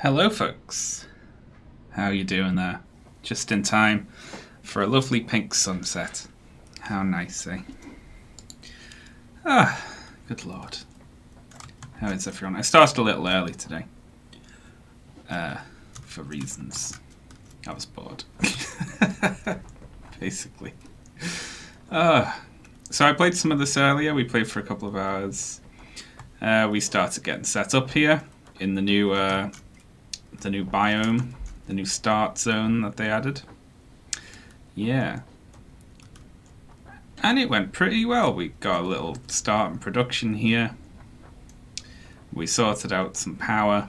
Hello folks, how you doing there? Just in time for a lovely pink sunset. How nice, eh? Ah, good lord. How is everyone? I started a little early today. For reasons. I was bored. Basically. So I played some of this earlier. We played for a couple of hours. We started getting set up here in the new biome, the new start zone that they added. Yeah. And it went pretty well. We got a little start in production here. We sorted out some power.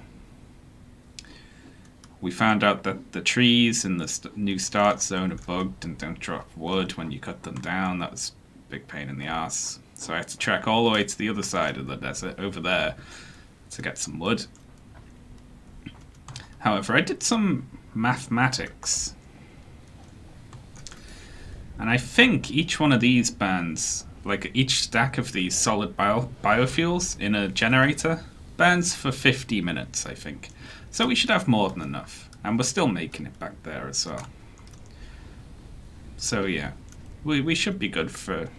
We found out that the trees in the new start zone are bugged and don't drop wood when you cut them down. That was a big pain in the ass. So I had to trek all the way to the other side of the desert, over there, to get some wood. However, I did some mathematics. And I think each one of these bands, like each stack of these solid biofuels in a generator, burns for 50 minutes, I think. So we should have more than enough. And we're still making it back there as well. So yeah, we should be good for,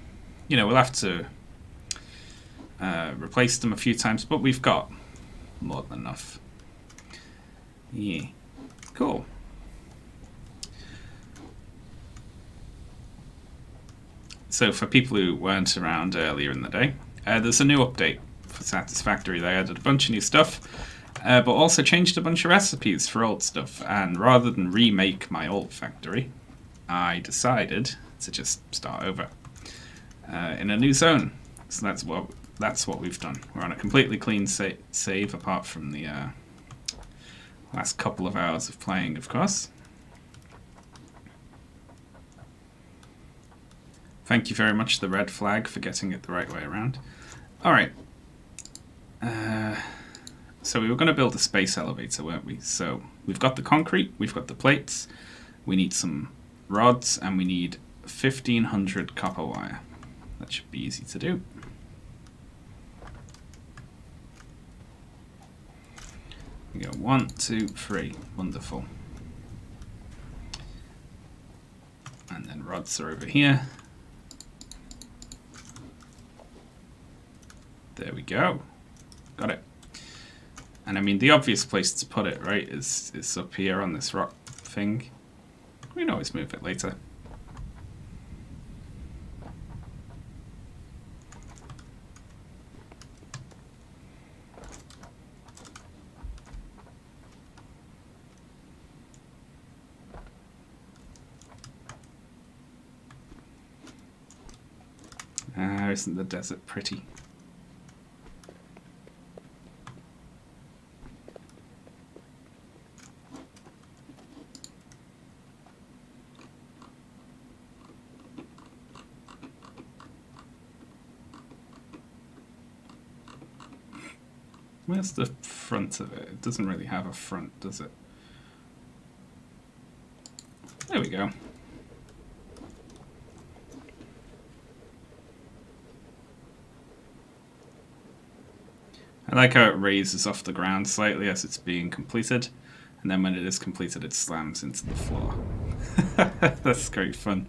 we'll have to replace them a few times, but we've got more than enough. Yeah, cool. So for people who weren't around earlier in the day, there's a new update for Satisfactory. They added a bunch of new stuff, but also changed a bunch of recipes for old stuff. And rather than remake my old factory, I decided to just start over in a new zone. So that's what we've done. We're on a completely clean save, apart from the last couple of hours of playing, of course. Thank you very much, the red flag, for getting it the right way around. Alright. So we were going to build a space elevator, weren't we? So we've got the concrete, we've got the plates, we need some rods, and we need 1,500 copper wire. That should be easy to do. We go 1, 2, 3. Wonderful. And then rods are over here. There we go. Got it. And I mean, the obvious place to put it, right, is up here on this rock thing. We can always move it later. Isn't the desert pretty? Where's the front of it? It doesn't really have a front, does it? There we go. I like how it raises off the ground slightly as it's being completed, and then when it is completed it slams into the floor. That's great fun.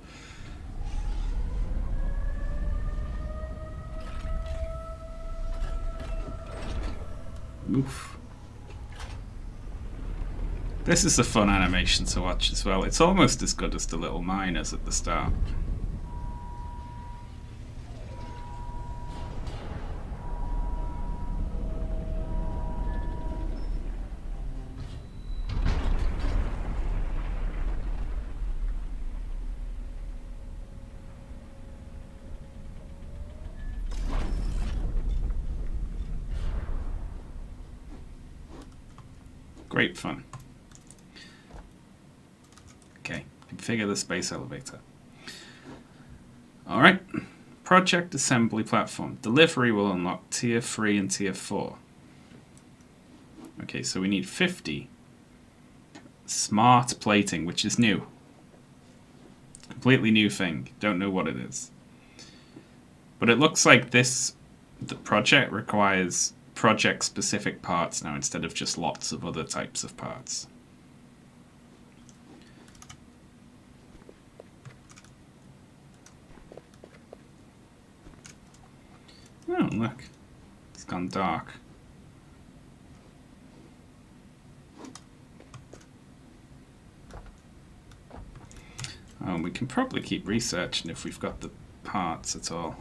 Oof. This is a fun animation to watch as well. It's almost as good as the little miners at the start. Great fun. Okay, configure the space elevator. Alright, project assembly platform. Delivery will unlock tier 3 and tier 4. Okay, so we need 50 smart plating, which is new. Completely new thing. Don't know what it is. But it looks like the project requires project-specific parts now instead of just lots of other types of parts. Oh, look. It's gone dark. Oh, we can probably keep researching if we've got the parts at all.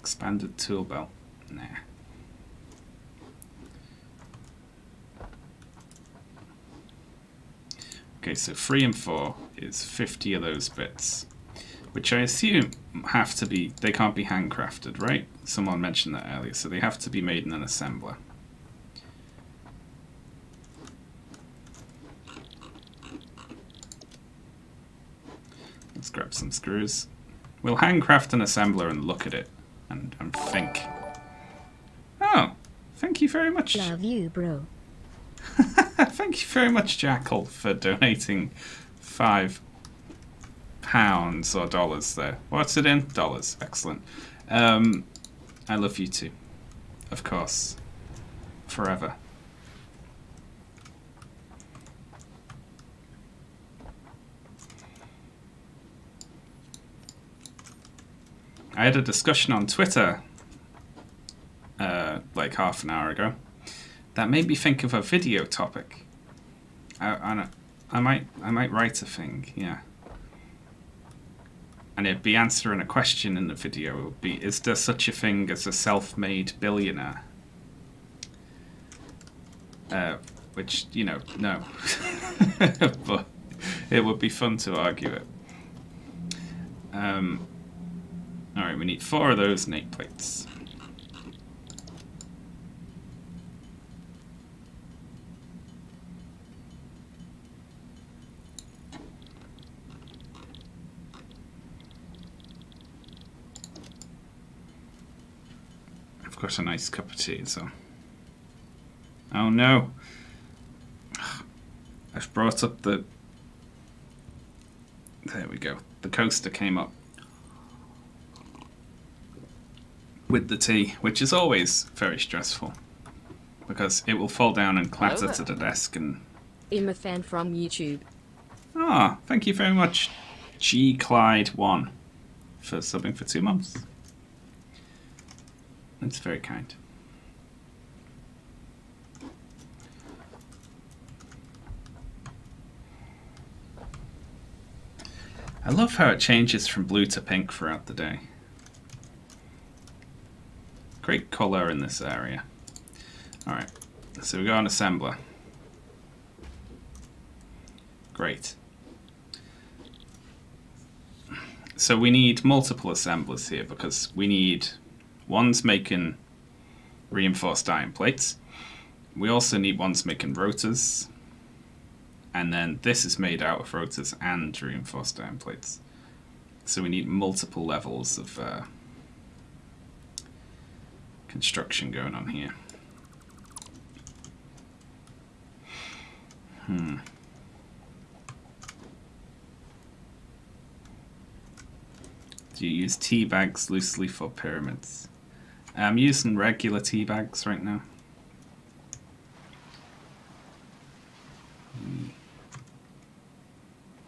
Expanded tool belt. Nah. Okay, so 3 and 4 is 50 of those bits, which I assume have to be, they can't be handcrafted, right? Someone mentioned that earlier, so they have to be made in an assembler. Let's grab some screws. We'll handcraft an assembler and look at it and think. Oh, thank you very much. Love you, bro. Thank you very much, Jackal, for donating £5 or dollars there. What's it in? Dollars. Excellent. I love you too. Of course. Forever. I had a discussion on Twitter like half an hour ago that made me think of a video topic. I might write a thing, yeah. And it'd be answering a question in the video. It would be, is there such a thing as a self-made billionaire? Which, you know, no. But it would be fun to argue it. Alright, we need 4 of those nate plates. I've got a nice cup of tea, so... Oh no! I've brought up the... There we go. The coaster came up with the tea, which is always very stressful because it will fall down and clatter to the desk. And I'm a fan from YouTube. ah, thank you very much, G Clyde 1, for subbing for 2 months. That's very kind. I love how it changes from blue to pink throughout the day. Great colour in this area. Alright, so we got an assembler. Great. So we need multiple assemblers here because we need... One's making reinforced iron plates. We also need ones making rotors. And then this is made out of rotors and reinforced iron plates. So we need multiple levels of construction going on here. Do you use tea bags loosely for pyramids? I'm using regular tea bags right now.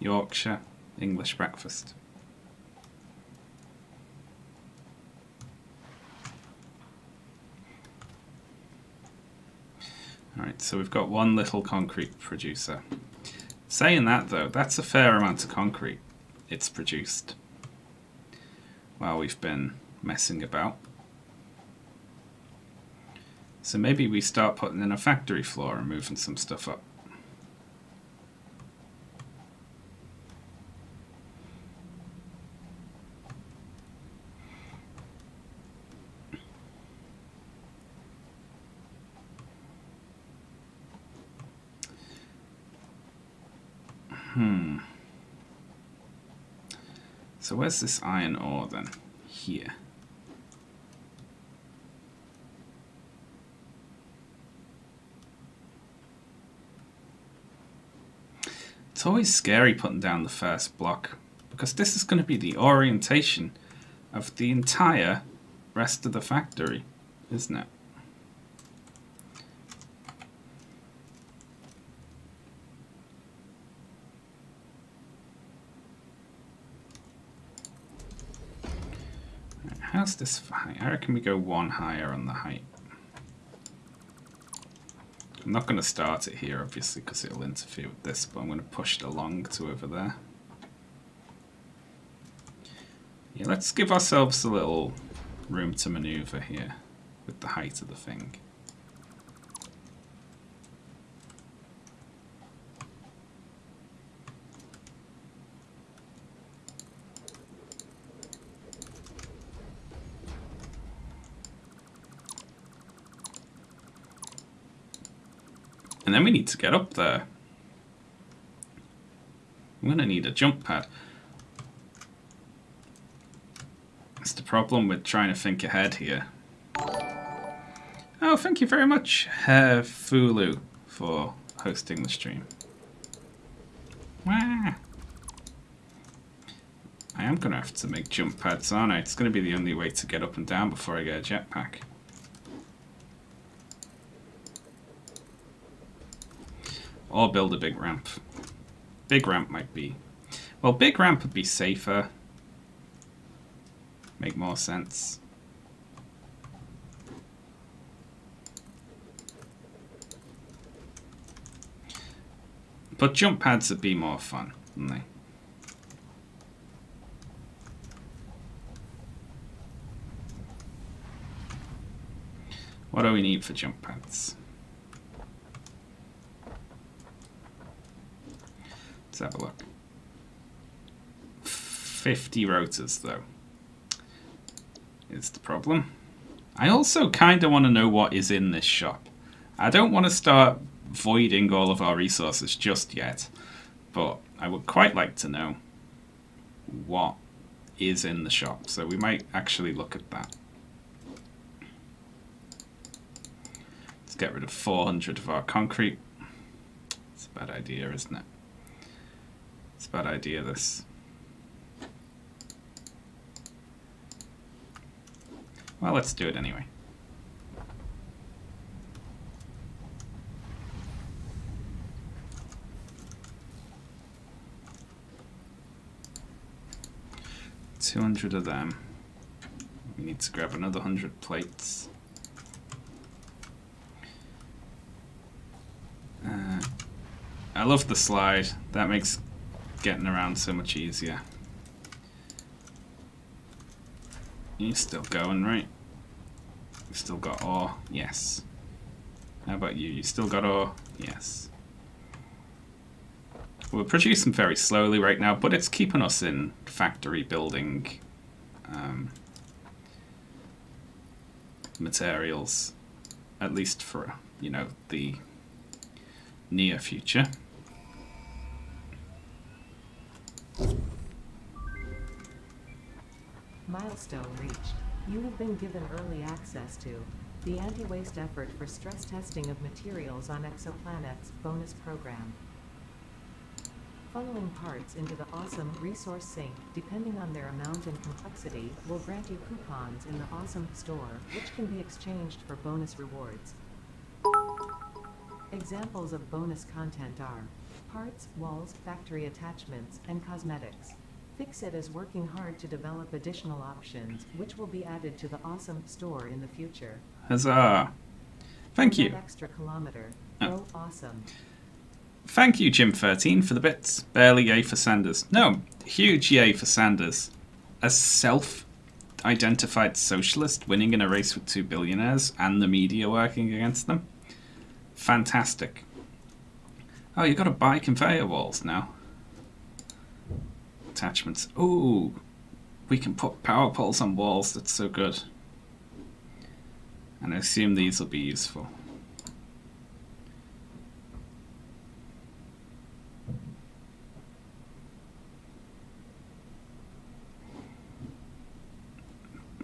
Yorkshire English breakfast. Alright, so we've got one little concrete producer. Saying that though, that's a fair amount of concrete it's produced while we've been messing about. So maybe we start putting in a factory floor and moving some stuff up. So where's this iron ore then? Here. It's always scary putting down the first block, because this is going to be the orientation of the entire rest of the factory, isn't it? How's this high? I reckon we go one higher on the height. I'm not going to start it here, obviously, because it'll interfere with this, but I'm going to push it along to over there. Yeah, let's give ourselves a little room to maneuver here with the height of the thing. And then we need to get up there. I'm going to need a jump pad. That's the problem with trying to think ahead here. Oh, thank you very much, Herr Fulu, for hosting the stream. Wah. I am going to have to make jump pads, aren't I? It's going to be the only way to get up and down before I get a jetpack. Or build a big ramp. Big ramp might be... Well, big ramp would be safer. Make more sense. But jump pads would be more fun, wouldn't they? What do we need for jump pads? Let's have a look. 50 rotors, though, is the problem. I also kind of want to know what is in this shop. I don't want to start voiding all of our resources just yet, but I would quite like to know what is in the shop, so we might actually look at that. Let's get rid of 400 of our concrete. It's a bad idea, isn't it? It's a bad idea, this. Well, let's do it anyway. $200 of them. We need to grab another 100 plates. I love the slide. That makes getting around so much easier. You're still going, right? You still got ore? Yes. How about you? You still got ore? Yes. We're producing very slowly right now, but it's keeping us in factory building materials, at least for, you know, the near future. Milestone reached. You have been given early access to the anti-waste effort for stress testing of materials on exoplanets bonus program. Funneling parts into the awesome resource sink, depending on their amount and complexity, will grant you coupons in the awesome store, which can be exchanged for bonus rewards. Examples of bonus content are parts, walls, factory attachments, and cosmetics. Fixit is working hard to develop additional options, which will be added to the awesome store in the future. Huzzah! Thank you. 1 extra kilometer. Go awesome. Thank you, Jim13, for the bits. Barely yay for Sanders. No, huge yay for Sanders. A self-identified socialist winning in a race with 2 billionaires and the media working against them. Fantastic. Oh, you got to buy conveyor walls now. Attachments. Ooh, we can put power poles on walls. That's so good. And I assume these will be useful.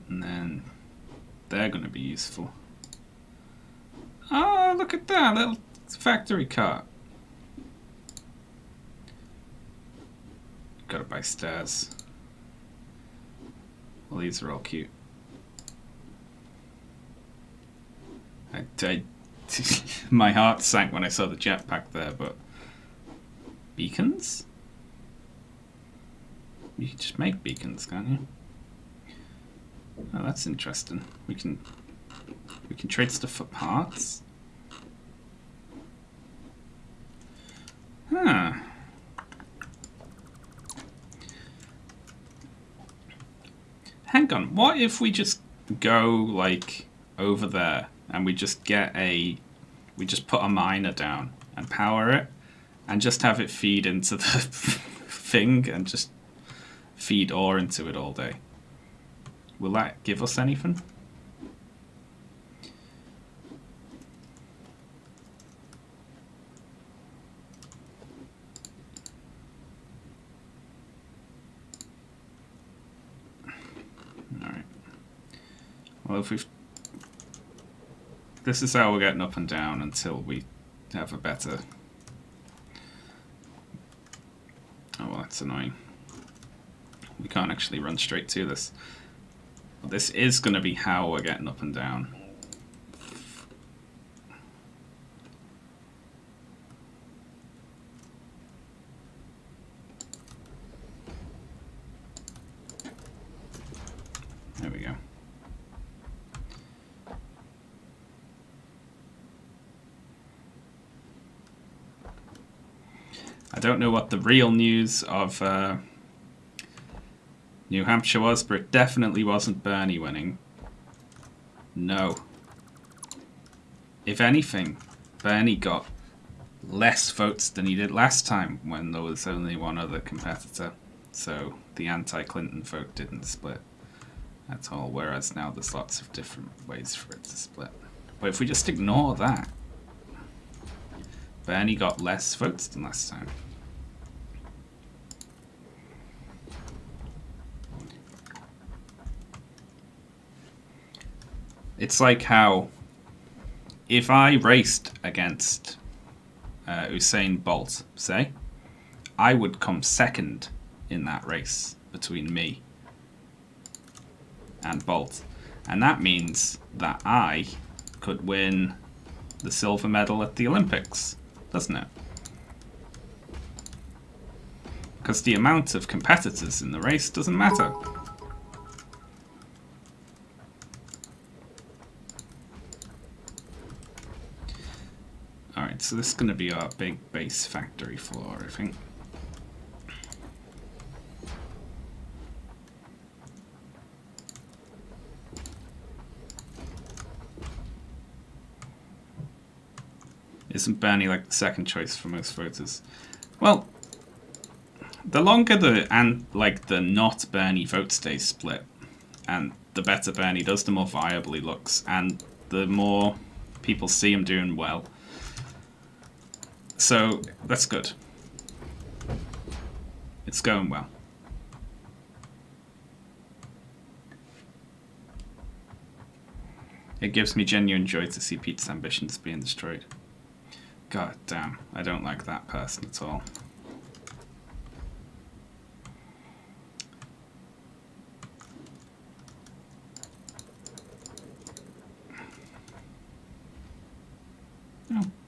And then they're going to be useful. Oh, look at that little factory cart. by stairs. Well, these are all cute. My heart sank when I saw the jetpack there, but beacons? You can just make beacons, can't you? Oh, that's interesting. We can trade stuff for parts. Huh. Hang on, what if we just go like over there and we just put a miner down and power it and just have it feed into the thing and just feed ore into it all day? Will that give us anything? Alright. Well, if we've... This is how we're getting up and down until we have a better... Oh, well, that's annoying. We can't actually run straight to this. But this is going to be how we're getting up and down. There we go. I don't know what the real news of New Hampshire was, but it definitely wasn't Bernie winning. No. If anything, Bernie got less votes than he did last time when there was only one other competitor. So the anti-Clinton vote didn't split at all, whereas now there's lots of different ways for it to split. But if we just ignore that, Bernie got less votes than last time. It's like how if I raced against Usain Bolt, say, I would come second in that race between me and Bolt. And that means that I could win the silver medal at the Olympics, doesn't it? Because the amount of competitors in the race doesn't matter. Alright, so this is going to be our big base factory floor, I think. Isn't Bernie like the second choice for most voters? Well, the longer the not Bernie vote stays split, and the better Bernie does, the more viable he looks, and the more people see him doing well. So that's good. It's going well. It gives me genuine joy to see Pete's ambitions being destroyed. God damn, I don't like that person at all.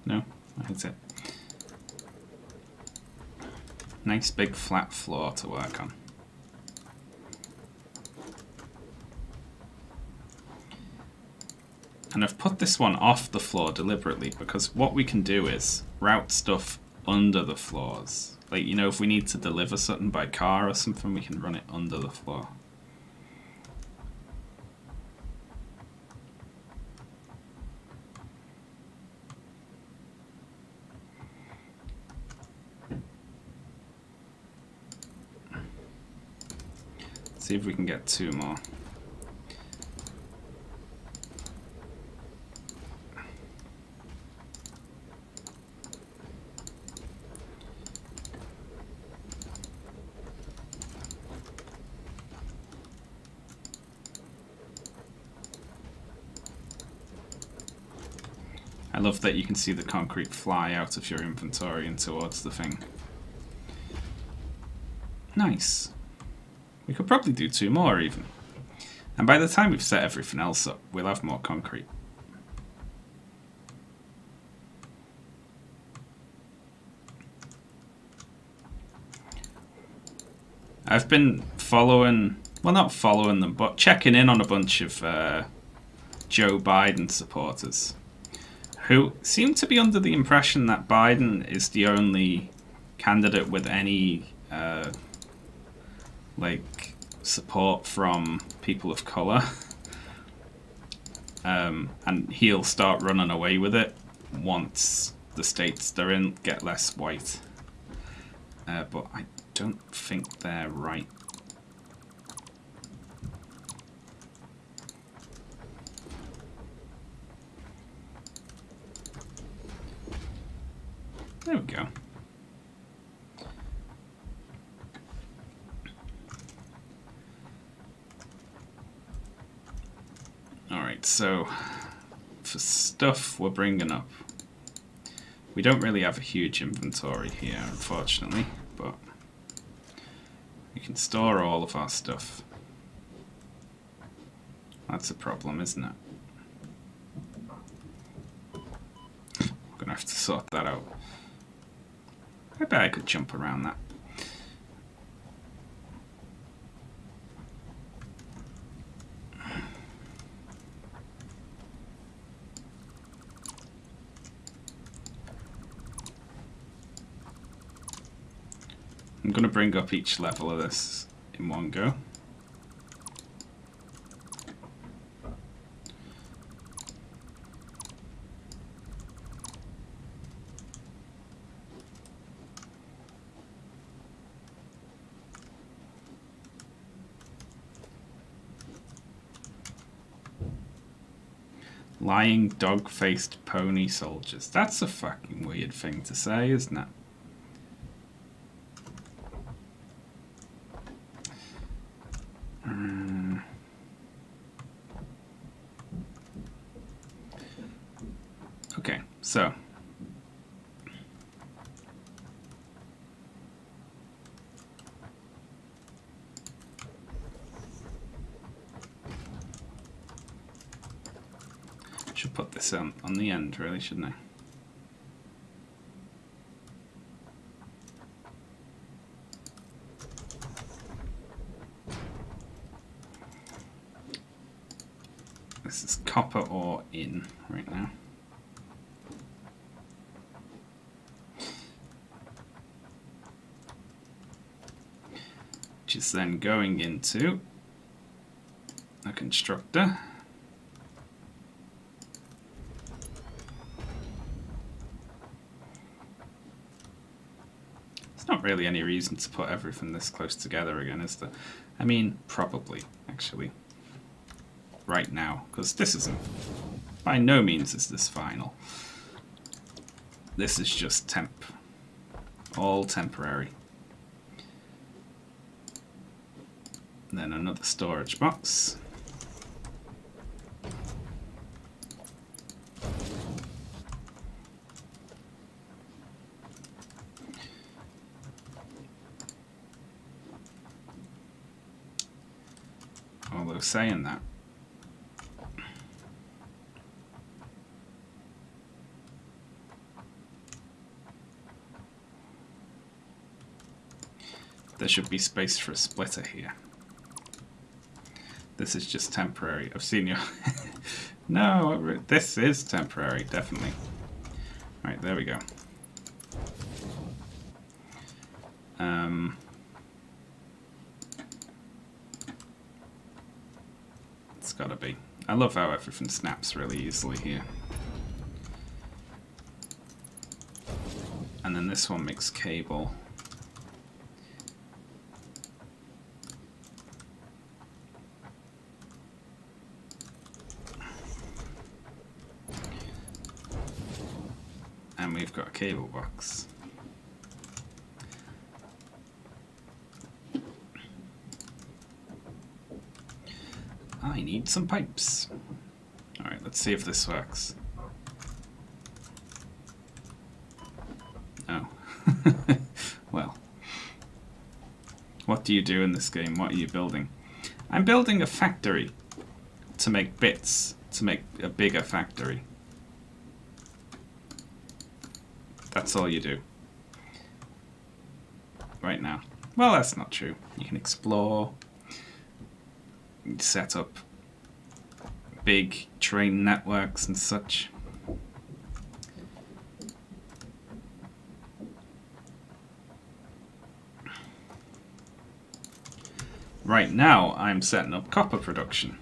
No, that's it. Nice big flat floor to work on. And I've put this one off the floor deliberately because what we can do is route stuff under the floors. Like, you know, if we need to deliver something by car or something, we can run it under the floor. See if we can get 2 more. I love that you can see the concrete fly out of your inventory and towards the thing. Nice. We could probably do 2 more even. And by the time we've set everything else up, we'll have more concrete. I've been following, well, not following them, but checking in on a bunch of Joe Biden supporters who seem to be under the impression that Biden is the only candidate with any like support from people of color, and he'll start running away with it once the states they're in get less white. But I don't think they're right. There we go. Alright, so for stuff we're bringing up, we don't really have a huge inventory here, unfortunately, but we can store all of our stuff. That's a problem, isn't it? I'm gonna have to sort that out. I bet I could jump around that. I'm going to bring up each level of this in one go. Lying dog-faced pony soldiers. That's a fucking weird thing to say, isn't it? Okay, so should put this on the end, really, shouldn't I? This is copper ore in right now. Which is then going into a constructor. There's not really any reason to put everything this close together again, is there? I mean, probably, actually. Right now, because this isn't, by no means is this final. This is just temp. All temporary. And then another storage box. Although saying that, there should be space for a splitter here. This is just temporary. I've seen you. No, this is temporary, definitely. Right, there we go. It's gotta be. I love how everything snaps really easily here. And then this one makes cable. And we've got a cable box. I need some pipes. Alright, let's see if this works. Oh. Well. do you do in this game? What are you building? I'm building a factory to make bits, to make a bigger factory. That's all you do. Right now. Well, that's not true. You can explore, set up big train networks and such. Right now, I'm setting up copper production.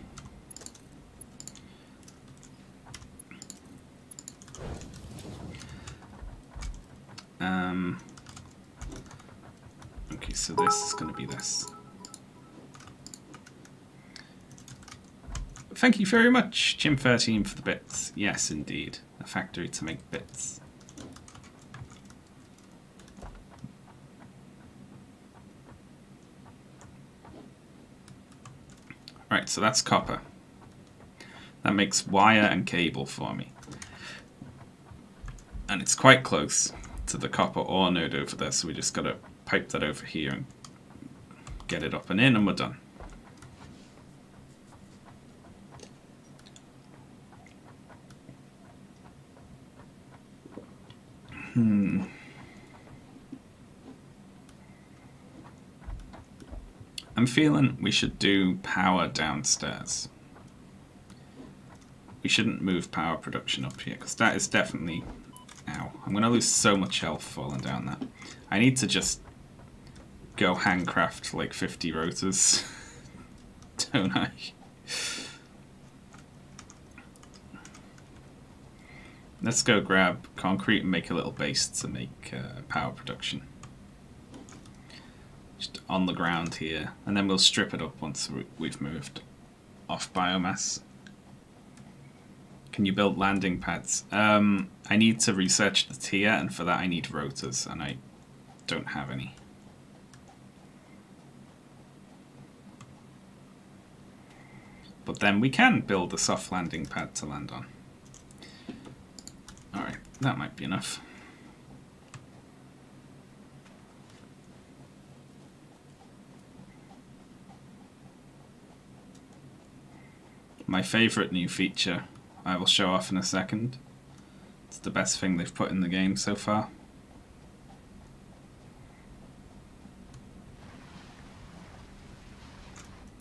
Okay, so this is going to be this. Thank you very much, Jim13, for the bits. Yes, indeed. A factory to make bits. Right, so that's copper. That makes wire and cable for me. And it's quite close to the copper ore node over there, so we just got to pipe that over here and get it up and in, and we're done. I'm feeling we should do power downstairs. We shouldn't move power production up here, because that is definitely... Ow. I'm going to lose so much health falling down that. I need to just go handcraft like 50 rotors. Don't I? Let's go grab concrete and make a little base to make power production. Just on the ground here, and then we'll strip it up once we've moved off biomass. Can you build landing pads? I need to research the tier, and for that I need rotors, and I don't have any. But then we can build a soft landing pad to land on. Alright, that might be enough. My favourite new feature I will show off in a second. It's the best thing they've put in the game so far.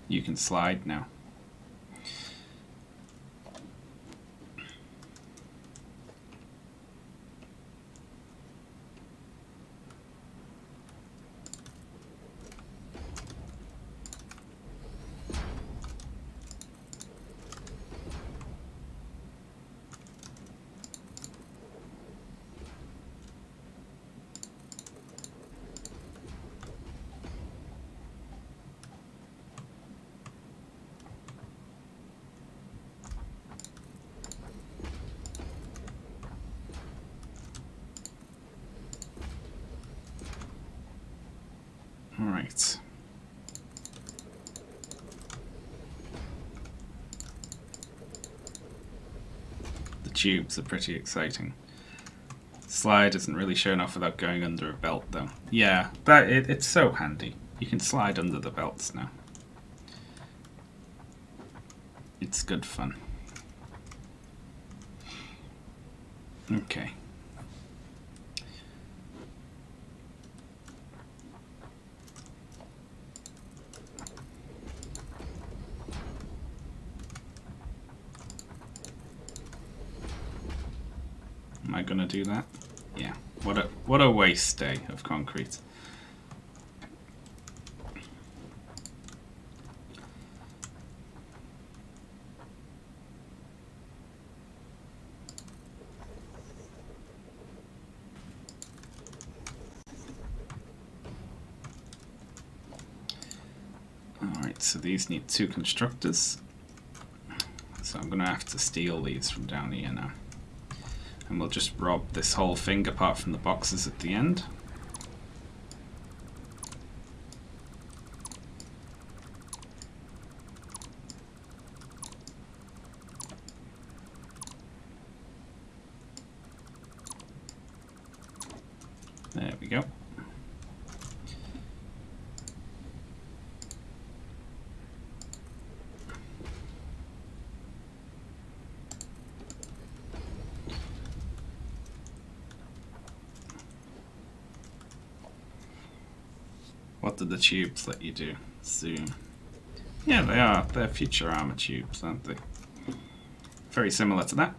You can slide now. Alright. The tubes are pretty exciting. Slide isn't really shown off without going under a belt though. Yeah, it's so handy. You can slide under the belts now. It's good fun. Okay. Am I gonna do that? Yeah. What a waste day of concrete. Alright, so these need 2 constructors. So I'm gonna have to steal these from down here now. And we'll just rob this whole thing apart from the boxes at the end. There we go. What did the tubes let you do? Zoom. Yeah, they are. They're future armor tubes, aren't they? Very similar to that.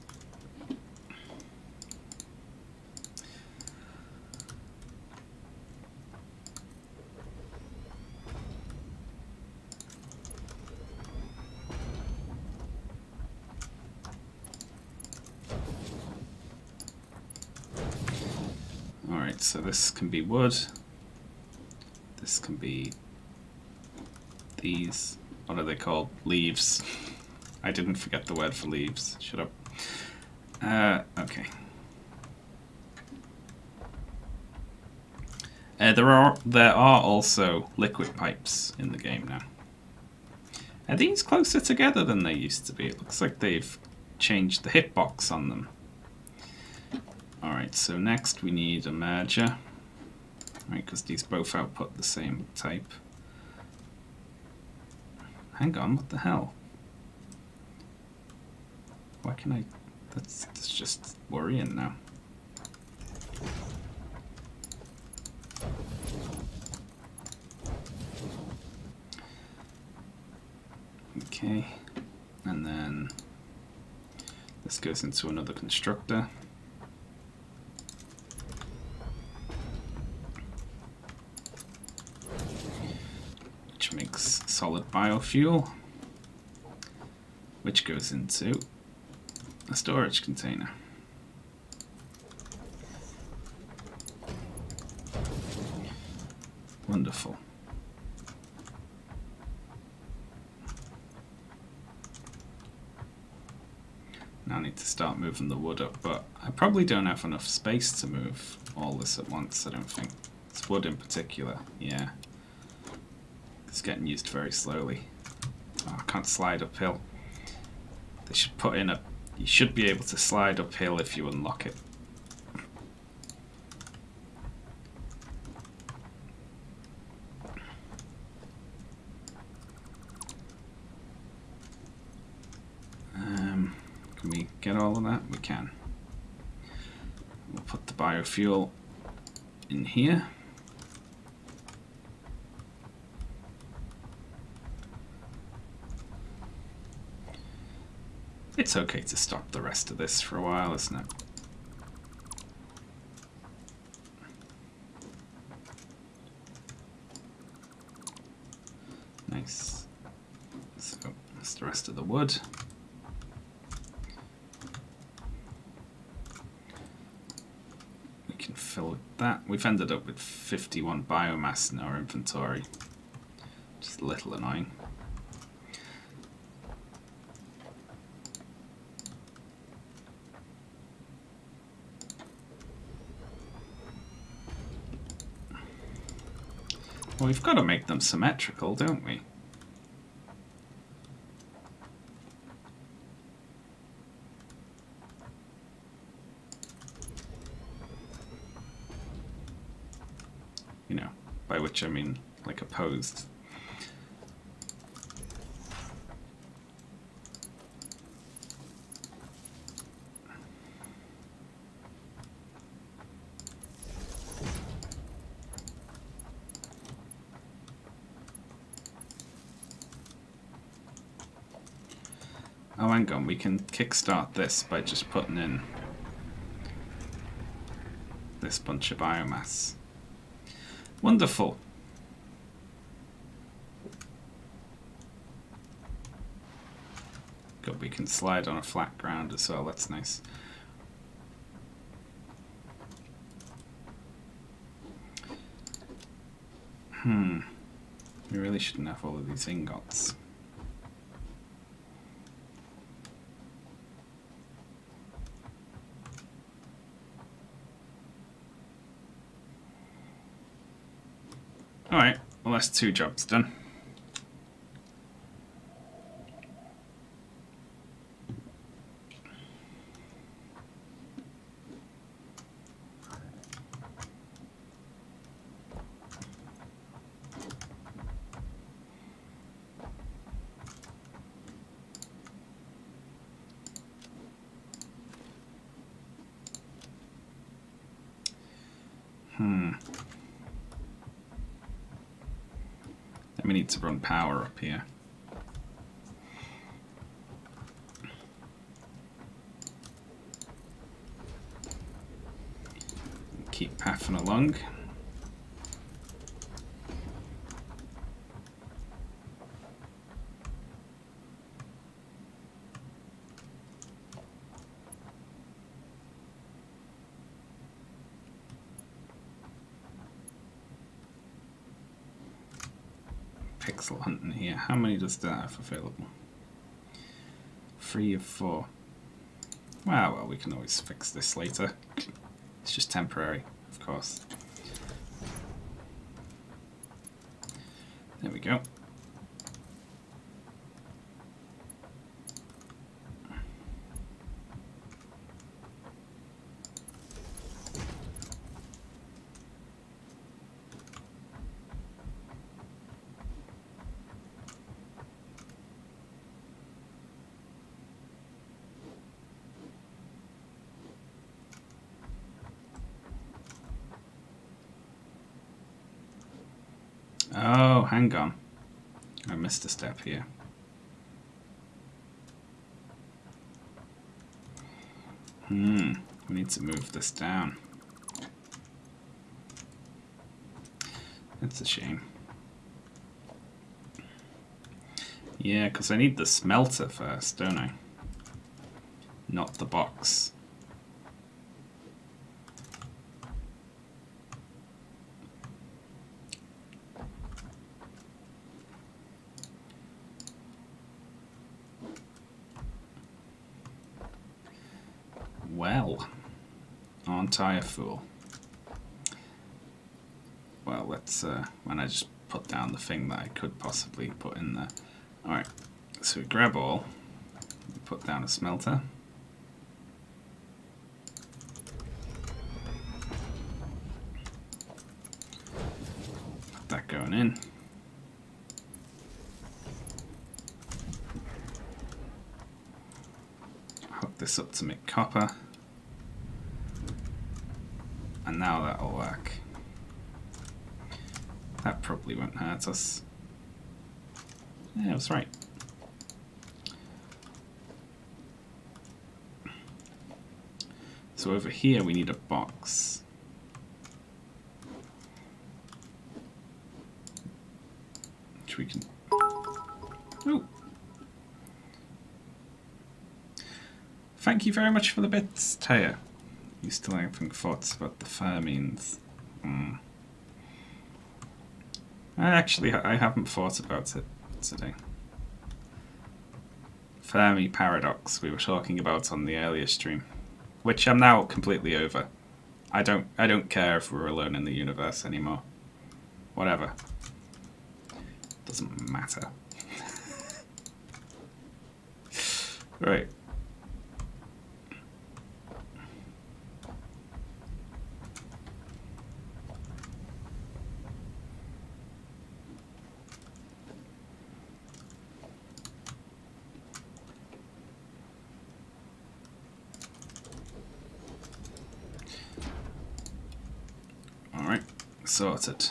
Alright, so this can be wood. This can be these. What are they called? Leaves. I didn't forget the word for leaves. Shut up. Okay. There are also liquid pipes in the game now. Are these closer together than they used to be? It looks like they've changed the hitbox on them. Alright, so next we need a merger. Right, because these both output the same type. Hang on, what the hell? Why can I... That's just worrying now. Okay, and then this goes into another constructor. Which makes solid biofuel, which goes into a storage container. Wonderful. Now I need to start moving the wood up, but I probably don't have enough space to move all this at once, I don't think. It's wood in particular, yeah. It's getting used very slowly. Oh, I can't slide uphill. They should put in a... You should be able to slide uphill if you unlock it. Can we get all of that? We can. We'll put the biofuel in here. It's okay to stop the rest of this for a while, isn't it? Nice. So that's the rest of the wood. We can fill that. We've ended up with 51 biomass in our inventory. Just a little annoying. Well, we've got to make them symmetrical, don't we? You know, by which I mean, like, opposed. Oh, hang on, we can kickstart this by just putting in this bunch of biomass. Wonderful. Good, we can slide on a flat ground as well, that's nice. We really shouldn't have all of these ingots. Alright, well that's 2 jobs done. We need to run power up here. Keep pathing along. Pixel hunting here. How many does that have available? 3 of 4. Well, we can always fix this later. It's just temporary, of course. There we go. Oh, hang on. I missed a step here. We need to move this down. That's a shame. Yeah, because I need the smelter first, don't I? Not the box. Well, aren't I a fool? Well, let's, when I just put down the thing that I could possibly put in there. Alright, so we grab all, we put down a smelter. Put that going in. Hook this up to make copper. And now that'll work. That probably won't hurt us. Yeah, I was right. So over here we need a box. Which we can... Ooh. Thank you very much for the bits, Taya. You still having thoughts about the Fermines? I haven't thought about it today. Fermi paradox we were talking about on the earlier stream, which I'm now completely over. I don't care if we're alone in the universe anymore. Whatever. Doesn't matter. Right. Alright, sorted.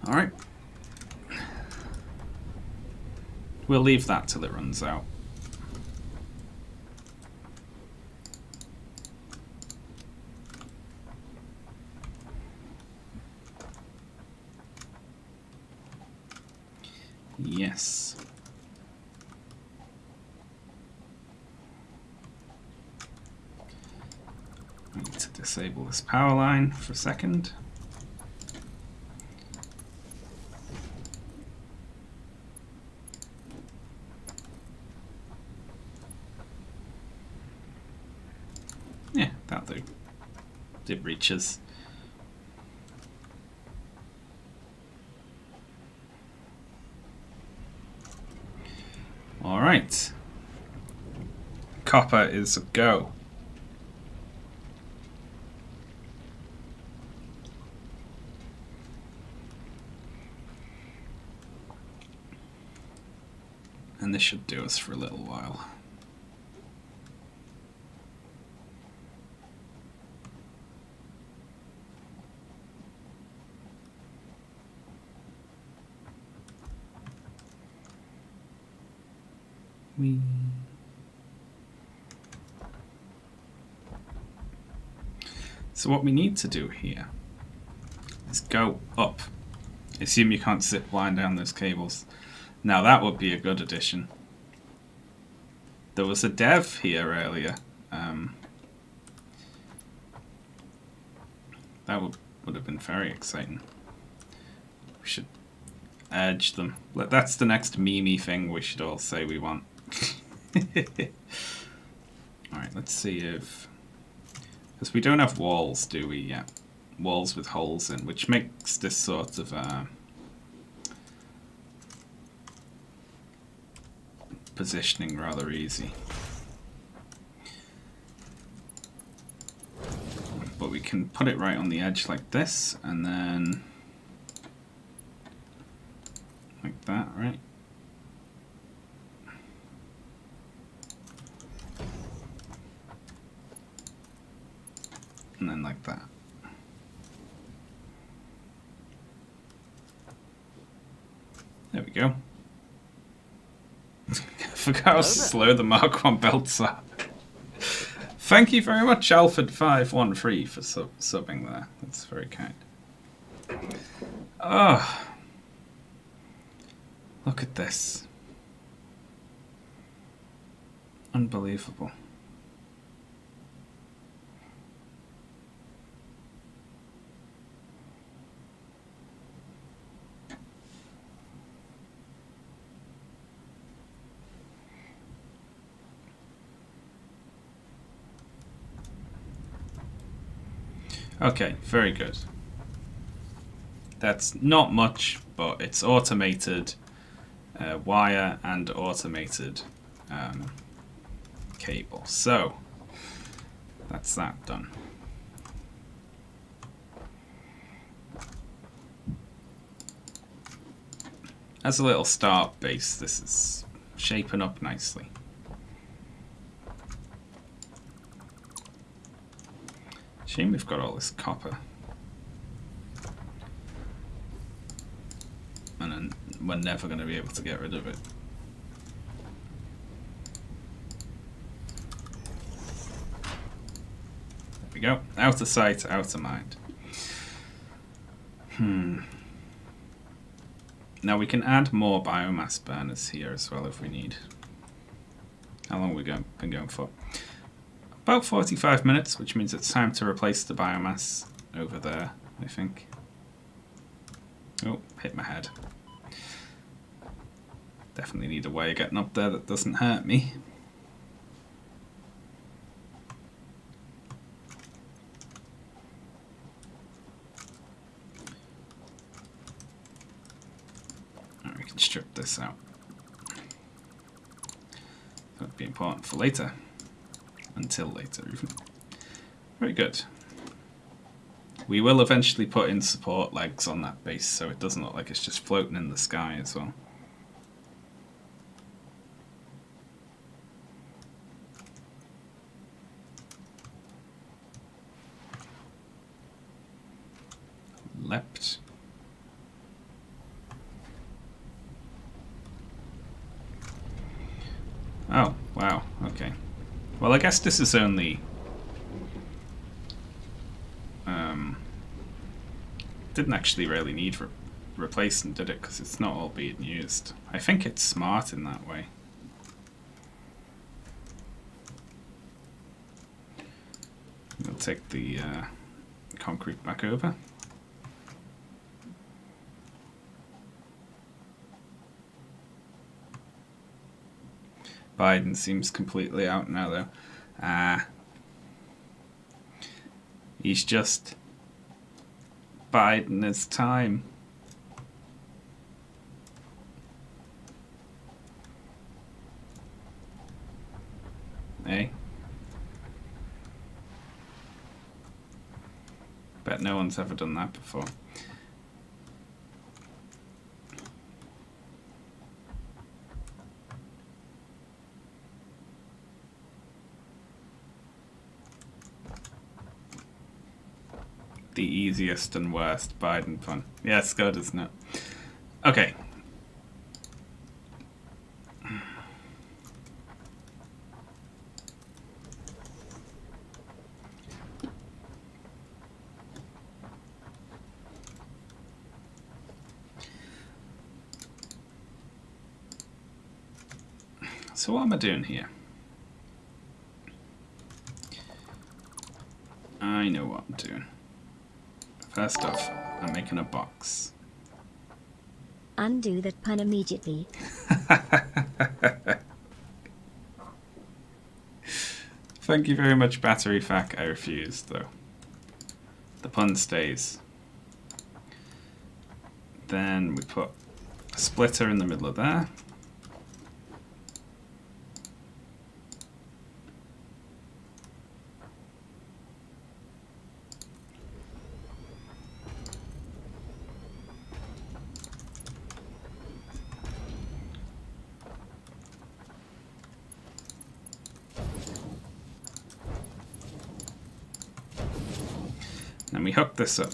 Alright. We'll leave that till it runs out. Yes. I need to disable this power line for a second. Yeah, that'll do. it reaches. Alright. Copper is a go. And this should do us for a little while. So what we need to do here is go up. Assume you can't zip line down those cables. Now that would be a good addition. There was a dev here earlier. That would have been very exciting. We should urge them. That's the next meme thing we should all say we want. Alright, let's see if... Because we don't have walls, do we? Yeah. Walls with holes in, which makes this sort of positioning rather easy. But we can put it right on the edge like this, and then like that, right? And then like that. There we go. I forgot how slow the Mark 1 belts are. Thank you very much, Alfred513, for subbing there. That's very kind. Oh, look at this. Unbelievable. Okay, very good. That's not much, but it's automated wire and automated cable. So, that's that done. As a little start base, this is shaping up nicely. Shame we've got all this copper. And then we're never going to be able to get rid of it. There we go. Out of sight, out of mind. Now we can add more biomass burners here as well if we need. How long have we been going for? About 45 minutes, which means it's time to replace the biomass over there, I think. Oh, hit my head. Definitely need a way of getting up there that doesn't hurt me. Right, we can strip this out. That would be important for later. Until later, even. Very good. We will eventually put in support legs on that base so it doesn't look like it's just floating in the sky as well. Leapt. Oh, wow, okay. Well, I guess this is only... didn't actually really need replacing, did it? Because it's not all being used. I think it's smart in that way. We'll take the concrete back over. Biden seems completely out now, though. He's just biding his time. Hey? Bet no one's ever done that before. The easiest and worst Biden pun. Yeah, it's good, isn't it? Okay. So what am I doing here? I know what I'm doing. First off, I'm making a box. Undo that pun immediately. Thank you very much, Battery Fac. I refuse, though. The pun stays. Then we put a splitter in the middle of there. And we hook this up.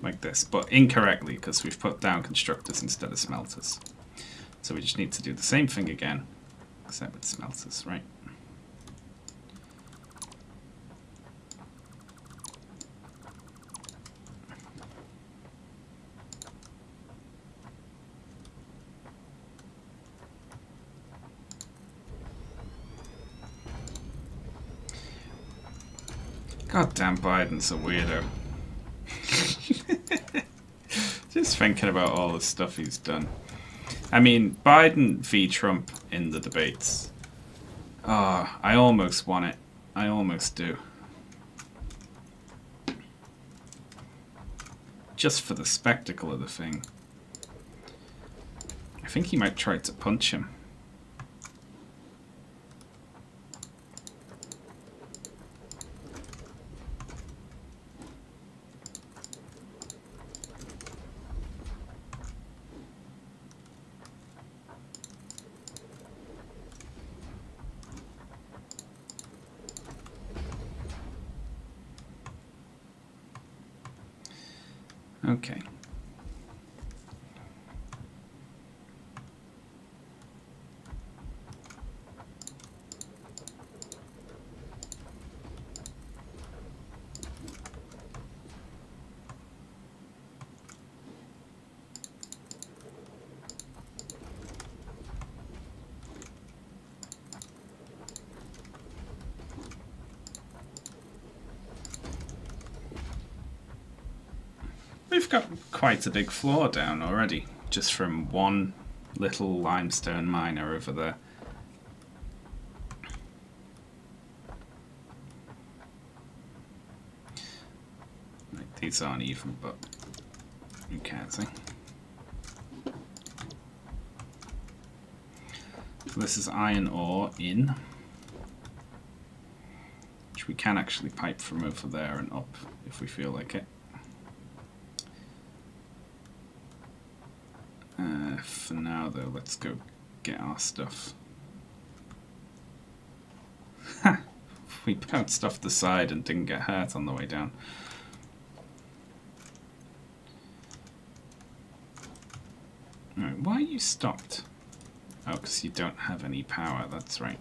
Like this, but incorrectly because we've put down constructors instead of smelters. So we just need to do the same thing again, except with smelters, right? Goddamn Biden's a weirdo. Just thinking about all the stuff he's done. I mean, Biden v. Trump in the debates. Ah, I almost want it. I almost do. Just for the spectacle of the thing. I think he might try to punch him. Okay. We've got quite a big floor down already, just from one little limestone miner over there. Right, these aren't even, but who cares, eh? So this is iron ore in, which we can actually pipe from over there and up if we feel like it. For now, though, let's go get our stuff. Ha! We bounced off the side and didn't get hurt on the way down. Alright, why are you stopped? Oh, because you don't have any power, that's right.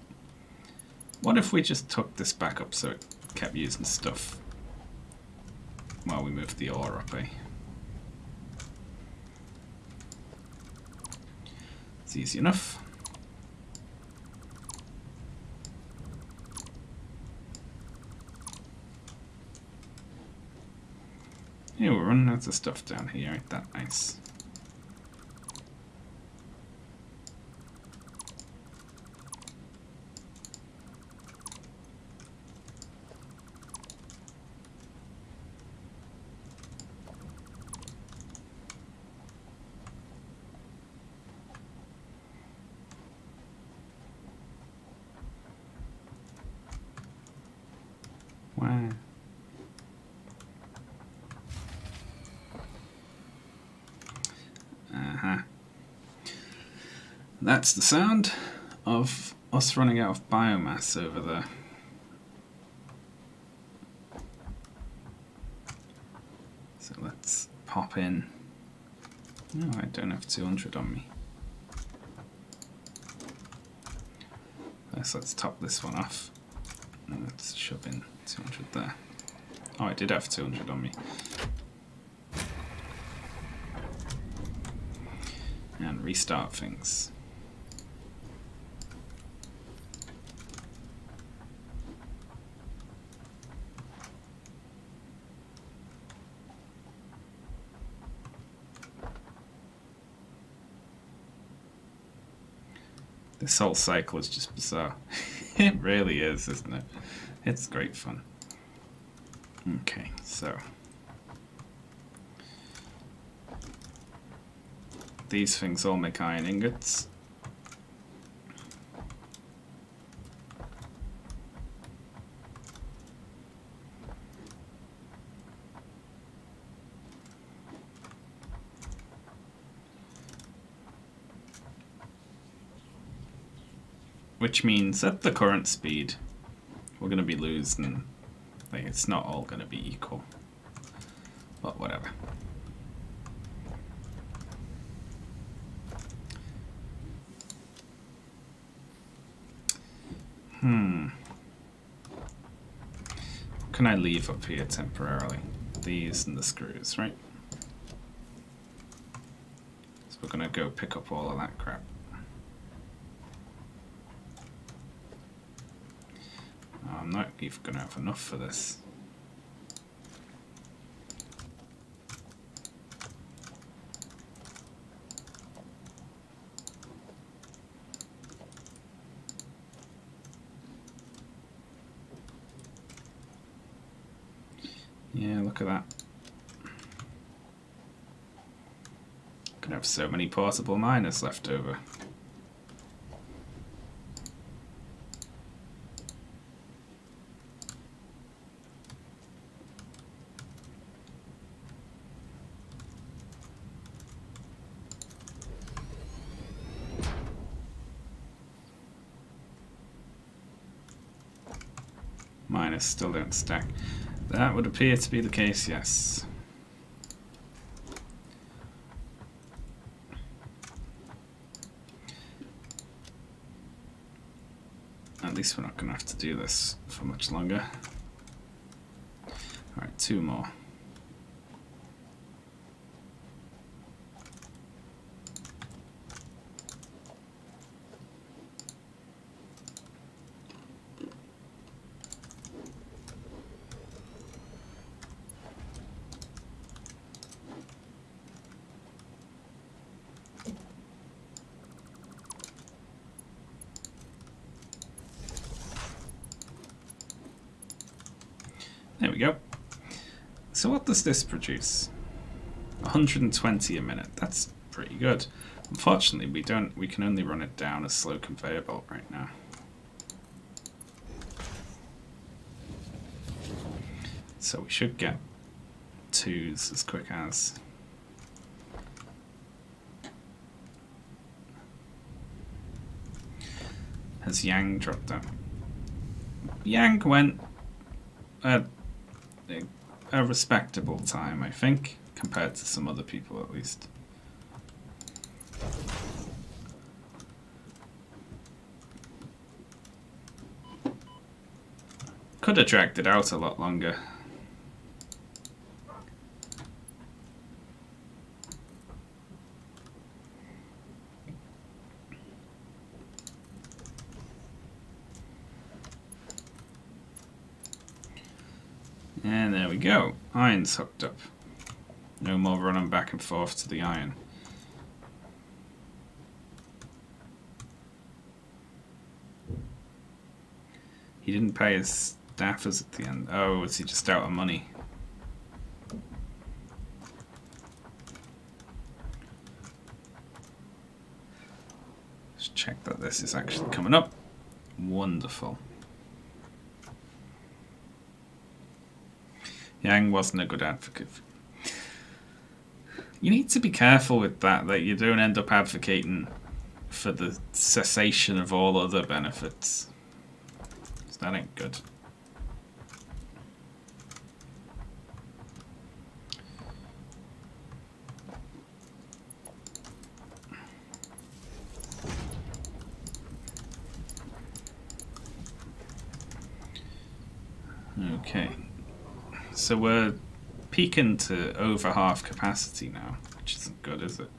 What if we just took this back up so it kept using stuff while we moved the ore up, eh? It's easy enough. Yeah, we're running out of stuff down here, ain't that nice? Wow. That's the sound of us running out of biomass over there. So let's pop in. No, I don't have 200 on me. Let's top this one off. And let's shove in 200 there. Oh, I did have 200 on me. And restart things. This whole cycle is just bizarre. It really is, isn't it? It's great fun. Okay, so these things all make iron ingots. Which means at the current speed, we're going to be losing. Like, it's not all going to be equal. But whatever. What can I leave up here temporarily? These and the screws, right? So we're going to go pick up all of that crap. I'm not even going to have enough for this. Yeah, look at that. Gonna have so many portable miners left over. Miners still don't stack. That would appear to be the case, yes. At least we're not going to have to do this for much longer. Alright, 2 more. There we go. So what does this produce? 120 a minute. That's pretty good. Unfortunately, we can only run it down a slow conveyor belt right now. So we should get 2s as quick as. Has Yang dropped down? Yang went at a respectable time, I think, compared to some other people at least. Could have dragged it out a lot longer. And there we go. Iron's hooked up. No more running back and forth to the iron. He didn't pay his staffers at the end. Oh, was he just out of money? Let's check that this is actually coming up. Wonderful. Yang wasn't a good advocate. You need to be careful with that you don't end up advocating for the cessation of all other benefits. 'Cause that ain't good. Okay, so we're peaking to over half capacity now, which isn't good, is it?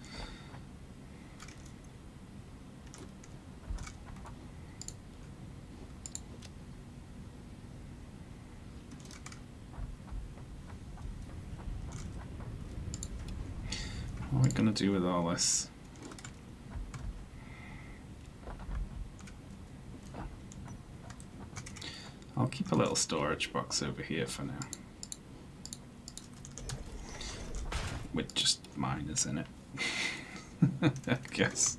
What are we going to do with all this? I'll keep a little storage box over here for now. With just miners in it. I guess.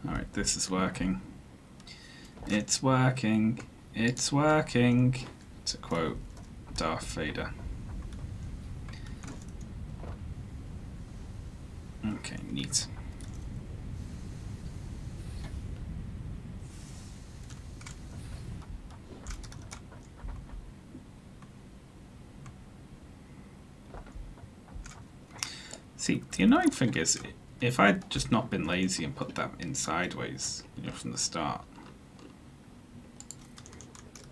Alright, this is working. It's working. It's working. To quote Darth Vader. Okay, neat. See, the annoying thing is, if I'd just not been lazy and put that in sideways, from the start,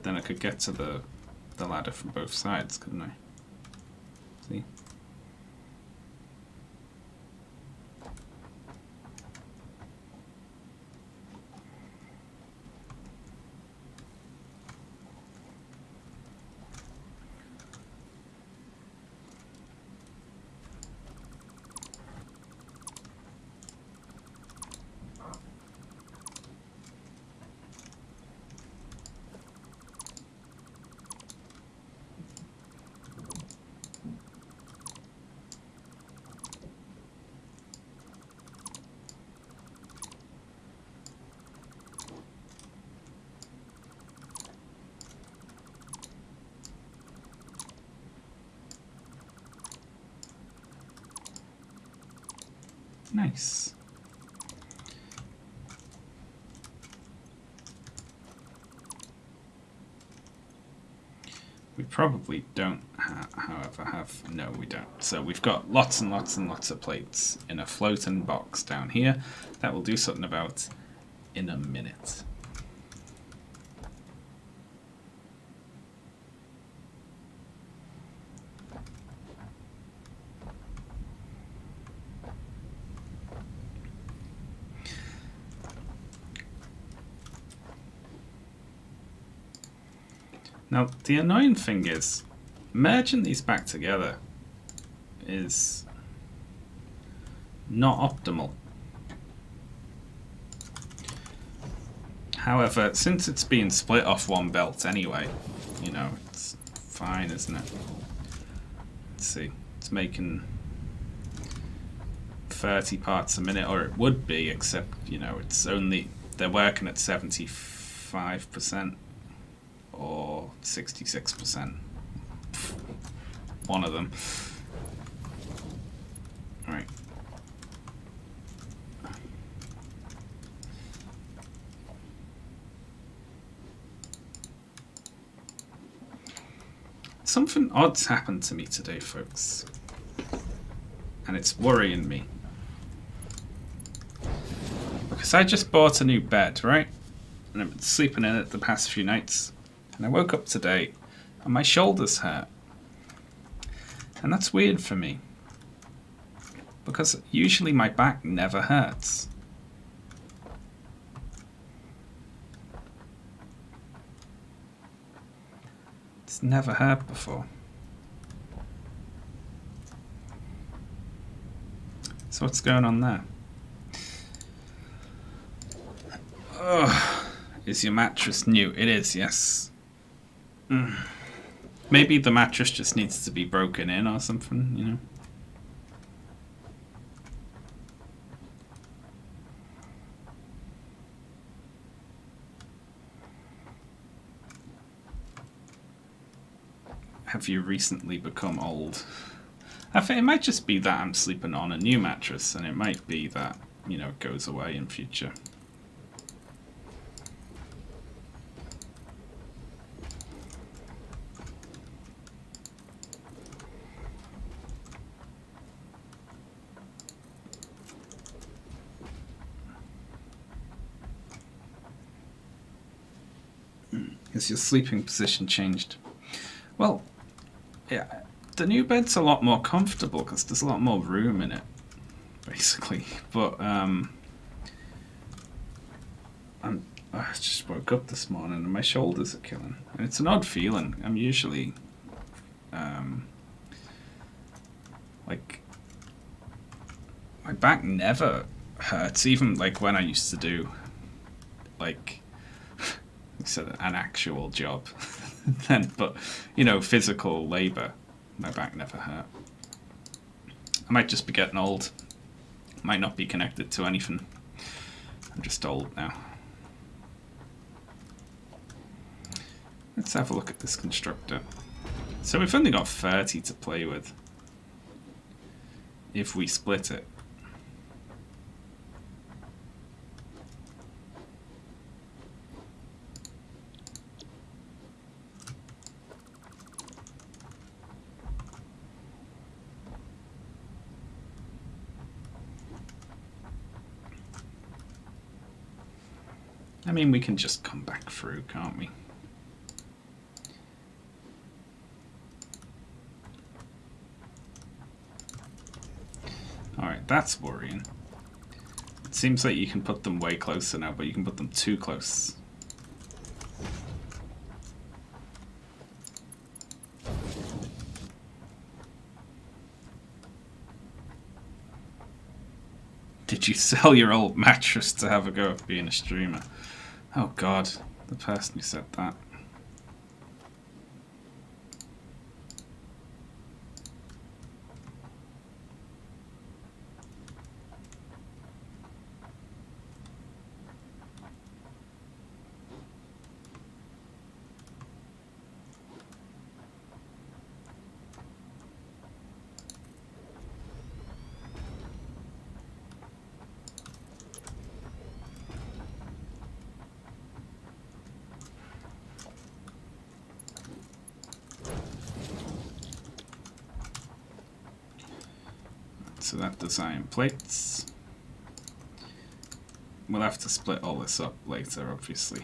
then I could get to the ladder from both sides, couldn't I? See? Nice. We probably don't, however, have... No, we don't. So we've got lots and lots and lots of plates in a floating box down here that we'll do something about in a minute. Now, the annoying thing is, merging these back together is not optimal. However, since it's being split off one belt anyway, it's fine, isn't it? Let's see, it's making 30 parts a minute, or it would be, except, it's only, they're working at 75%. Or 66%. One of them. Right. Something odd's happened to me today, folks. And it's worrying me. Because I just bought a new bed, right? And I've been sleeping in it the past few nights. And I woke up today and my shoulders hurt. And that's weird for me. Because usually my back never hurts. It's never hurt before. So what's going on there? Ugh. Is your mattress new? It is, yes. Maybe Maybe the mattress just needs to be broken in or something, you know? Have you recently become old? I think it might just be that I'm sleeping on a new mattress, and it might be that, you know, it goes away in future. Has your sleeping position changed? Well, yeah, the new bed's a lot more comfortable because there's a lot more room in it, basically. But I just woke up this morning and my shoulders are killing. And it's an odd feeling. I'm usually like, my back never hurts, even like when I used to do like said an actual job then, but you know, physical labor, my back never hurt. I might just be getting old. Might not be connected to anything. I'm just old now. Let's have a look at this constructor. So we've only got 30 to play with if we split it. I mean, we can just come back through, can't we? Alright, that's worrying. It seems like you can put them way closer now, but you can put them too close. Did you sell your old mattress to have a go at being a streamer? Oh god, the person who said that. So that design plates. We'll have to split all this up later, obviously.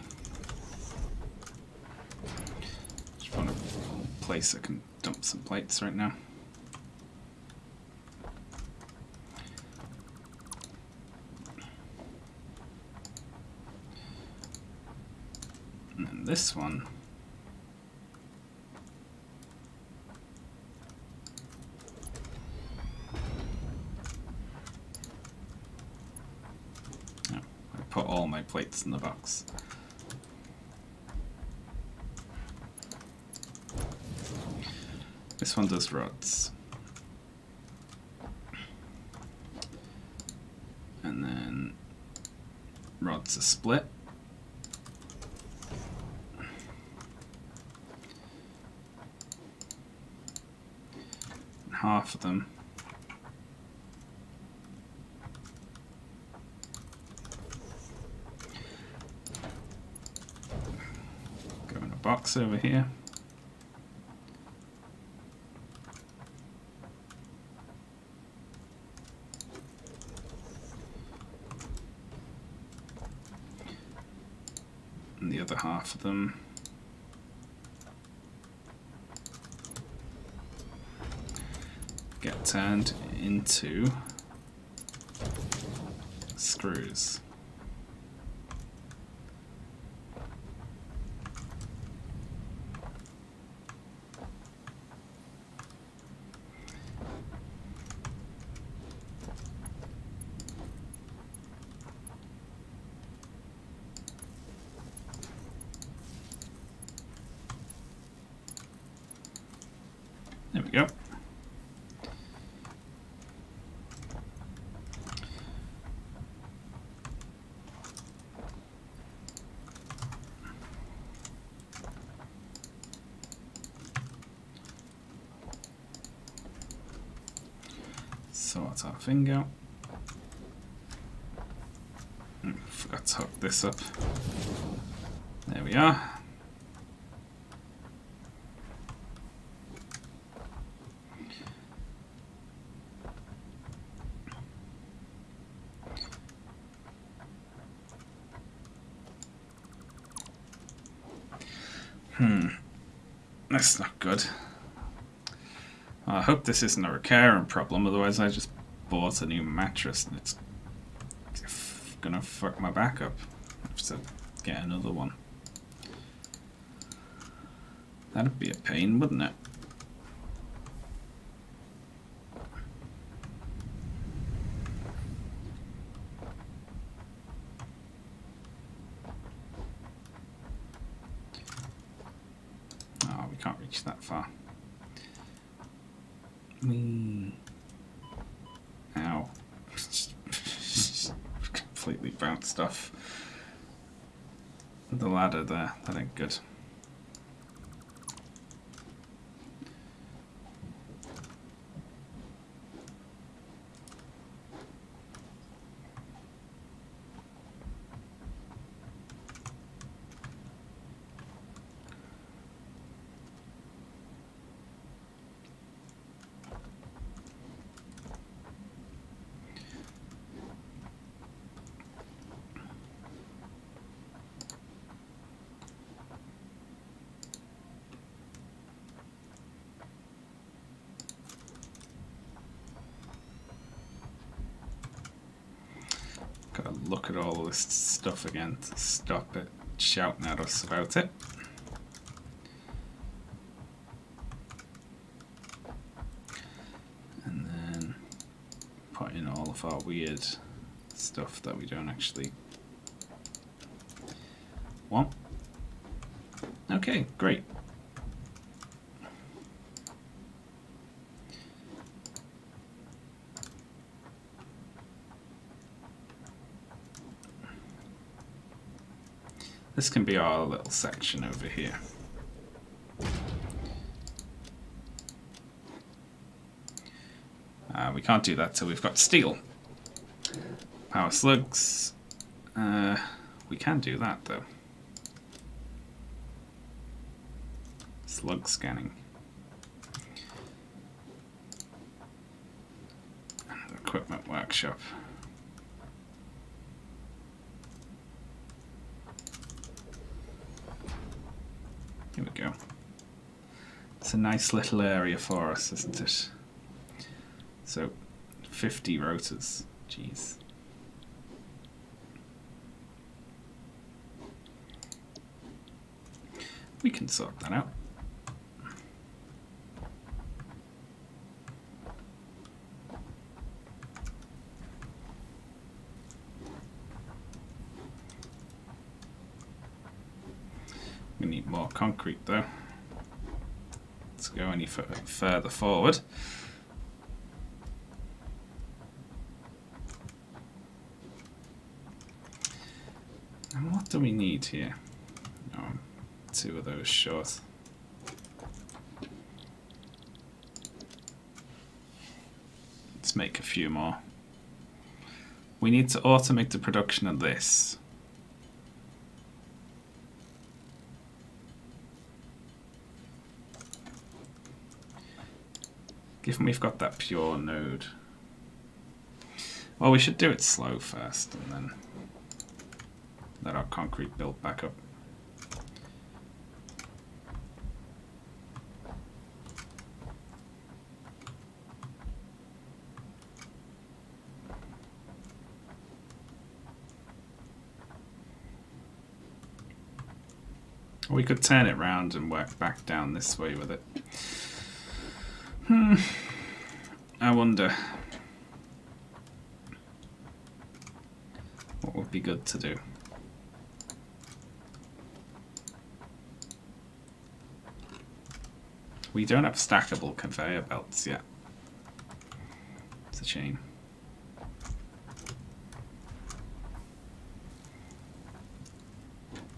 Just want a place that can dump some plates right now. And then this one. Put all my plates in the box. This one does rods. And then rods are split. And half of them box over here. And the other half of them get turned into screws. There we go. Sort our finger. Forgot to hook this up. There we are. That's not good. I hope this isn't a recurring problem, otherwise I just bought a new mattress and it's gonna fuck my back up. I have to get another one. That'd be a pain, wouldn't it? Oh, we can't reach that far. Ow. Completely bounced off the ladder there. That ain't good. Gotta look at all this stuff again to stop it shouting at us about it. And then put in all of our weird stuff that we don't actually want. Okay, great. This can be our little section over here. We can't do that till we've got steel. Power slugs. We can do that though. Slug scanning. Equipment workshop. Here we go. It's a nice little area for us, isn't it? So, 50 rotors. Jeez. We can sort that out. We need more concrete though. Let's go any further forward. And what do we need here? Oh, 2 of those short. Let's make a few more. We need to automate the production of this. Given we've got that pure node. Well, we should do it slow first and then let our concrete build back up. We could turn it round and work back down this way with it. I wonder what would be good to do. We don't have stackable conveyor belts yet. It's a shame.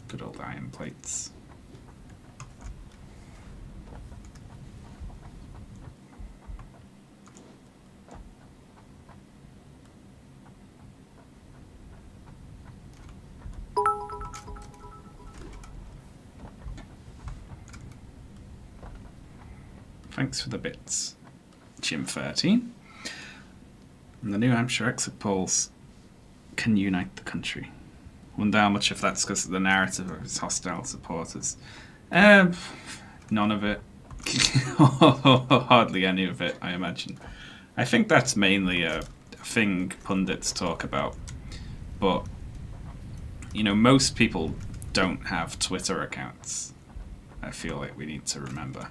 Good old iron plates. Thanks for the bits, Jim 13. And the New Hampshire exit polls can unite the country. Wonder how much of that's because of the narrative of his hostile supporters. None of it. Hardly any of it, I imagine. I think that's mainly a thing pundits talk about. But, you know, most people don't have Twitter accounts. I feel like we need to remember.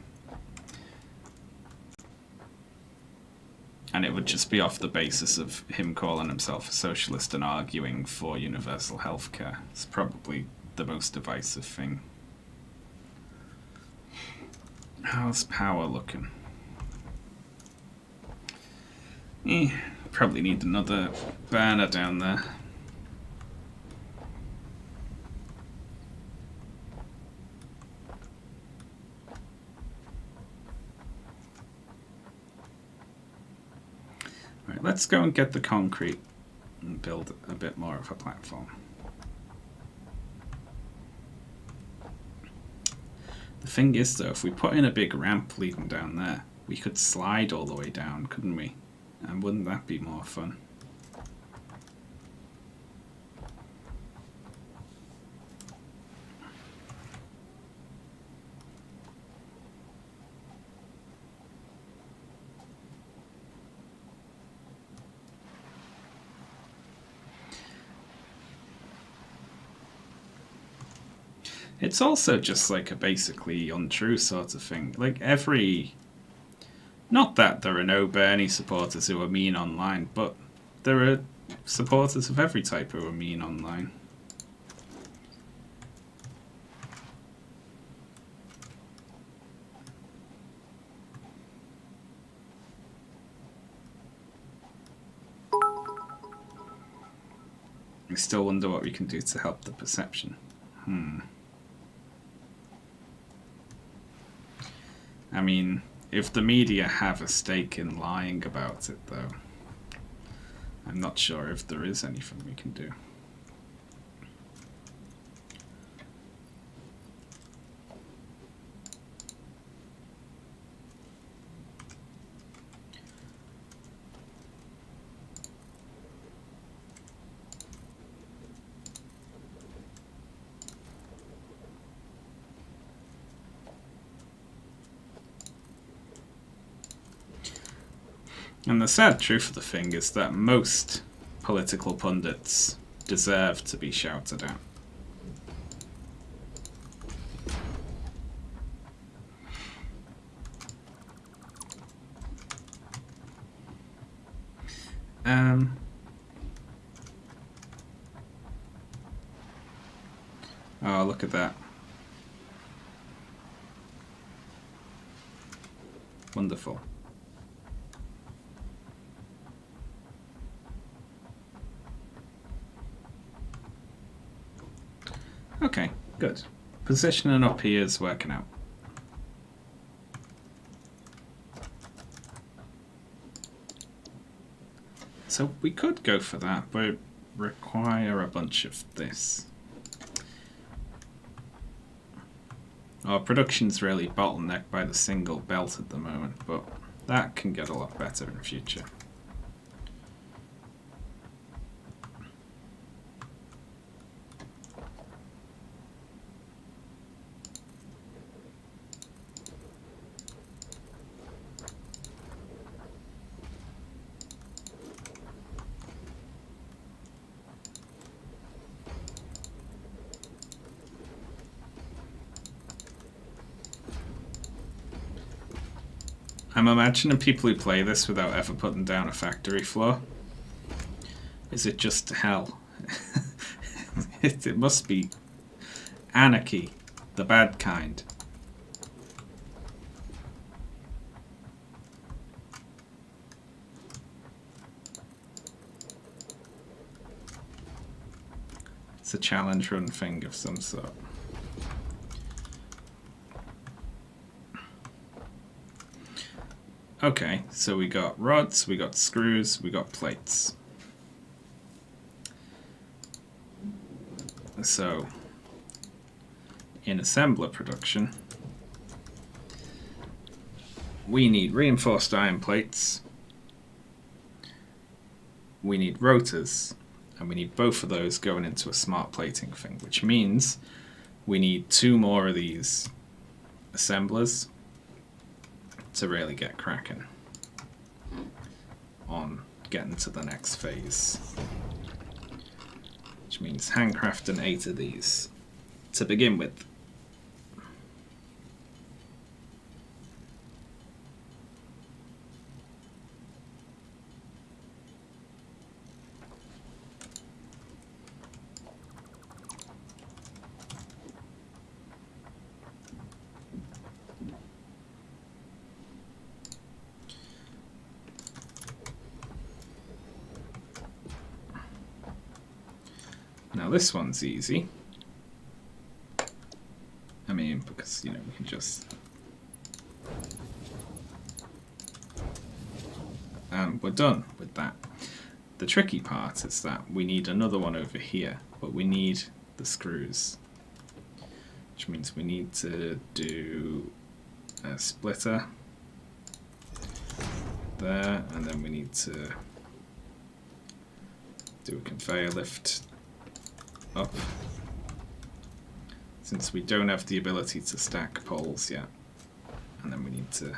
And it would just be off the basis of him calling himself a socialist and arguing for universal healthcare. It's probably the most divisive thing. How's power looking? Probably need another burner down there. Right, let's go and get the concrete and build a bit more of a platform. The thing is though, if we put in a big ramp leading down there, we could slide all the way down, couldn't we? And wouldn't that be more fun? It's also just like a basically untrue sort of thing. Like not that there are no Bernie supporters who are mean online, but there are supporters of every type who are mean online. I still wonder what we can do to help the perception. I mean, if the media have a stake in lying about it, though, I'm not sure if there is anything we can do. And the sad truth of the thing is that most political pundits deserve to be shouted at. Oh, look at that. Wonderful. Okay, good. Positioning up here is working out. So we could go for that, but it require a bunch of this. Our production's really bottlenecked by the single belt at the moment, but that can get a lot better in the future. I'm imagining people who play this without ever putting down a factory floor. Is it just hell? It must be anarchy, the bad kind. It's a challenge run thing of some sort. Okay, so we got rods, we got screws, we got plates. So, in assembler production, we need reinforced iron plates, we need rotors, and we need both of those going into a smart plating thing, which means we need 2 more of these assemblers to really get cracking on getting to the next phase. Which means handcrafting 8 of these to begin with. Now this one's easy. I mean, because, you know, we can just... And we're done with that. The tricky part is that we need another one over here, but we need the screws. Which means we need to do a splitter there, and then we need to do a conveyor lift up, since we don't have the ability to stack poles yet, and then we need to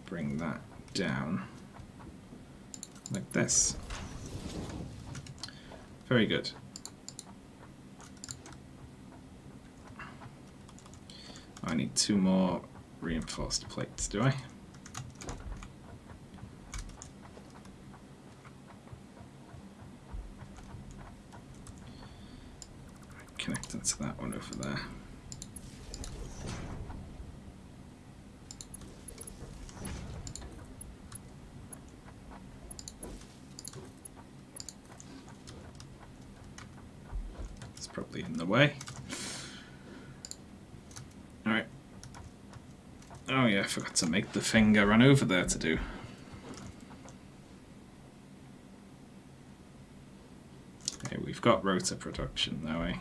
bring that down like this. Very good. I need 2 more reinforced plates, do I? Connect it to that one over there. It's probably in the way. Alright. Oh yeah, I forgot to make the finger run over there to do. Okay, we've got rotor production though, eh?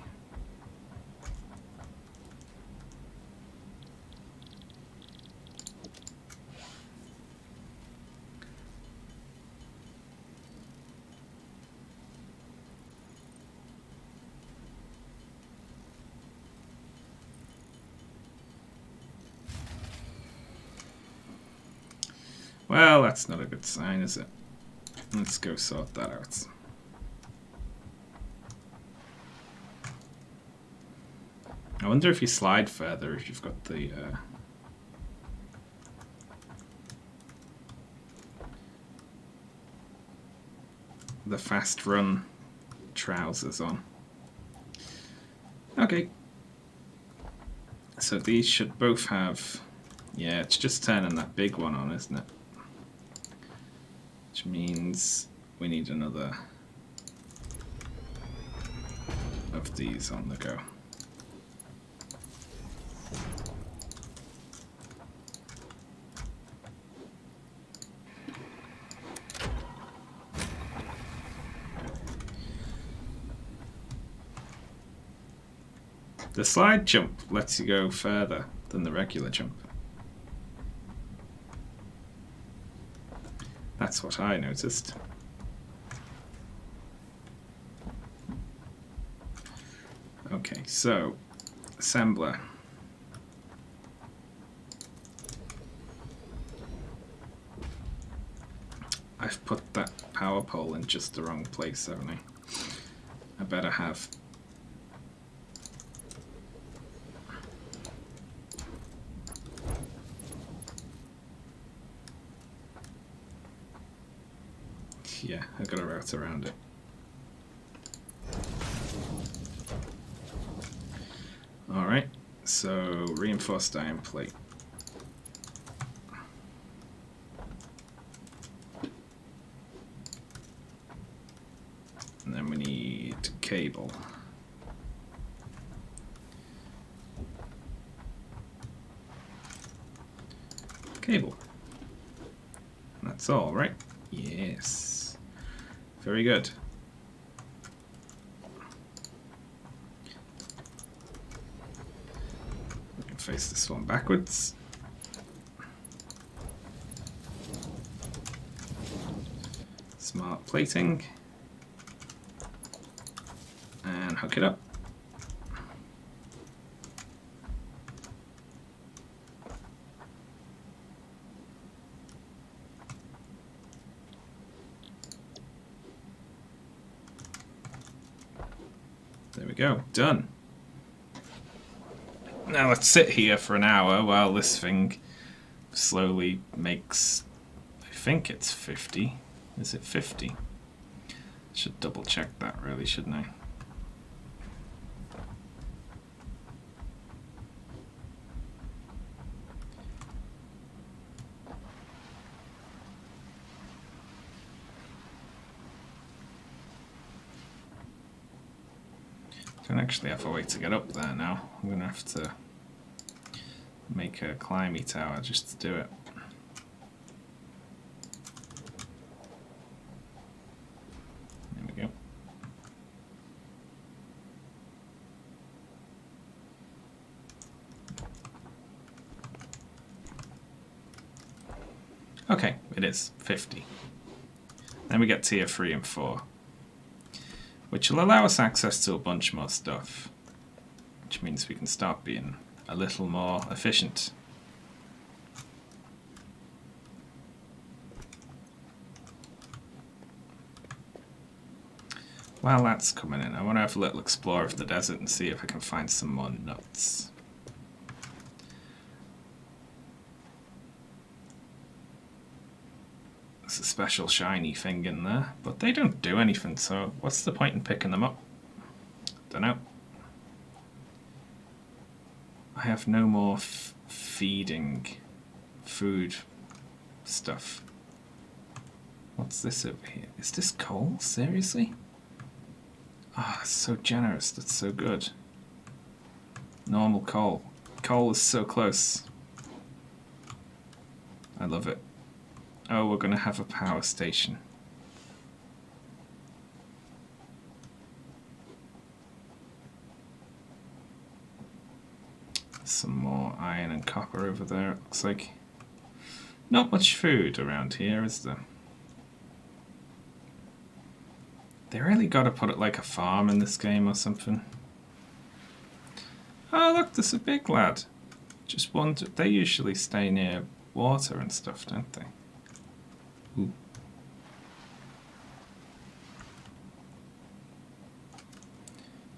Well, that's not a good sign, is it? Let's go sort that out. I wonder if you slide further if you've got the fast run trousers on. Okay. So these should both have... Yeah, it's just turning that big one on, isn't it? Which means we need another of these on the go. The slide jump lets you go further than the regular jump. That's what I noticed. Okay, so assembler. I've put that power pole in just the wrong place, haven't I? I better have. Yeah, I got a route around it. Alright, so reinforced iron plate. And then we need cable. Cable. That's all, right? Yes. Very good. We can face this one backwards. Smart plating. And hook it up. There we go, done. Now let's sit here for an hour while this thing slowly makes, I think it's 50. Is it 50? Should double check that really, shouldn't I? Don't actually have a way to get up there now. I'm gonna have to make a climby tower just to do it. There we go. Okay, it is 50. Then we get tier 3 and 4. Which will allow us access to a bunch more stuff. Which means we can start being a little more efficient. While that's coming in, I want to have a little explore of the desert and see if I can find some more nuts. There's a special shiny thing in there, but they don't do anything, so what's the point in picking them up? Dunno. I have no more feeding food stuff. What's this over here? Is this coal? Seriously? Ah, it's so generous. That's so good. Normal coal. Coal is so close. I love it. Oh, we're going to have a power station. Some more iron and copper over there, it looks like. Not much food around here, is there? They really got to put it like a farm in this game or something. Oh, look, there's a big lad. Just wondered, they usually stay near water and stuff, don't they? Ooh.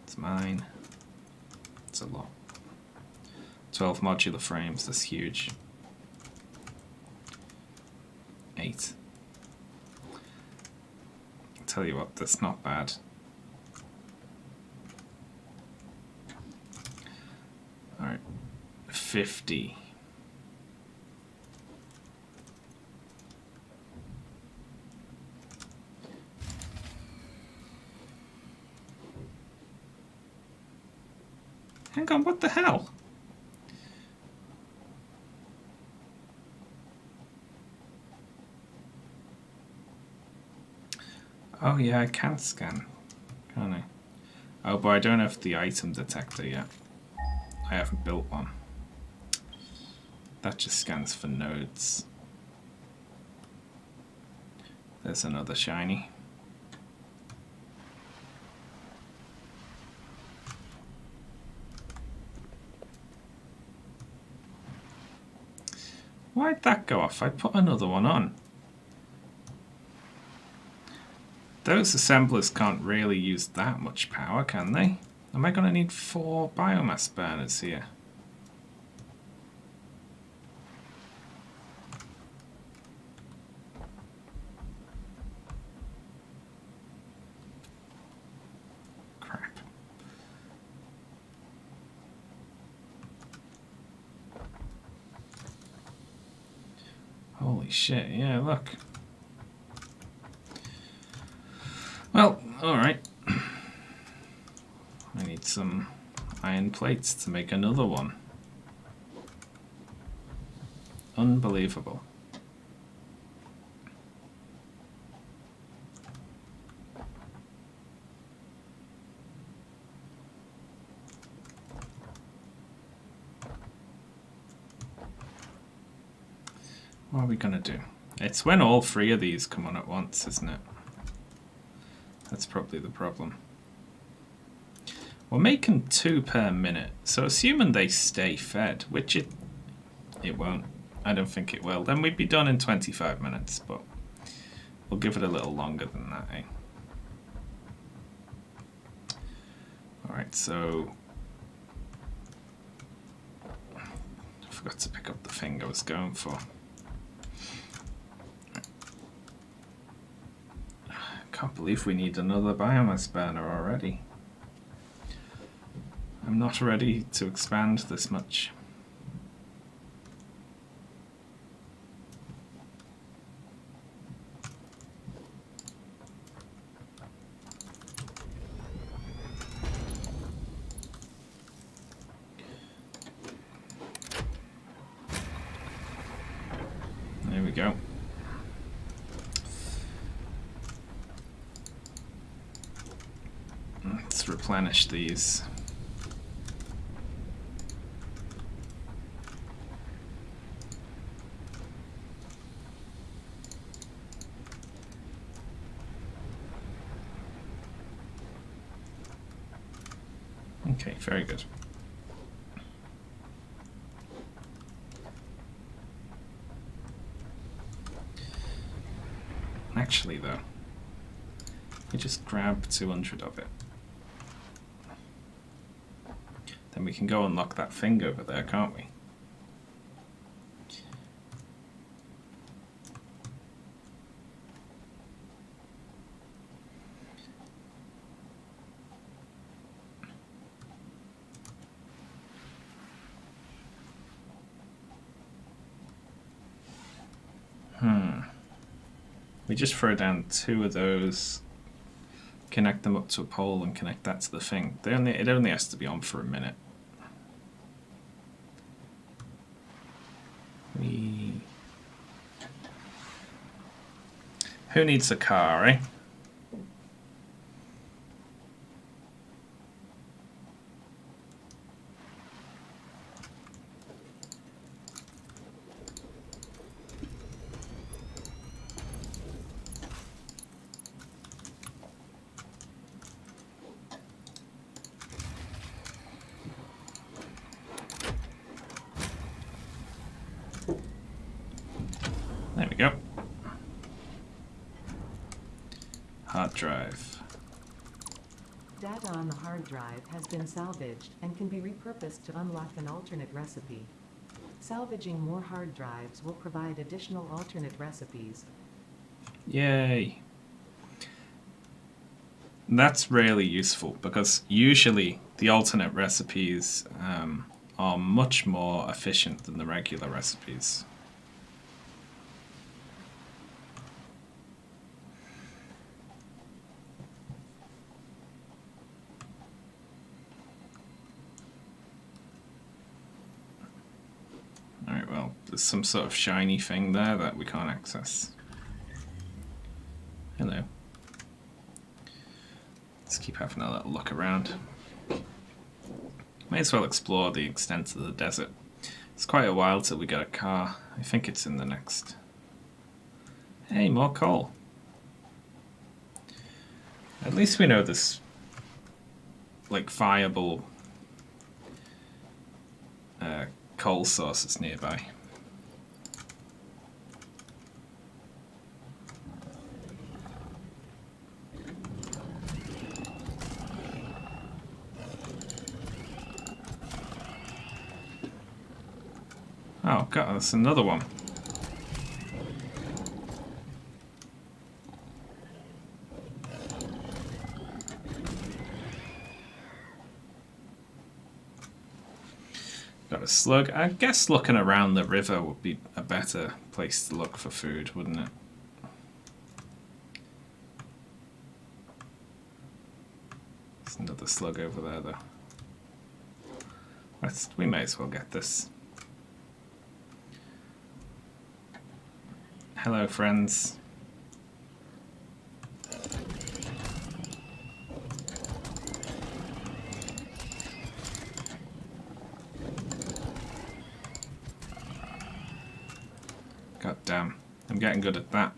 It's mine. It's a lot. 12 modular frames, that's huge. 8. I'll tell you what, that's not bad. Alright, 50. Hang on, what the hell? Oh yeah, I can scan, can't I? Oh, but I don't have the item detector yet. I haven't built one. That just scans for nodes. There's another shiny. Why'd that go off? I put another one on. Those assemblers can't really use that much power, can they? Am I going to need 4 biomass burners here? Crap. Holy shit, yeah, look. Well, alright. plates to make another one. Unbelievable. What are we gonna do? It's when all three of these come on at once, isn't it? That's probably the problem. We're making 2 per minute, so assuming they stay fed, which it won't. I don't think it will. Then we'd be done in 25 minutes, but we'll give it a little longer than that, eh? Alright, so I forgot to pick up the thing I was going for. Can't believe we need another biomass burner already. I'm not ready to expand this much. There we go. Let's replenish these. Okay, very good. Actually, though, we just grab 200 of it. Then we can go unlock that thing over there, can't we? We just throw down 2 of those, connect them up to a pole, and connect that to the thing. It only has to be on for a minute. Who needs a car, eh? There we go. Hard drive. Data on the hard drive has been salvaged and can be repurposed to unlock an alternate recipe. Salvaging more hard drives will provide additional alternate recipes. Yay. That's really useful because usually the alternate recipes are much more efficient than the regular recipes. Alright, well, there's some sort of shiny thing there that we can't access. Hello. Let's keep having a little look around. May as well explore the extent of the desert. It's quite a while till we get a car. I think it's in the next... Hey, more coal. At least we know there's like viable coal sources nearby. Oh god, that's another one. Got a slug. I guess looking around the river would be a better place to look for food, wouldn't it? There's another slug over there though. We may as well get this. Hello, friends. God damn, I'm getting good at that.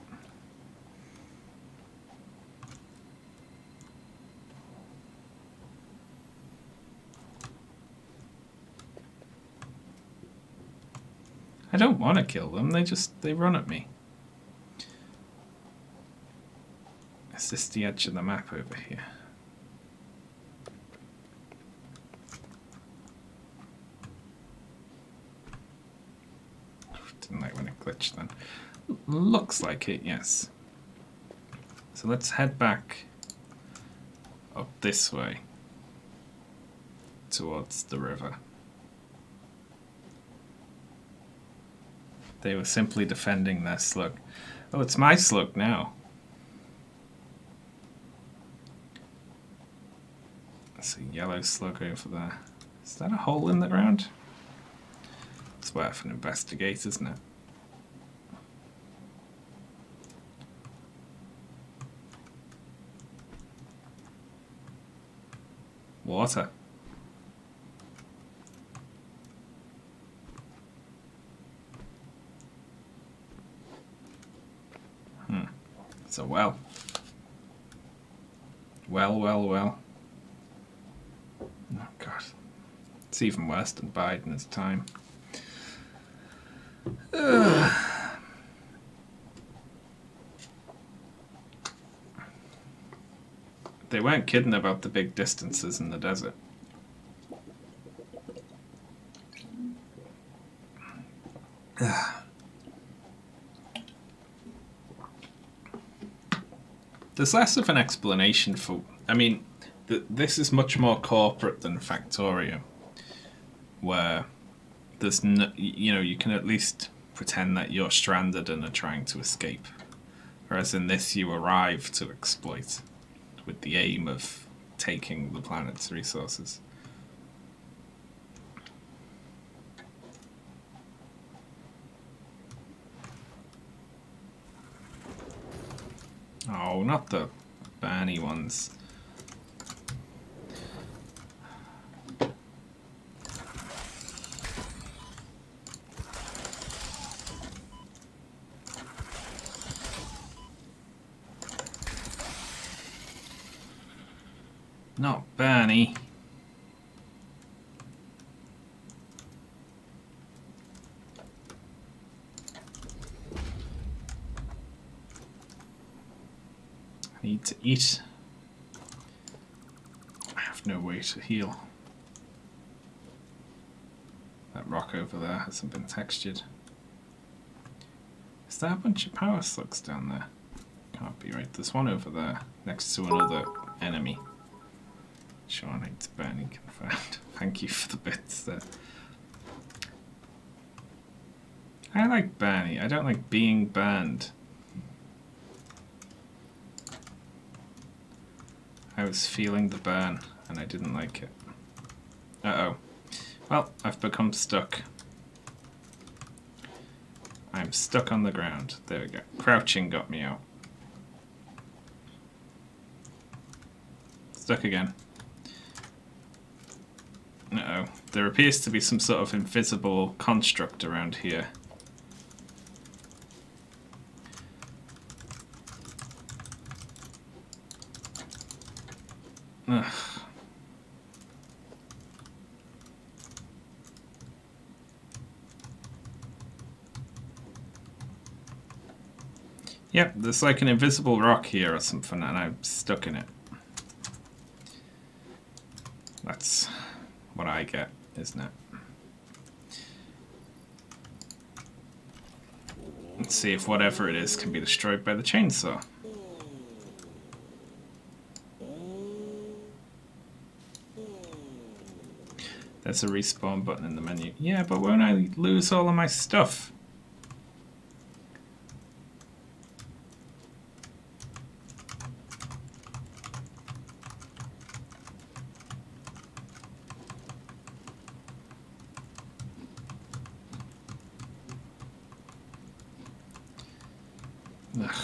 I don't want to kill them, they run at me. Is this the edge of the map over here? Didn't like when it glitched then. Looks like it, yes. So let's head back up this way towards the river. They were simply defending their slug. Oh, it's my slug now. There's a yellow slug over there. Is that a hole in the ground? It's worth an investigate, isn't it? Water. It's a well. Well. Oh, God. It's even worse than Biden's time. They weren't kidding about the big distances in the desert. There's less of an explanation for... I mean, this is much more corporate than Factorio, where there's no, you can at least pretend that you're stranded and are trying to escape. Whereas in this, you arrive to exploit, with the aim of taking the planet's resources. Oh, not the Barney ones. Not Barney. I need to eat. I have no way to heal. That rock over there hasn't been textured. Is there a bunch of power slugs down there? Can't be right. There's one over there next to another enemy. Sean hates Barney, confirmed. Thank you for the bits there. I like Barney. I don't like being banned. I was feeling the burn and I didn't like it. Uh-oh. Well, I've become stuck. I'm stuck on the ground. There we go. Crouching got me out. Stuck again. Uh-oh. There appears to be some sort of invisible construct around here. Ugh. Yep, there's like an invisible rock here or something and I'm stuck in it. That's what I get, isn't it? Let's see if whatever it is can be destroyed by the chainsaw. There's a respawn button in the menu. Yeah, but won't I lose all of my stuff? Ugh.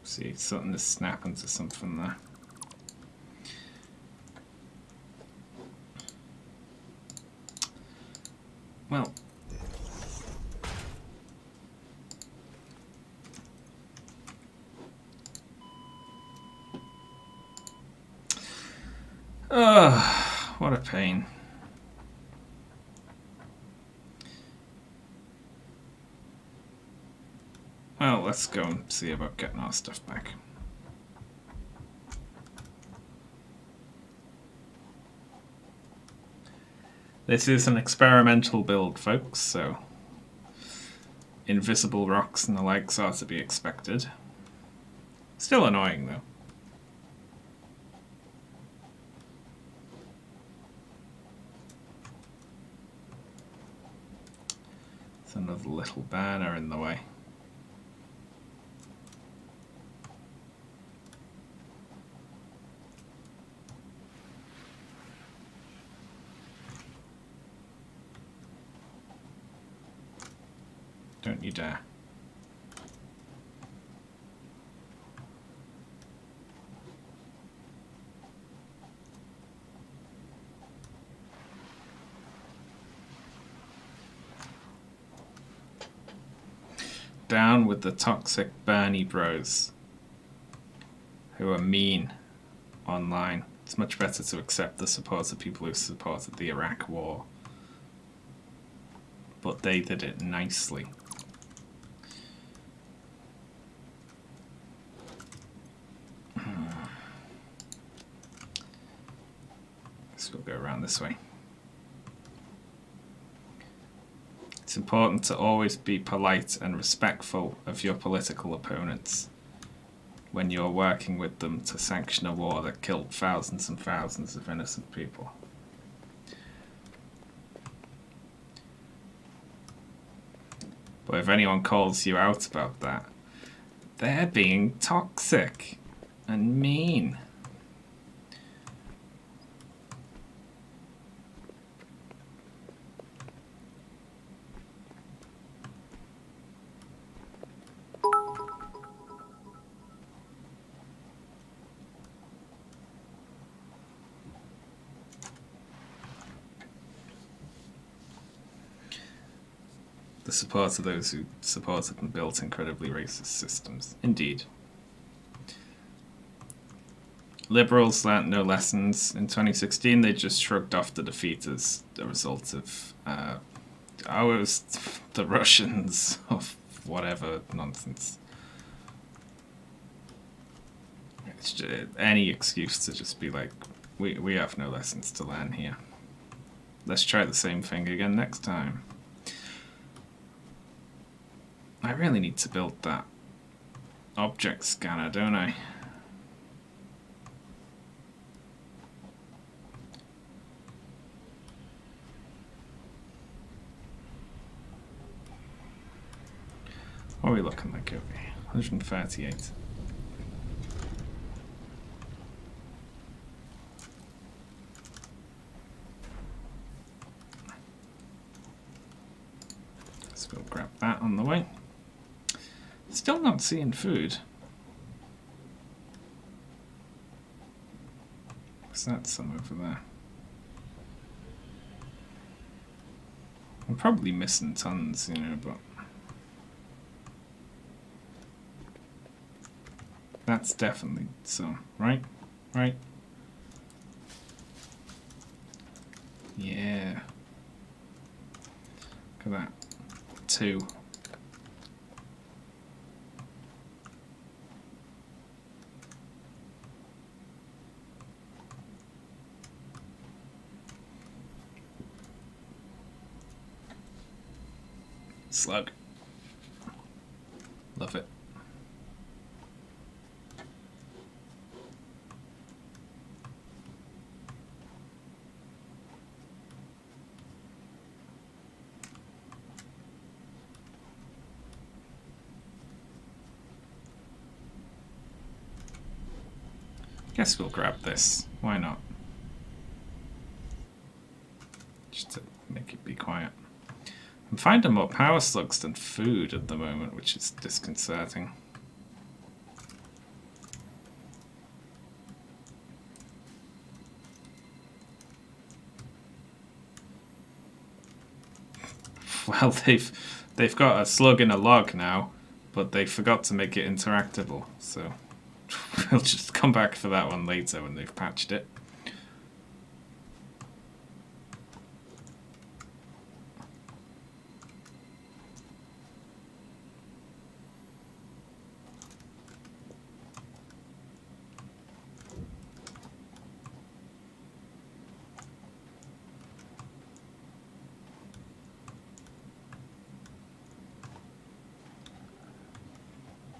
See, something is snapping to something there. Well, what a pain. Well, let's go and see about getting our stuff back. This is an experimental build, folks, so invisible rocks and the likes are to be expected. Still annoying, though. There's another little banner in the way. Don't you dare. Down with the toxic Bernie bros who are mean online. It's much better to accept the support of people who supported the Iraq war. But they did it nicely. Guess we'll go around this way. It's important to always be polite and respectful of your political opponents when you're working with them to sanction a war that killed thousands and thousands of innocent people. But if anyone calls you out about that, they're being toxic and mean. The support of those who supported and built incredibly racist systems. Indeed. Liberals learnt no lessons. In 2016, they just shrugged off the defeat as a result of, it was the Russians, of whatever nonsense. It's just any excuse to just be like, we have no lessons to learn here. Let's try the same thing again next time. I really need to build that object scanner, don't I? What are we looking like over here? 138. So we'll grab that on the way. Still not seeing food. What's that some over there? I'm probably missing tons, you know, but that's definitely some, right? Right? Yeah. Look at that. 2. Slug. Love it. Guess we'll grab this. Why not? Just to make it be quiet. I'm finding more power slugs than food at the moment, which is disconcerting. Well, they've got a slug in a log now, but they forgot to make it interactable, so we'll just come back for that one later when they've patched it.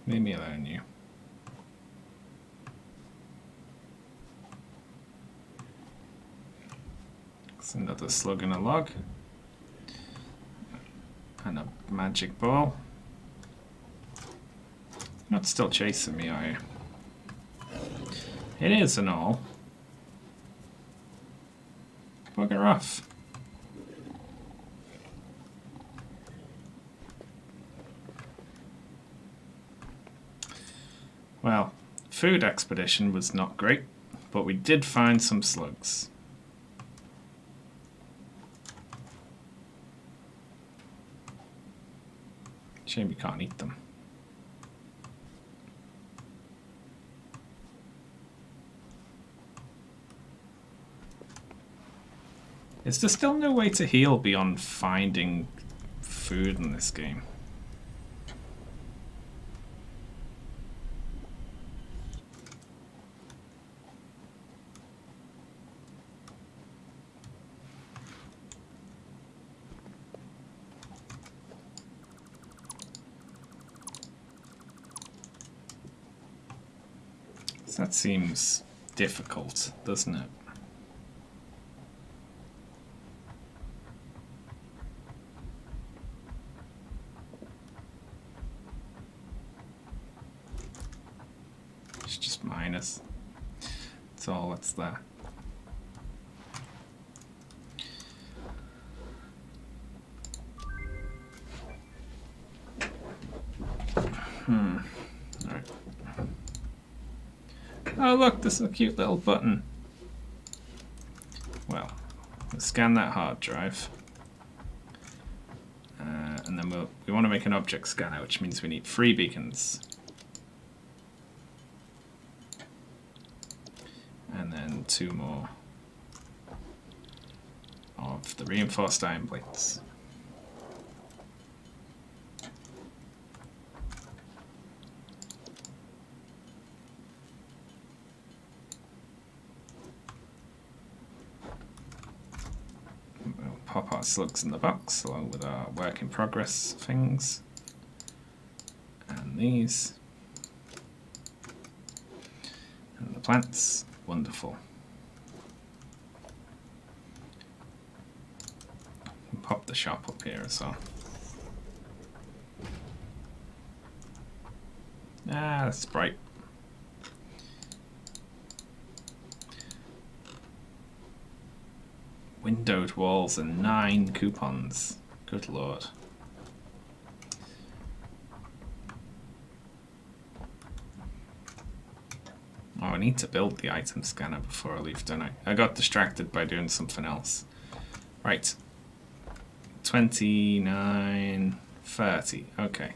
Leave me alone, you. It's another slug in a log. And a magic ball. You're not still chasing me, are you? It is and all. Bugger off. Well, food expedition was not great, but we did find some slugs. Shame we can't eat them. Is there still no way to heal beyond finding food in this game? That seems difficult, doesn't it? It's just minus. That's all that's there. Alright. Oh look, this is a cute little button. Well, let's scan that hard drive. And then we want to make an object scanner, which means we need 3 beacons. And then 2 more of the reinforced iron plates. Pop our slugs in the box along with our work in progress things. And these. And the plants. Wonderful. Pop the shop up here as well. Ah, that's bright. Windowed walls and 9 coupons. Good lord. Oh, I need to build the item scanner before I leave, don't I? I got distracted by doing something else. Right. 29, 30. Okay.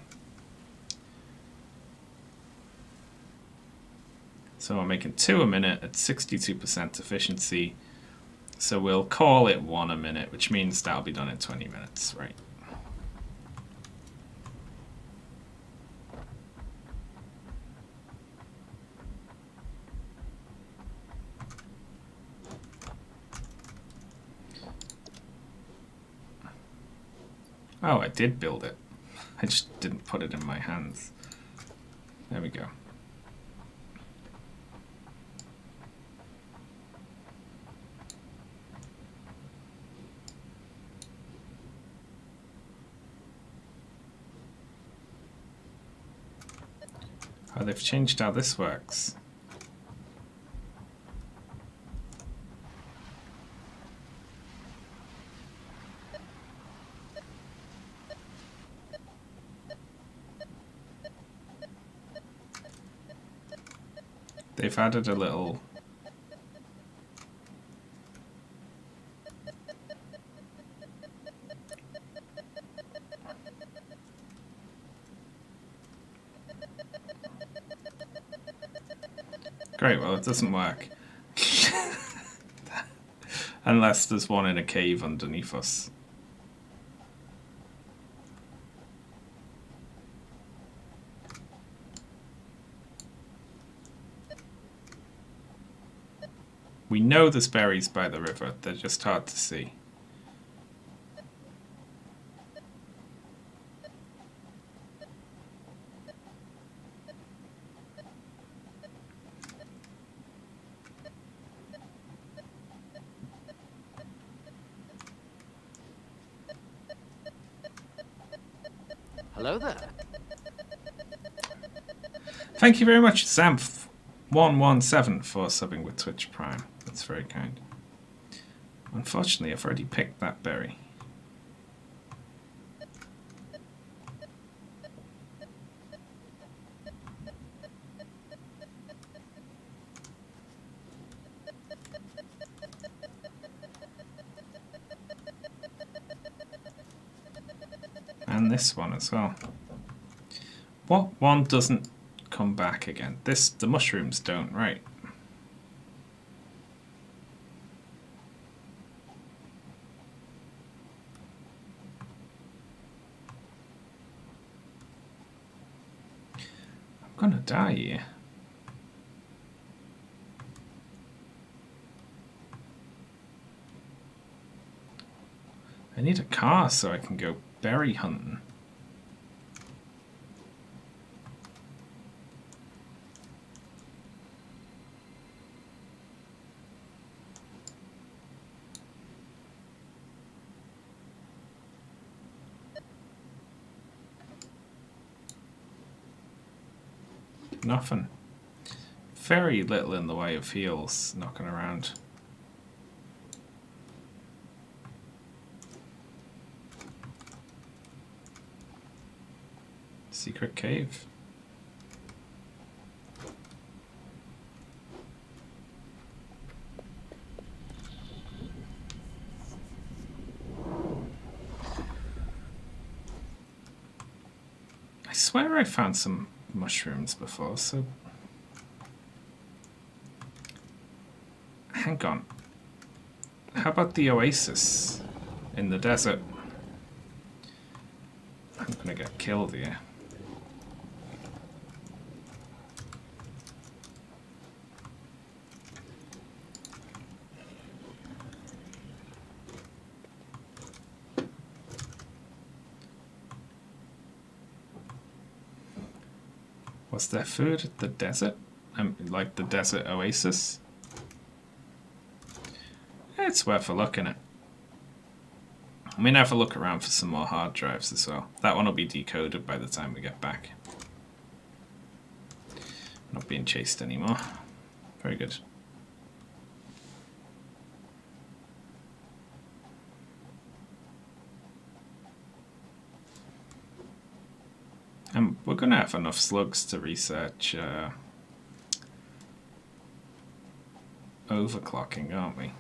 So we're making 2 a minute at 62% efficiency. So we'll call it 1 a minute, which means that'll be done in 20 minutes, right? Oh, I did build it. I just didn't put it in my hands. There we go. Oh, they've changed how this works. They've added a little... Great, well it doesn't work. Unless there's one in a cave underneath us. We know there's berries by the river, they're just hard to see. Hello there. Thank you very much, Zamf117, for subbing with Twitch Prime. That's very kind. Unfortunately, I've already picked that berry. And this one as well. What one doesn't come back again? The mushrooms don't, right? I'm gonna die here. I need a car so I can go berry hunting. Nothing. Very little in the way of heals knocking around. Secret cave. I swear I found some mushrooms before, so... Hang on. How about the oasis in the desert? I'm gonna get killed here. Was there food at the desert? Like the desert oasis? It's worth a look, innit? I mean, have a look around for some more hard drives as well. That one will be decoded by the time we get back. Not being chased anymore. Very good. We're going to have enough slugs to research overclocking, aren't we?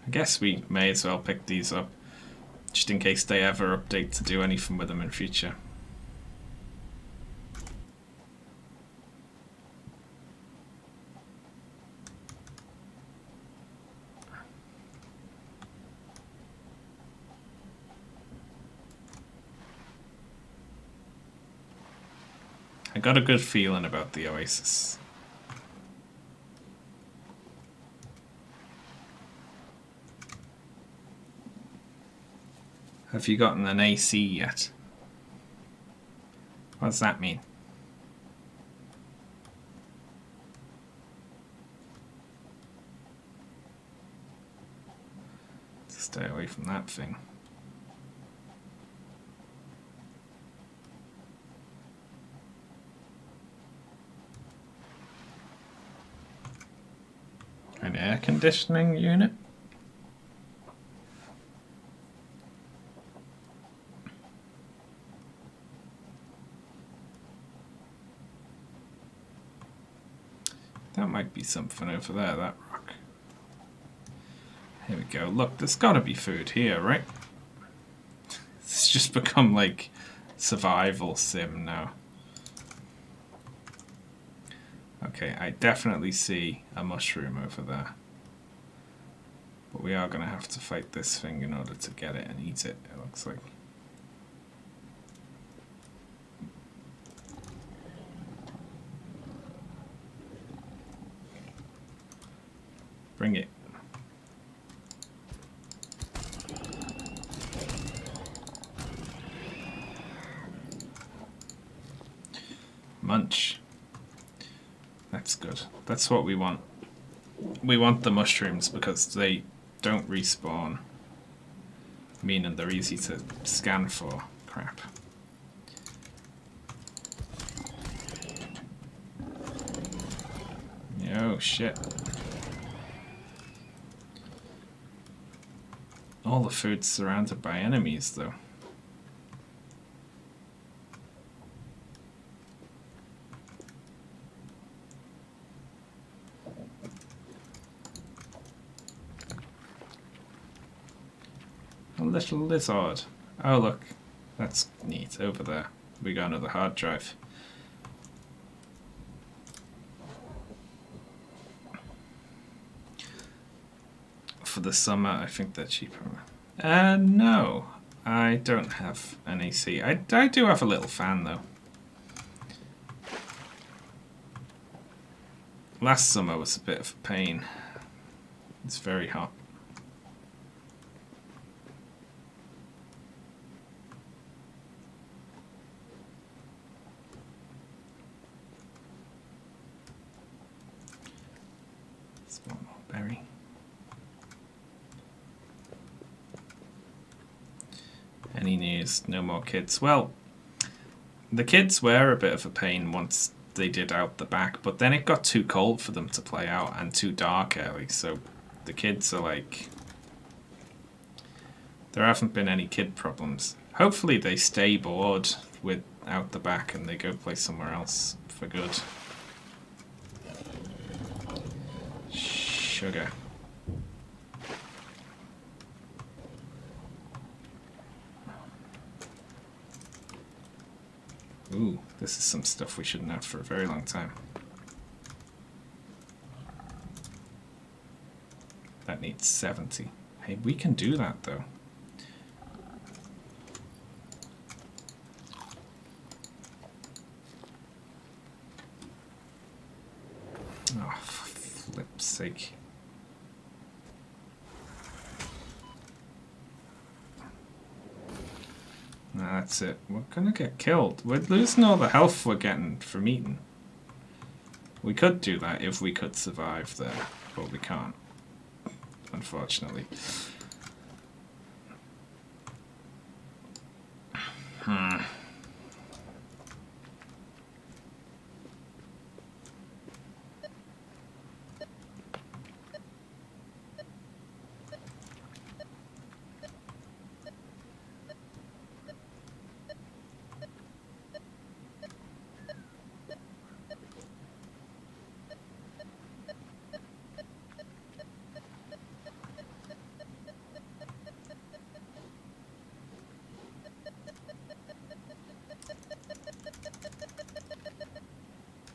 I guess we may as well pick these up, just in case they ever update to do anything with them in future. I got a good feeling about the oasis. Have you gotten an AC yet? What does that mean? Stay away from that thing. An air conditioning unit? That might be something over there, that rock. Here we go. Look, there's gotta be food here, right? It's just become like survival sim now. Okay, I definitely see a mushroom over there. But we are gonna have to fight this thing in order to get it and eat it, it looks like. Bring it. Munch. That's good. That's what we want. We want the mushrooms because they don't respawn. Meaning they're easy to scan for. Crap. Oh shit. All the food's surrounded by enemies though. A little lizard. Oh look, that's neat. Over there we got another hard drive. For the summer, I think they're cheaper. No, I don't have an AC. I do have a little fan though. Last summer was a bit of a pain. It's very hot. There's one more berry. Any news? No more kids. Well, the kids were a bit of a pain once they did out the back, but then it got too cold for them to play out and too dark early, so the kids are like... There haven't been any kid problems. Hopefully they stay bored with out the back and they go play somewhere else for good. Sugar. Ooh, this is some stuff we shouldn't have for a very long time. That needs 70. Hey, we can do that though. Oh, for flip's sake. Nah, that's it. We're gonna get killed. We're losing all the health we're getting from eating. We could do that if we could survive there, but we can't, unfortunately.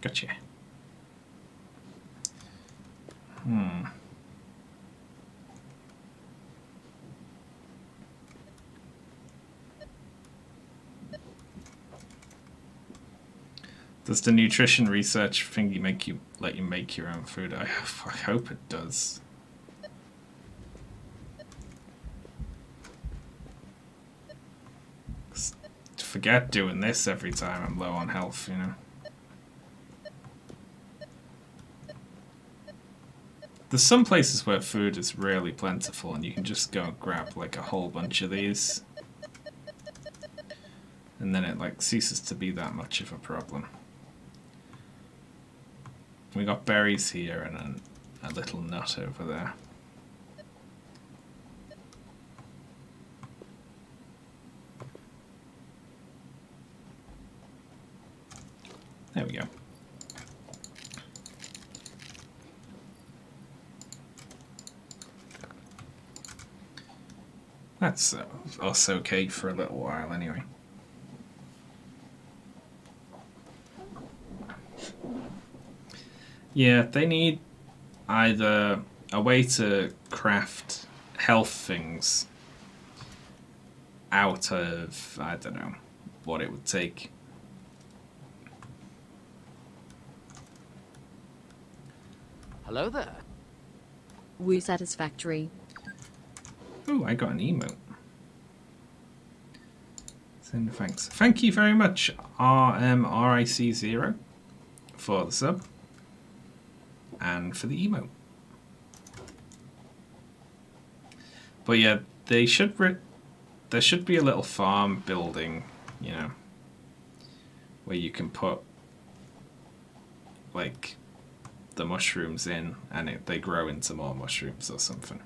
Gotcha. Does the nutrition research thingy let you make your own food? I hope it does. Forget doing this every time I'm low on health, you know. There's some places where food is really plentiful and you can just go and grab like a whole bunch of these. And then it like ceases to be that much of a problem. We got berries here and a little nut over there. There we go. That's us okay for a little while anyway. Yeah, they need either a way to craft health things out of, I don't know, what it would take. Hello there. Woo Satisfactory. Oh, I got an emote. Send thanks. Thank you very much, RMRIC0, for the sub and for the emote. But yeah, there should be a little farm building, you know, where you can put like the mushrooms in and they grow into more mushrooms or something.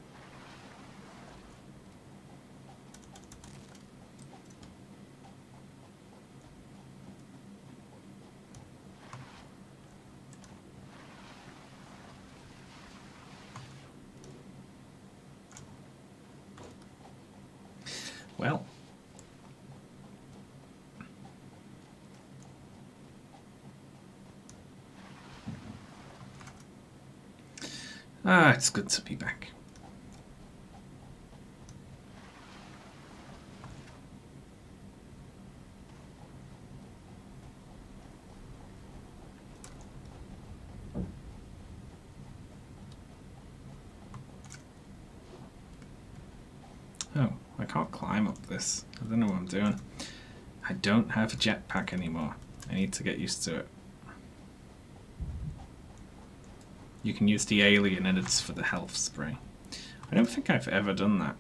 Well, it's good to be back. Oh, I can't climb up this. I don't know what I'm doing. I don't have a jetpack anymore. I need to get used to it. You can use the alien edits for the health spray. I don't think I've ever done that.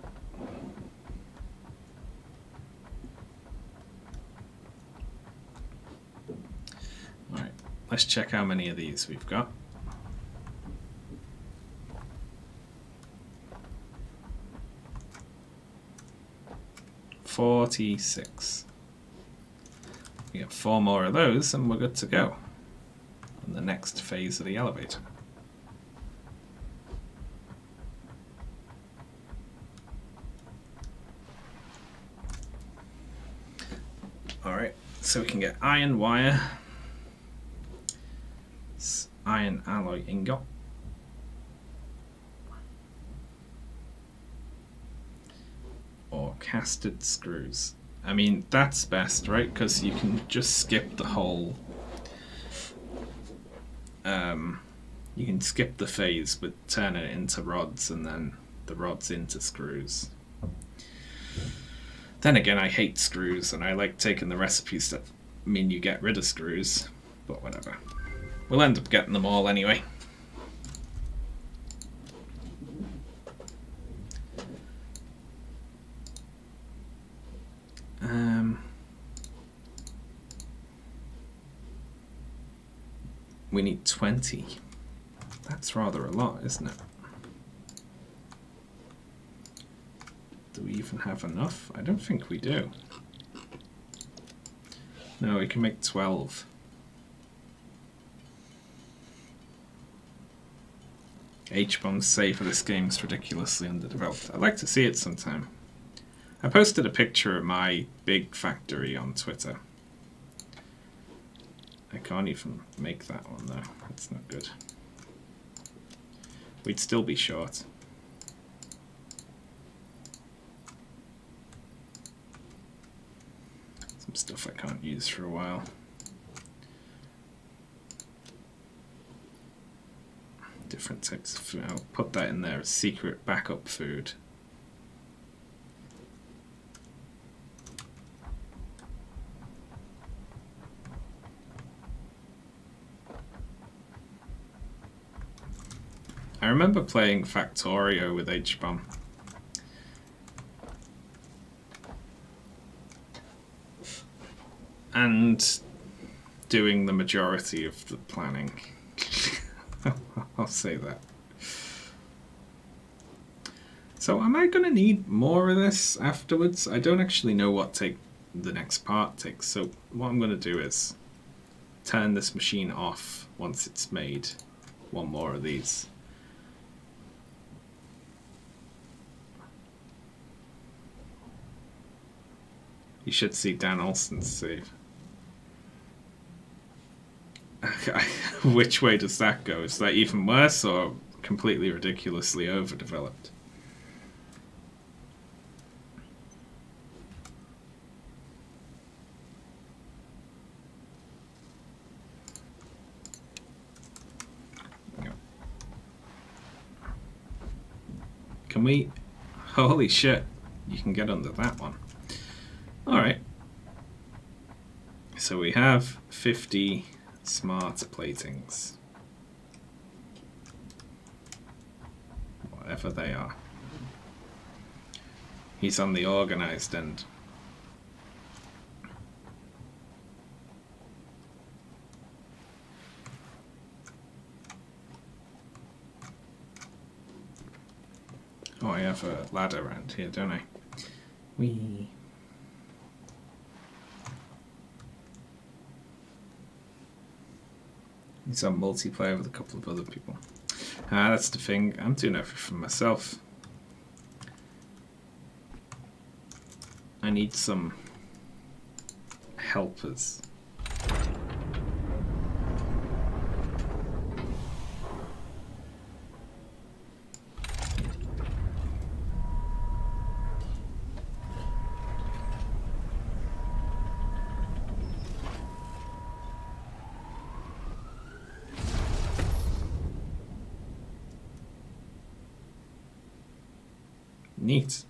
Alright, let's check how many of these we've got. 46. We get 4 more of those and we're good to go in the next phase of the elevator. Alright, so we can get iron wire, iron alloy ingot, or casted screws. I mean, that's best, right? Because you can just skip the whole... you can skip the phase, but turn it into rods and then the rods into screws. Then again, I hate screws and I like taking the recipes that mean you get rid of screws, but whatever. We'll end up getting them all anyway. We need 20. That's rather a lot, isn't it? Do we even have enough? I don't think we do. No, we can make 12. H-bombs say for this game's ridiculously underdeveloped. I'd like to see it sometime. I posted a picture of my big factory on Twitter. I can't even make that one though. That's not good. We'd still be short. Some stuff I can't use for a while. Different types of food. I'll put that in there as secret backup food. I remember playing Factorio with H-bomb. And doing the majority of the planning. I'll say that. So am I going to need more of this afterwards? I don't actually know what the next part takes. So what I'm going to do is turn this machine off once it's made one more of these. You should see Dan Olsen's save. Which way does that go? Is that even worse or completely ridiculously overdeveloped? Can we... Holy shit. You can get under that one. Alright. So we have 50 smart platings. Whatever they are. He's on the organized end. Oh, I have a ladder around here, don't I? Whee. He's on multiplayer with a couple of other people. That's the thing. I'm doing everything myself. I need some helpers. Neat.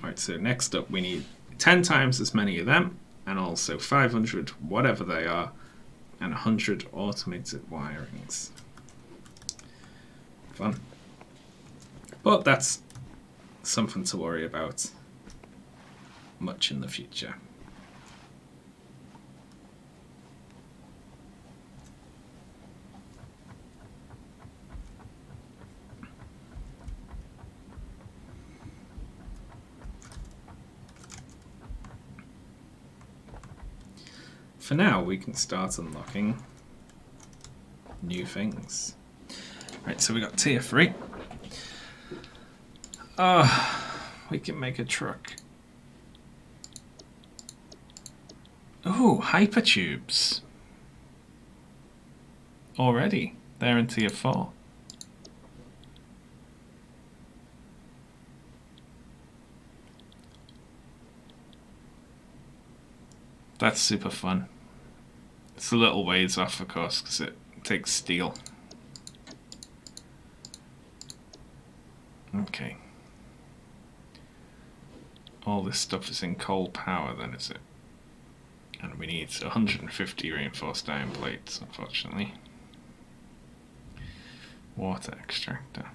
Right, so next up we need 10 times as many of them, and also 500 whatever they are, and 100 automated wirings. Fun. But that's something to worry about much in the future. For now, we can start unlocking new things. Right, so we got tier 3. We can make a truck. Ooh, hypertubes. Already, they're in tier 4. That's super fun. It's a little ways off, of course, because it takes steel. Okay. All this stuff is in coal power then, is it? And we need 150 reinforced iron plates, unfortunately. Water extractor.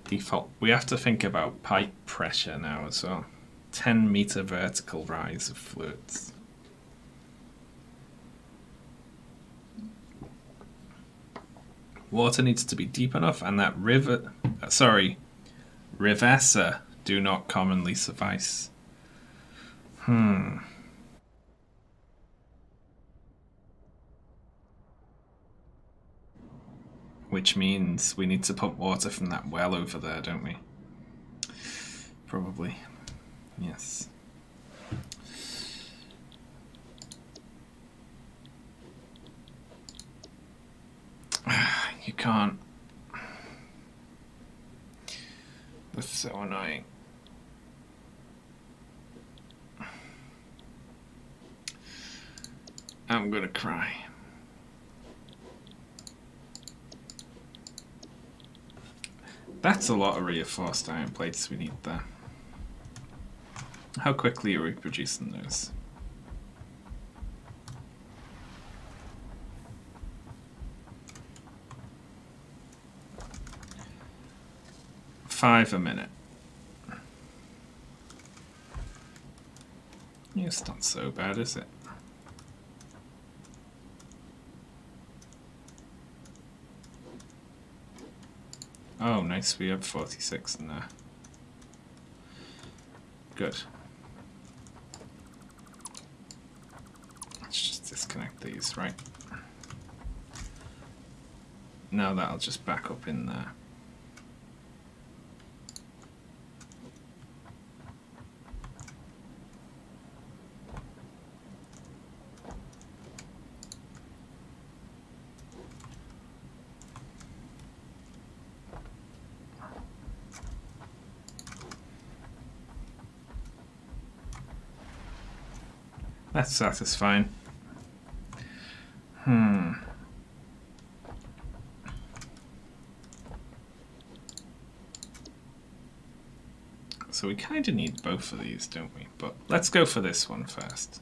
Default. We have to think about pipe pressure now as well. 10-meter vertical rise of fluids. Water needs to be deep enough, and that rivessa do not commonly suffice. Which means we need to pump water from that well over there, don't we? Probably. Yes. You can't. That's so annoying. I'm gonna cry. That's a lot of reinforced iron plates we need there. How quickly are we producing those? $5 a minute. Yeah, it's not so bad, is it? Oh, nice. We have 46 in there. Good. Let's just disconnect these, right? now that'll just back up in there. That's satisfying. So we kind of need both of these, don't we? But let's go for this one first.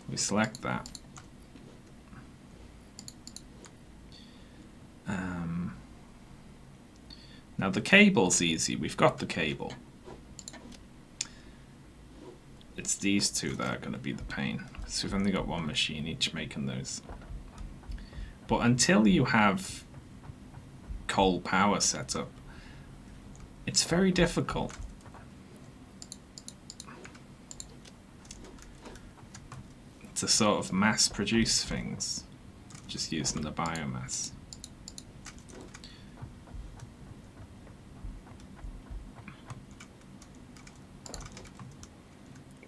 We select that. Now the cable's easy. We've got the cable. It's these two that are going to be the pain. So we've only got one machine each making those. But until you have coal power set up, it's very difficult. To sort of mass produce things just using the biomass.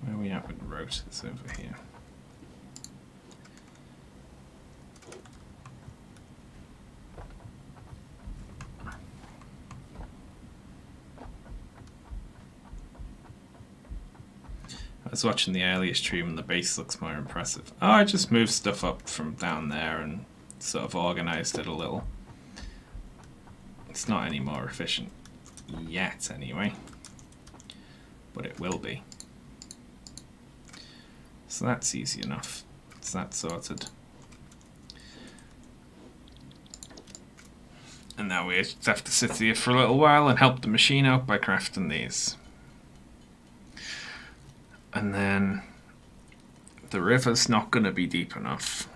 Where are we at with rotors over here? I was watching the earlier stream and the base looks more impressive. Oh, I just moved stuff up from down there and sort of organised it a little. It's not any more efficient yet anyway, but it will be. So that's easy enough. It's that sorted. And now we just have to sit here for a little while and help the machine out by crafting these. And then the river's not going to be deep enough.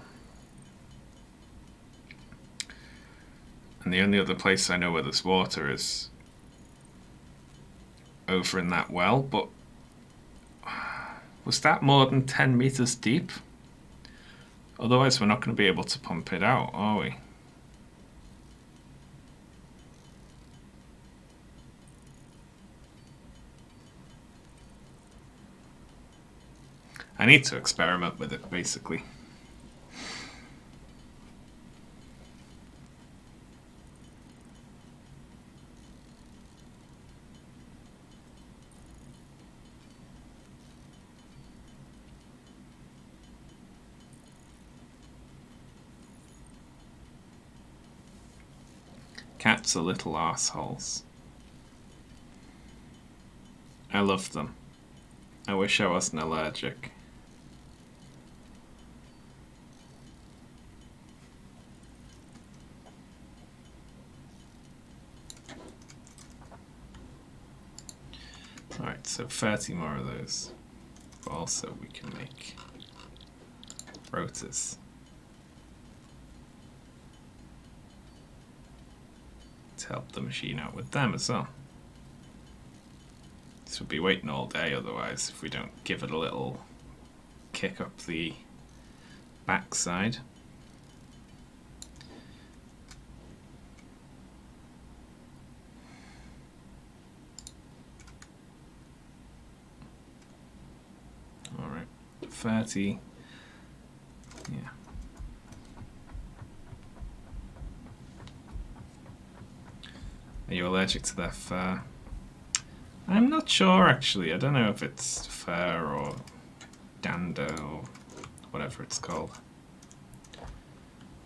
And the only other place I know where there's water is over in that well, but was that more than 10 meters deep? Otherwise we're not going to be able to pump it out, are we? I need to experiment with it, basically. Cats are little arseholes. I love them. I wish I wasn't allergic. Alright, so 30 more of those. But also we can make rotors. To help the machine out with them as well. This would be waiting all day otherwise if we don't give it a little kick up the backside. Alright, 30. Yeah. Are you allergic to their fur? I'm not sure actually. I don't know if it's fur or dander or whatever it's called.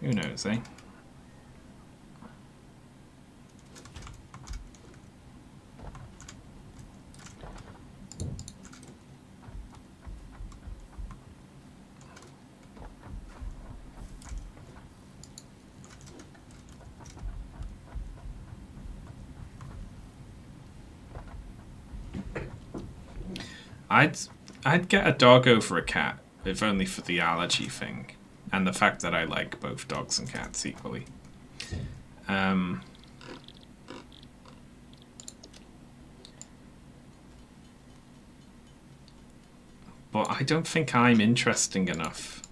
Who knows, eh? I'd get a dog over a cat, if only for the allergy thing, and the fact that I like both dogs and cats equally. But I don't think I'm interesting enough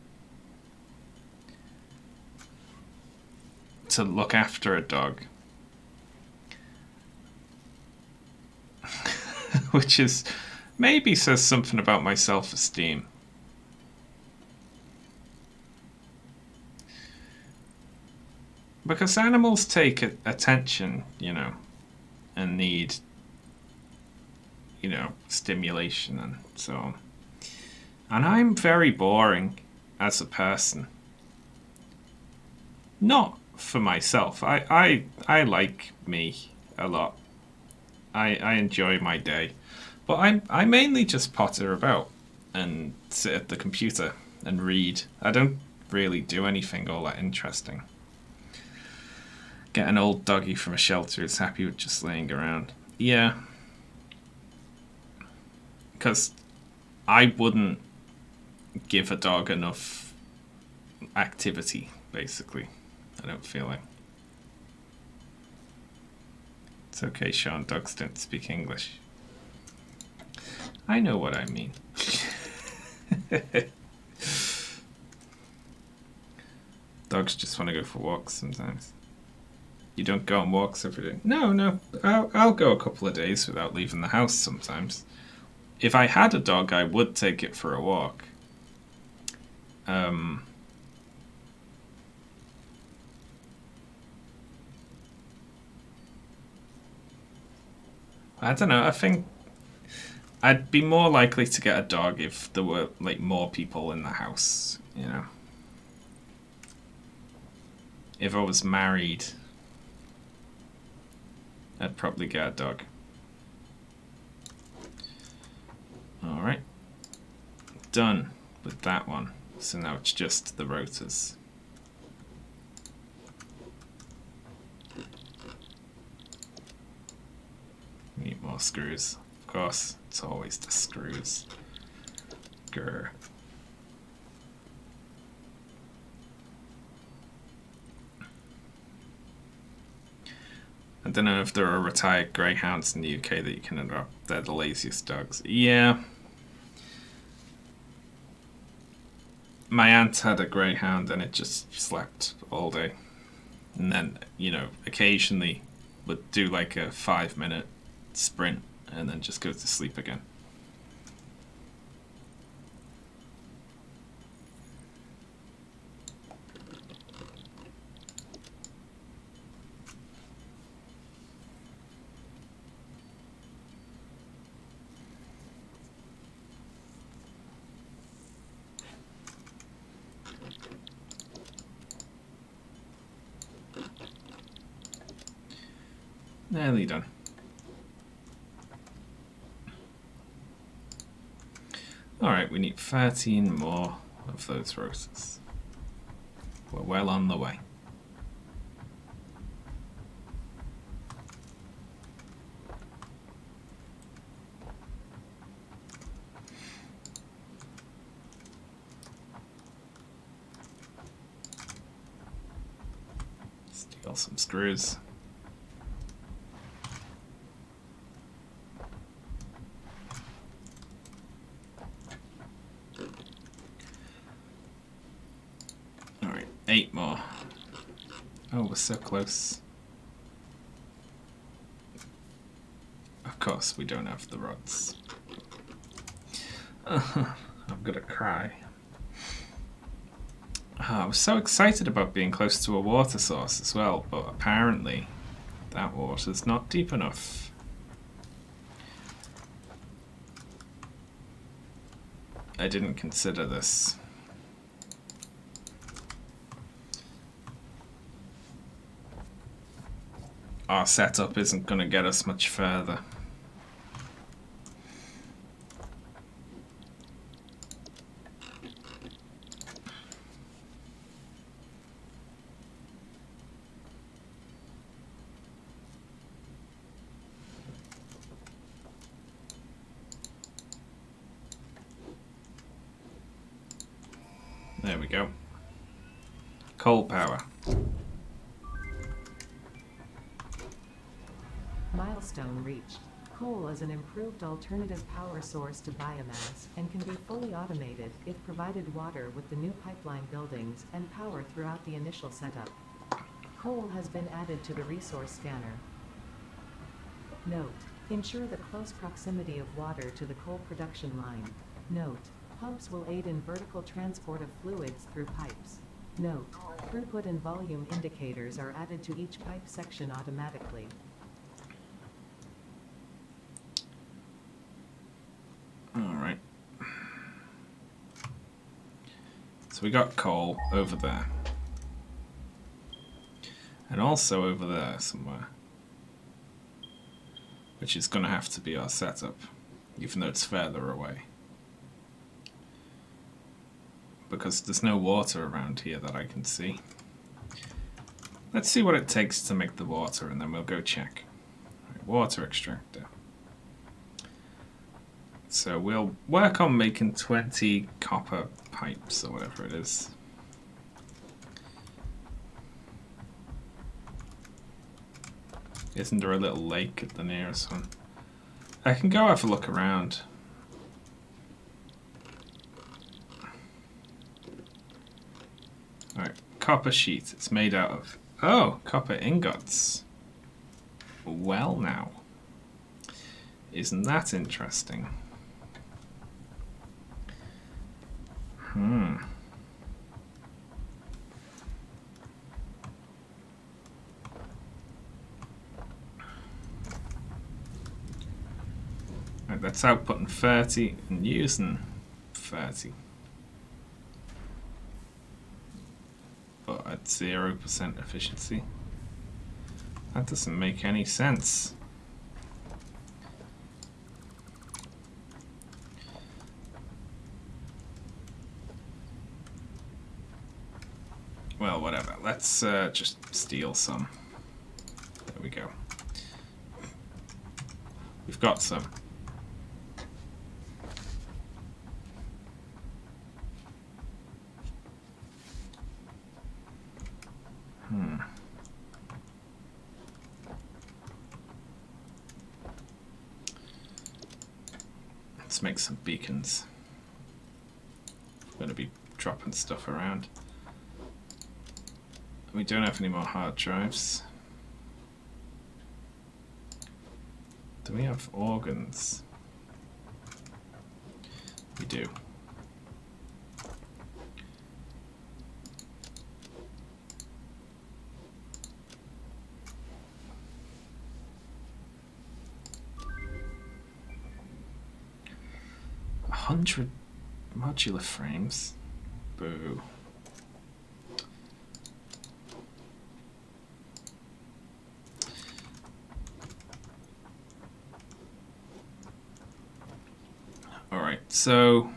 to look after a dog. Which is maybe says something about my self-esteem. Because animals take attention, you know, and need, you know, stimulation and so on. And I'm very boring as a person. Not for myself. I like me a lot. I enjoy my day. But I mainly just potter about and sit at the computer and read. I don't really do anything all that interesting. Get an old doggy from a shelter who's happy with just laying around. Yeah. Because I wouldn't give a dog enough activity, basically. I don't feel like. It's okay, Sean. Dogs don't speak English. I know what I mean. Dogs just want to go for walks sometimes. You don't go on walks every day? No. I'll go a couple of days without leaving the house sometimes. If I had a dog, I would take it for a walk. I don't know. I think I'd be more likely to get a dog if there were like more people in the house, you know. If I was married, I'd probably get a dog. Alright. Done with that one. So now it's just the rotors. Need more screws. Of course, it's always the screws. Grr. I don't know if there are retired greyhounds in the UK that you can adopt. They're the laziest dogs. Yeah. My aunt had a greyhound and it just slept all day. And then, you know, occasionally would do like a 5-minute sprint and then just go to sleep again. Nearly done. Alright, we need 13 more of those roses. We're well on the way. Steal some screws. Alright, 8 more. Oh, we're so close. Of course, we don't have the rods. I'm gonna cry. I was so excited about being close to a water source as well, but apparently that water's not deep enough. I didn't consider this. Our setup isn't going to get us much further. There we go. Coal power. Milestone reached. Coal is an improved alternative power source to biomass and can be fully automated if provided water with the new pipeline buildings and power throughout the initial setup. Coal has been added to the resource scanner. Note: ensure the close proximity of water to the coal production line. Note: pumps will aid in vertical transport of fluids through pipes. Note: throughput and volume indicators are added to each pipe section automatically. Alright. So we got coal over there. And also over there somewhere. Which is going to have to be our setup, even though it's further away. Because there's no water around here that I can see. Let's see what it takes to make the water, and then we'll go check. Right, water extractor. So we'll work on making 20 copper pipes, or whatever it is. Isn't there a little lake at the nearest one? I can go have a look around. Alright, copper sheet. It's made out of... Oh, copper ingots. Well now. Isn't that interesting? Right, that's outputting 30 and using 30. But at 0% efficiency. That doesn't make any sense. Well, whatever. Let's just steal some. There we go. We've got some. Let's make some beacons. I'm going to be dropping stuff around. We don't have any more hard drives. Do we have organs? We do. A 100 modular frames. Boo. Alright, so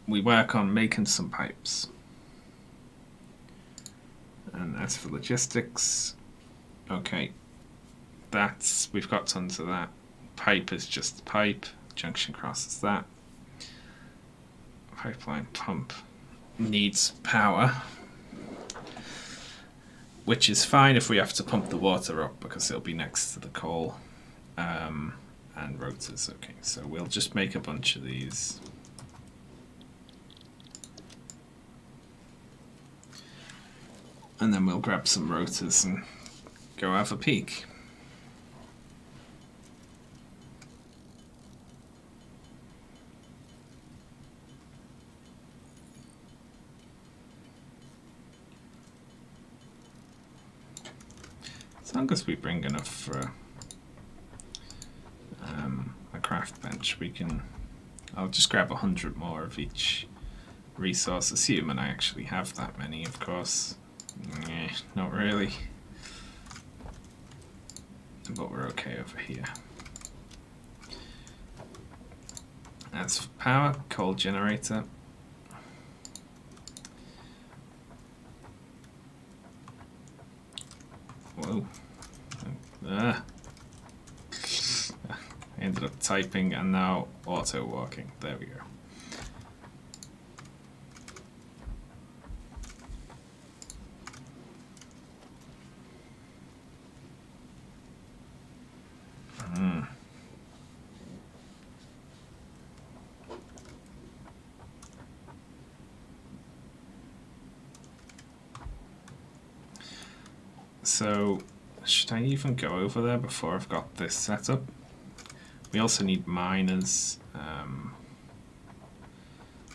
we work on making some pipes. And as for logistics, okay, we've got tons of that. Pipe is just the pipe, junction cross is that. Pipeline pump needs power, which is fine if we have to pump the water up because it'll be next to the coal. And rotors, okay, so we'll just make a bunch of these. And then we'll grab some rotors and go have a peek. As long as we bring enough for a craft bench, we can... I'll just grab 100 more of each resource, assuming I actually have that many, of course. Not really. But we're okay over here. As for power, coal generator. Whoa. I ended up typing and now auto walking. There we go. So, should I even go over there before I've got this set up? We also need miners,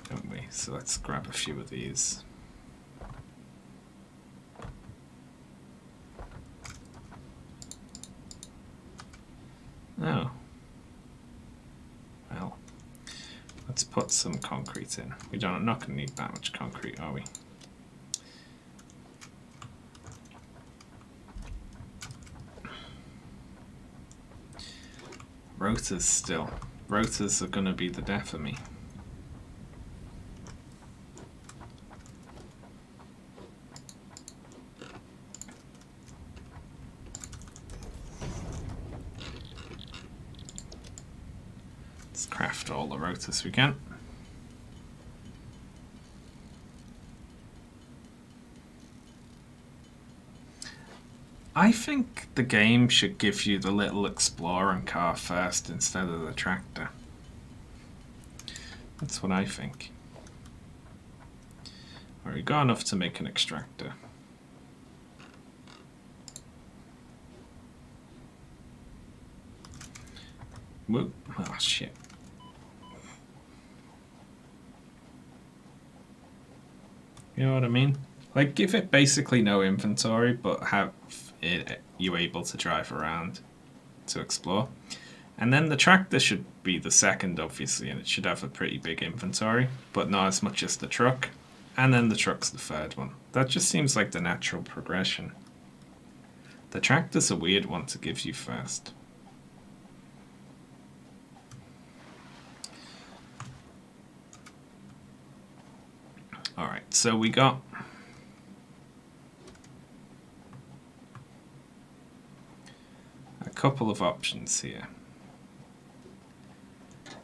don't we? So let's grab a few of these. Oh. Well, let's put some concrete in. We're not going to need that much concrete, are we? Rotors still. Rotors are going to be the death of me. Let's craft all the rotors we can. I think the game should give you the little exploring car first instead of the tractor. That's what I think. Alright, we got enough to make an extractor. Whoop. Oh shit. You know what I mean? Like, give it basically no inventory, but have you able to drive around to explore. And then the tractor should be the second, obviously, and it should have a pretty big inventory, but not as much as the truck. And then the truck's the third one. That just seems like the natural progression. The tractor's a weird one to give you first. Alright, so we got a couple of options here.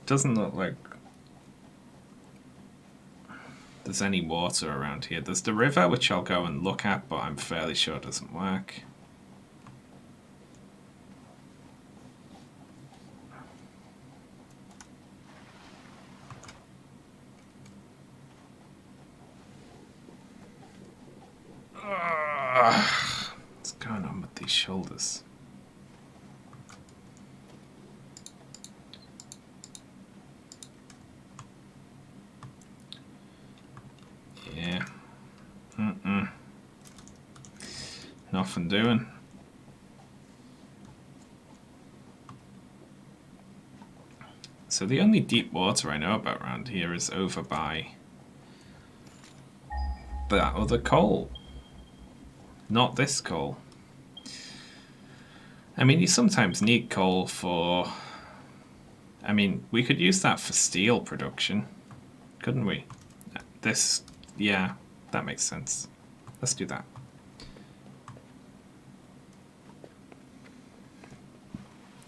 Doesn't look like there's any water around here. There's the river, which I'll go and look at, but I'm fairly sure doesn't work. What's going on with these shoulders? Yeah. Nothing doing. So the only deep water I know about around here is over by that other coal. Not this coal. I mean, you sometimes need coal for... I mean, we could use that for steel production, couldn't we? This... yeah, that makes sense. Let's do that.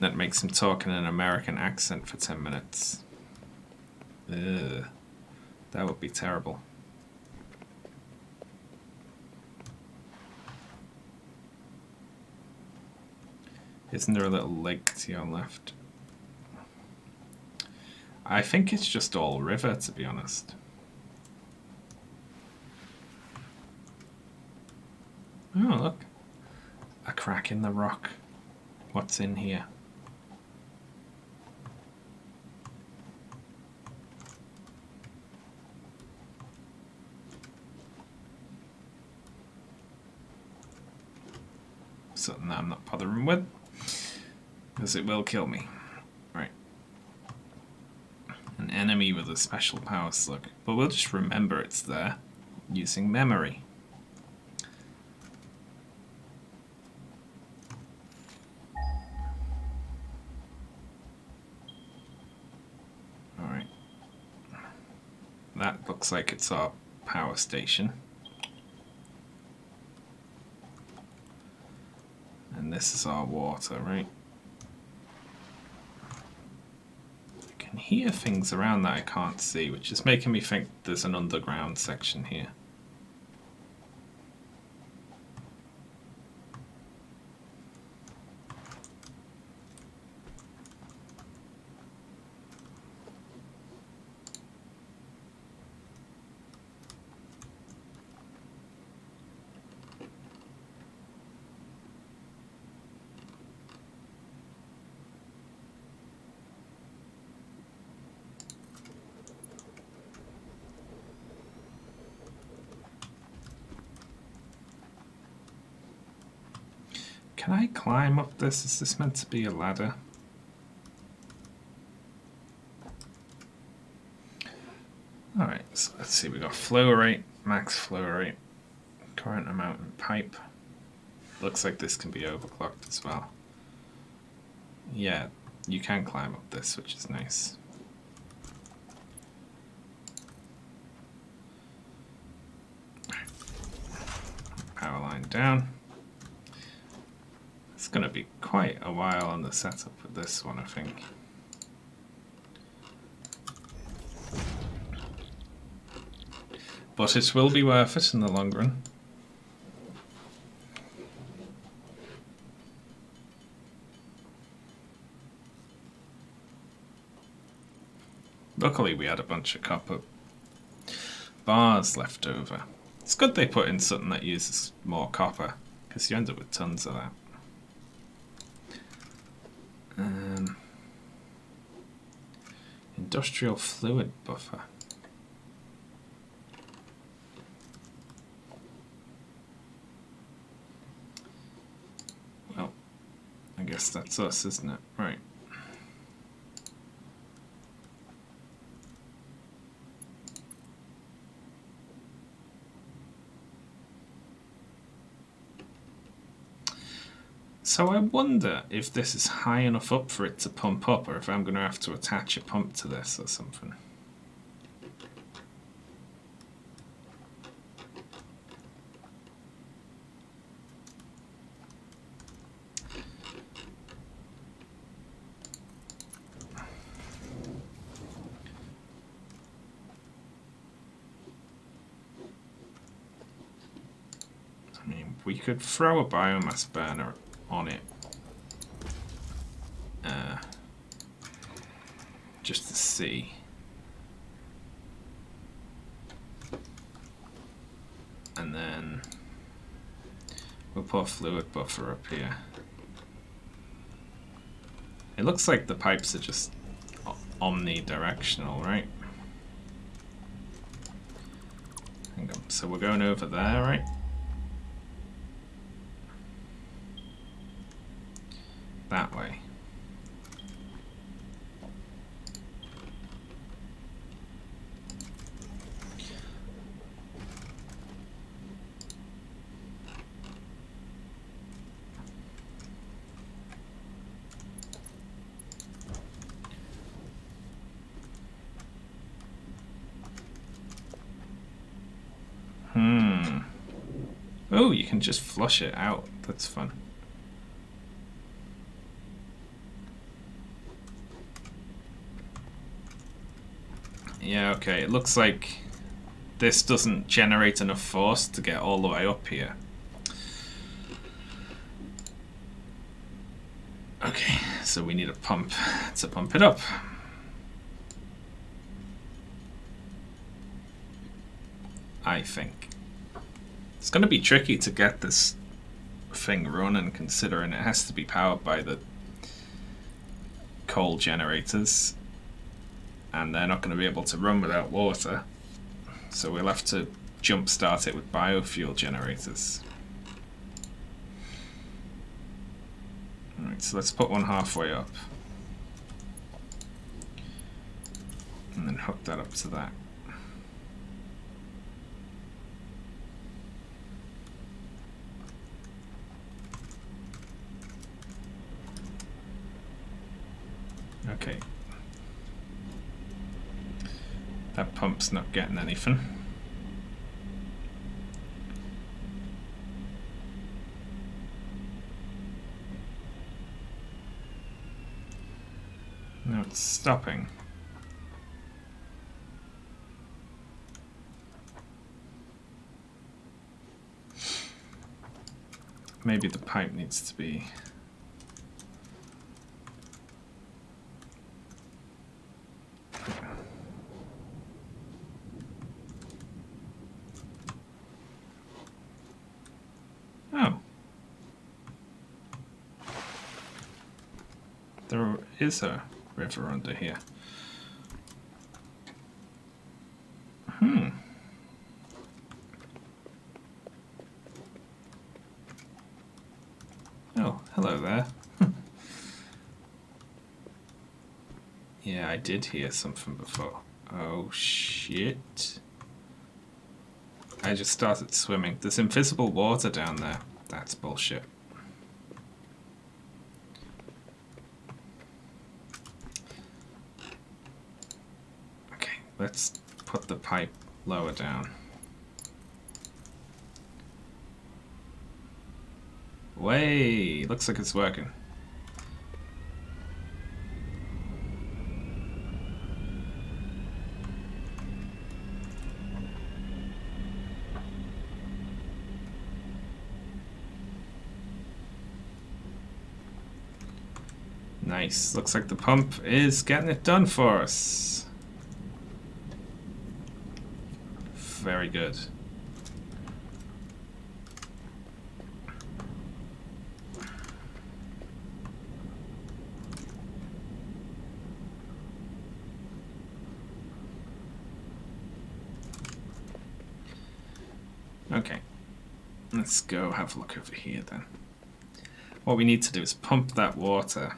That makes him talk in an American accent for 10 minutes. Ugh. That would be terrible. Isn't there a little lake to your left? I think it's just all river, to be honest. Oh, look. A crack in the rock. What's in here? Something that I'm not bothering with, because it will kill me. Right. An enemy with a special power slug. But we'll just remember it's there, using memory. Alright. That looks like it's our power station. And this is our water, right? I can hear things around that I can't see, which is making me think there's an underground section here. Can I climb up this? Is this meant to be a ladder? Alright, so let's see. We got flow rate, max flow rate, current amount in pipe. Looks like this can be overclocked as well. Yeah, you can climb up this, which is nice. Power line down. It's going to be quite a while on the setup with this one, I think. But it will be worth it in the long run. Luckily we had a bunch of copper bars left over. It's good they put in something that uses more copper, because you end up with tons of that. Industrial fluid buffer. Well, I guess that's us, isn't it? Right. So I wonder if this is high enough up for it to pump up, or if I'm going to have to attach a pump to this or something. I mean, we could throw a biomass burner on it just to see. And then we'll put a fluid buffer up here. It looks like the pipes are just omnidirectional, right? Hang on, so we're going over there, right? That way. Oh, you can just flush it out. That's fun. Yeah, okay, it looks like this doesn't generate enough force to get all the way up here. Okay, so we need a pump to pump it up. I think. It's going to be tricky to get this thing running, considering it has to be powered by the coal generators, and they're not going to be able to run without water, so we'll have to jump start it with biofuel generators. Alright, so let's put one halfway up and then hook that up to that. Okay. That pump's not getting anything. No, it's stopping. Maybe the pipe needs to be... Oh. There is a river under here. Oh, there. Yeah, I did hear something before. Oh shit. I just started swimming. There's invisible water down there. That's bullshit. Okay, let's put the pipe lower down. Way! Looks like it's working. Nice. Looks like the pump is getting it done for us. Very good. Okay. Let's go have a look over here then. What we need to do is pump that water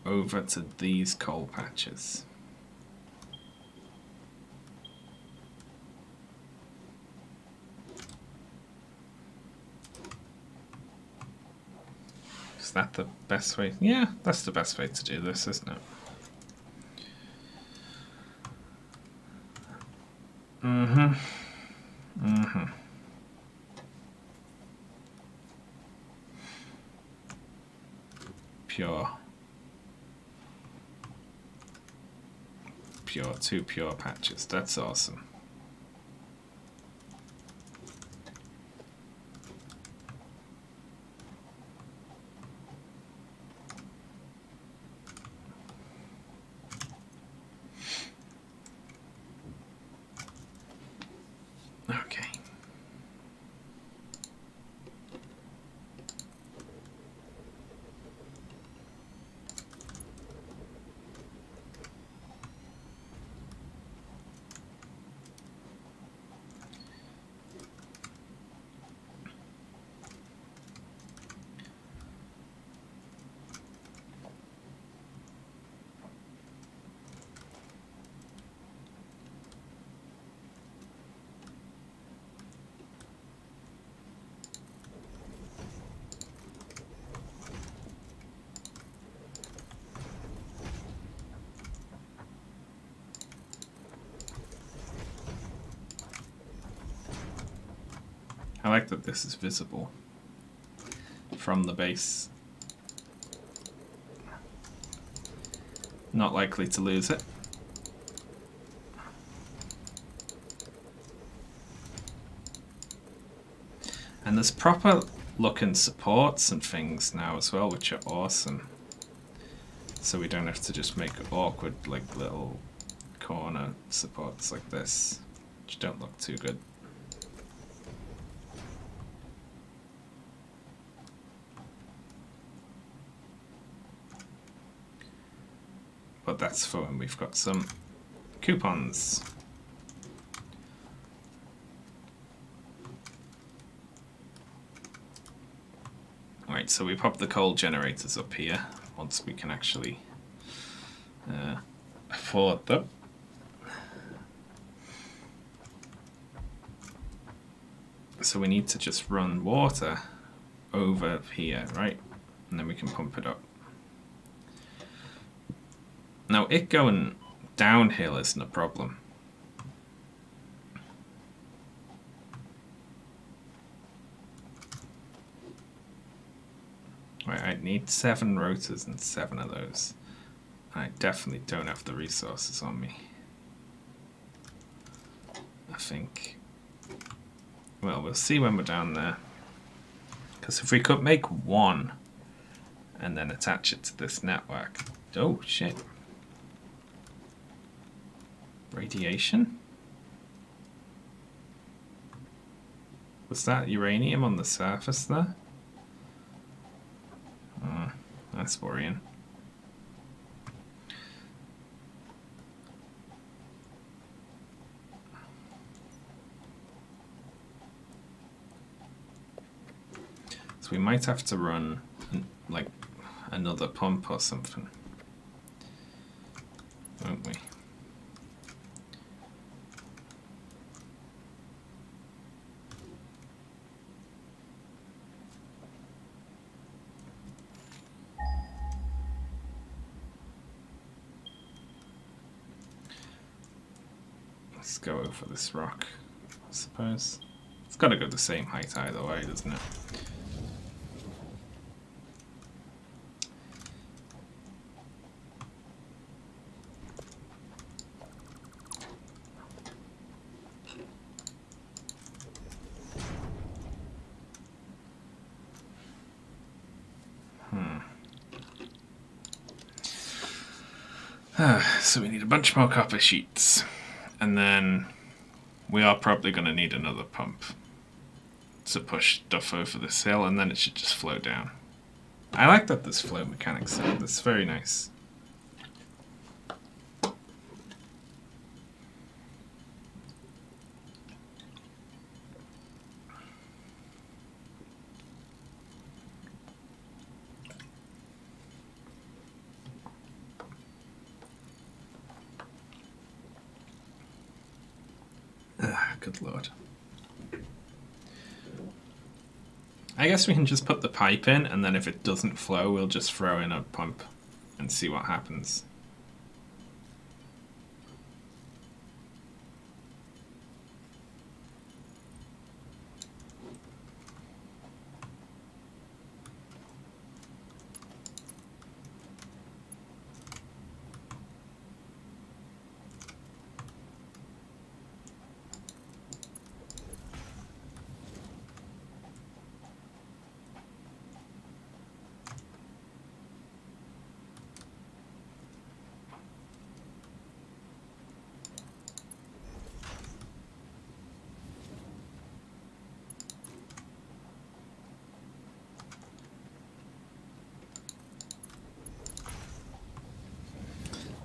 over to these coal patches. Is that the best way? Yeah, that's the best way to do this, isn't it? Pure. Two pure patches. That's awesome. Okay. I like that this is visible from the base. Not likely to lose it. And there's proper looking supports and things now as well, which are awesome. So we don't have to just make awkward like little corner supports like this, which don't look too good. But that's for when we've got some coupons. Right, so we pop the coal generators up here once we can actually afford them. So we need to just run water over here, right? And then we can pump it up. Now, it going downhill isn't a problem. Right, I need 7 rotors and 7 of those. I definitely don't have the resources on me. I think. Well, we'll see when we're down there. Because if we could make 1 and then attach it to this network. Oh, shit. Radiation? Was that uranium on the surface there? That's worrying. So we might have to run like another pump or something, won't we? Let's go over this rock, I suppose. It's got to go the same height either way, doesn't it? So we need a bunch more copper sheets. And then we are probably going to need another pump to push stuff over this hill, and then it should just flow down. I like that there's flow mechanics in it. That's very nice. Good lord. I guess we can just put the pipe in, and then if it doesn't flow, we'll just throw in a pump and see what happens.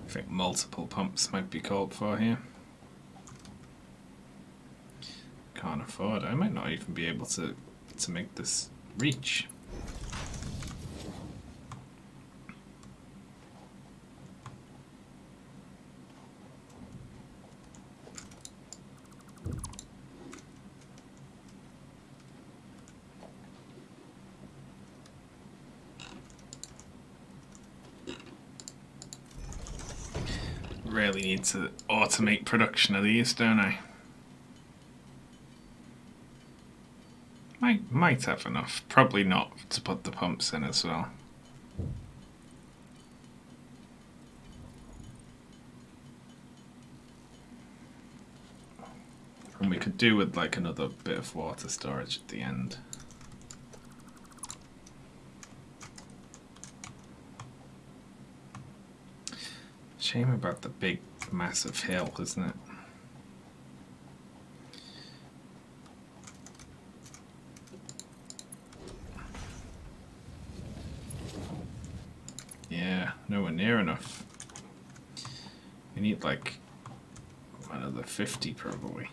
I think multiple pumps might be called for here. Can't afford. I might not even be able to make this reach. Really need to automate production of these, don't I? Might have enough. Probably not to put the pumps in as well. And we could do with like another bit of water storage at the end. Shame about the big, massive hill, isn't it? Yeah, nowhere near enough. We need like another 50 probably.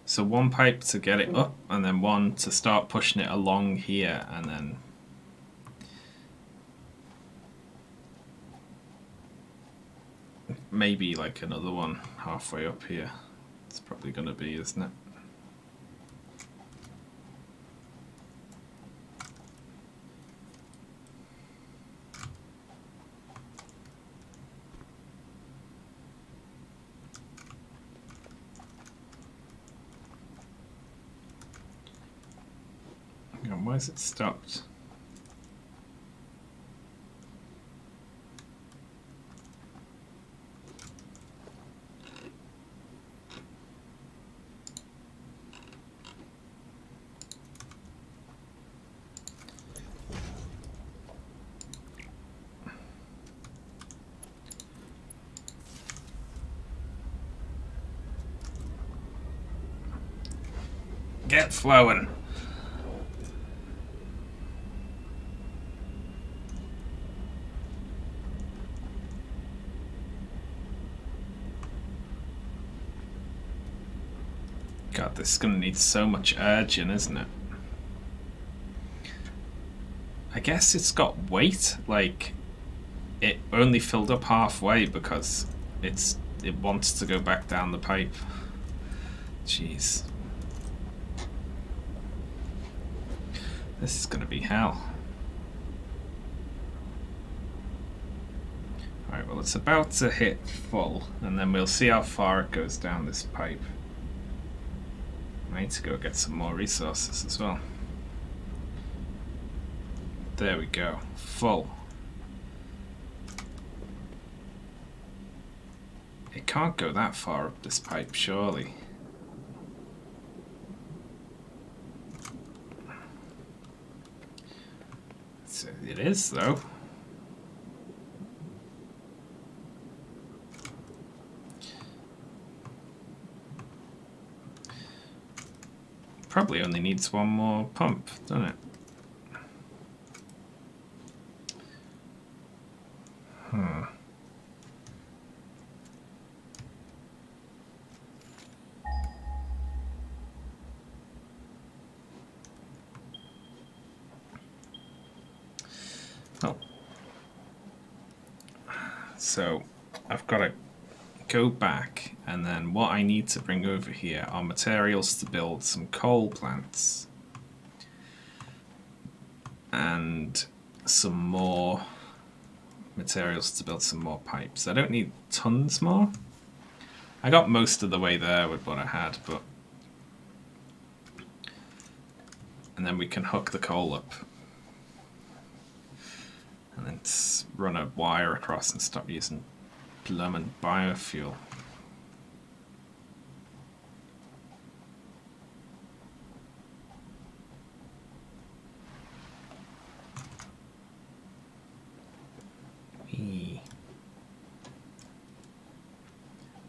So one pipe to get it up, and then one to start pushing it along here, and then maybe like another one halfway up here. It's probably going to be, isn't it? Why is it stopped? Get flowing. God, this is going to need so much urging, isn't it? I guess it's got weight, like it only filled up halfway because it wants to go back down the pipe. Jeez. This is gonna be hell. Alright, well it's about to hit full, and then we'll see how far it goes down this pipe. I need to go get some more resources as well. There we go, full. It can't go that far up this pipe, surely. So it is, though. Probably only needs one more pump, doesn't it? Oh. So I've got to go back, and then what I need to bring over here are materials to build some coal plants and some more materials to build some more pipes. I don't need tons more. I got most of the way there with what I had, but and then we can hook the coal up and then run a wire across and stop using blooming biofuel.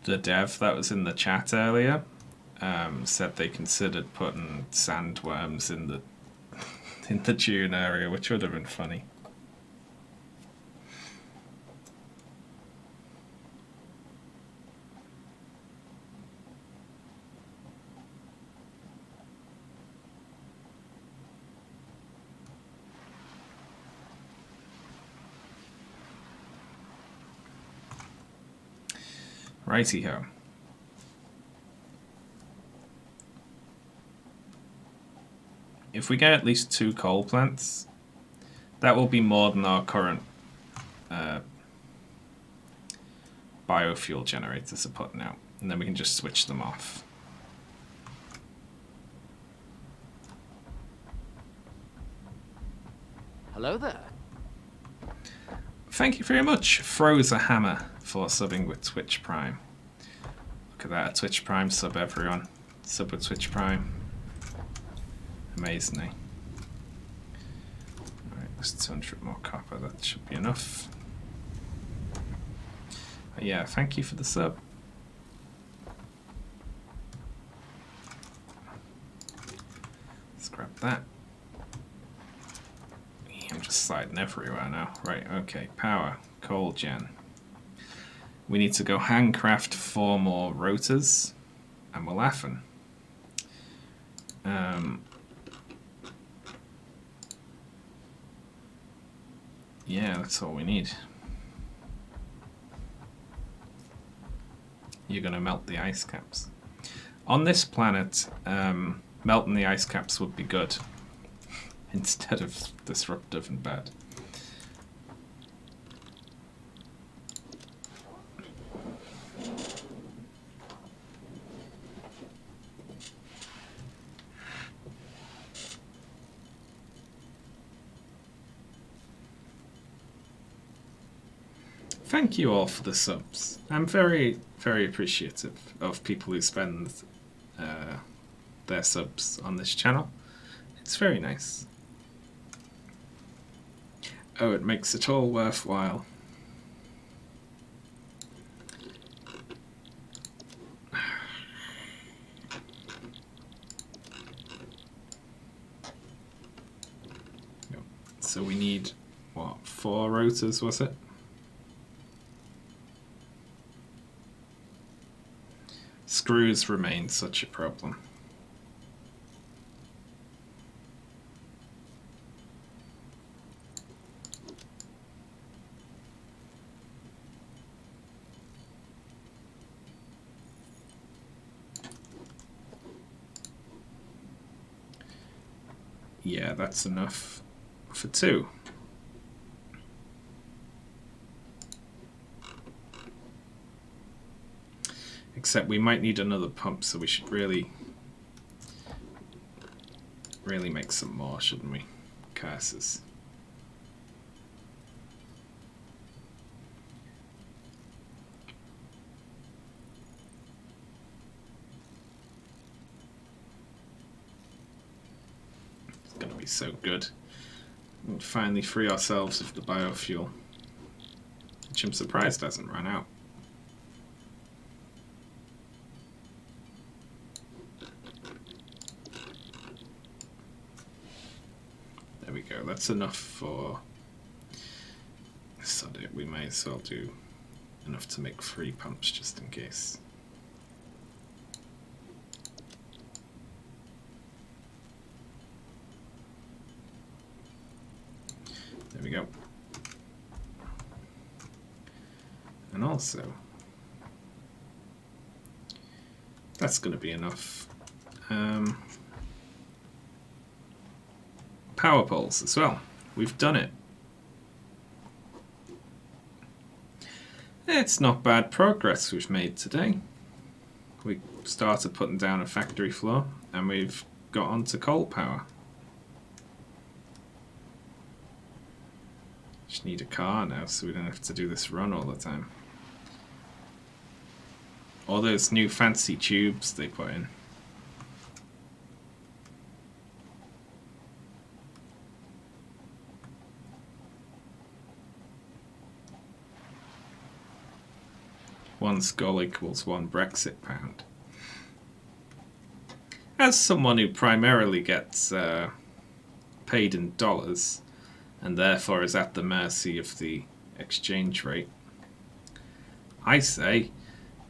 The dev that was in the chat earlier said they considered putting sandworms in the in the dune area, which would have been funny. Righty-ho. If we get at least 2 coal plants, that will be more than our current biofuel generators are putting out. And then we can just switch them off. Hello there. Thank you very much, Froza Hammer, for subbing with Twitch Prime. Look at that, a Twitch Prime sub, everyone. Sub with Twitch Prime. Amazing, eh? Alright, there's 200 more copper, that should be enough. But yeah, thank you for the sub. Let's grab that. I'm just sliding everywhere now. Right, okay, power, coal gen. We need to go handcraft 4 more rotors, and we're laughing. Yeah, that's all we need. You're gonna melt the ice caps. On this planet, melting the ice caps would be good instead of disruptive and bad. Thank you all for the subs. I'm very, very appreciative of people who spend their subs on this channel. It's very nice. Oh, it makes it all worthwhile. So we need, what, 4 rotors, was it? Screws remain such a problem. Yeah, that's enough for 2. Except we might need another pump, so we should really make some more, shouldn't we? Curses. It's gonna be so good. We'll finally free ourselves of the biofuel, which I'm surprised hasn't run out. There we go, that's enough for... Sod it, we may as well do enough to make 3 pumps just in case. There we go. And also, that's going to be enough power poles as well. We've done it. It's not bad progress we've made today. We started putting down a factory floor and we've got onto coal power. Just need a car now so we don't have to do this run all the time. All those new fancy tubes they put in. One skull equals 1 Brexit pound. As someone who primarily gets paid in dollars and therefore is at the mercy of the exchange rate, I say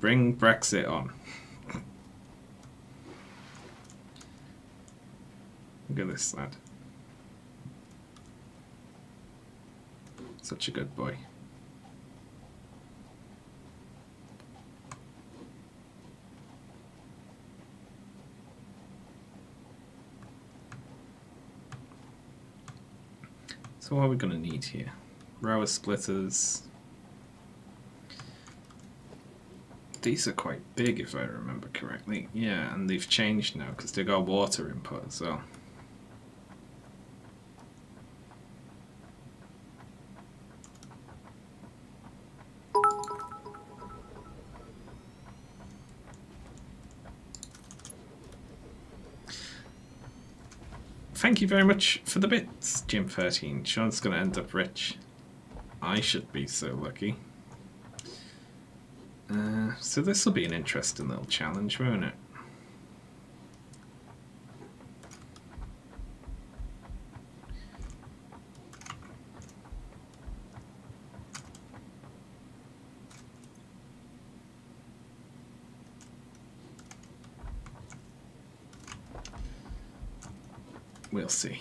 bring Brexit on. Look at this lad. Such a good boy. So what are we going to need here? Rower splitters. These are quite big if I remember correctly. Yeah, and they've changed now because they got water input as well. Thank you very much for the bits, Jim13. Sean's going to end up rich. I should be so lucky. So this will be an interesting little challenge, won't it? We'll see.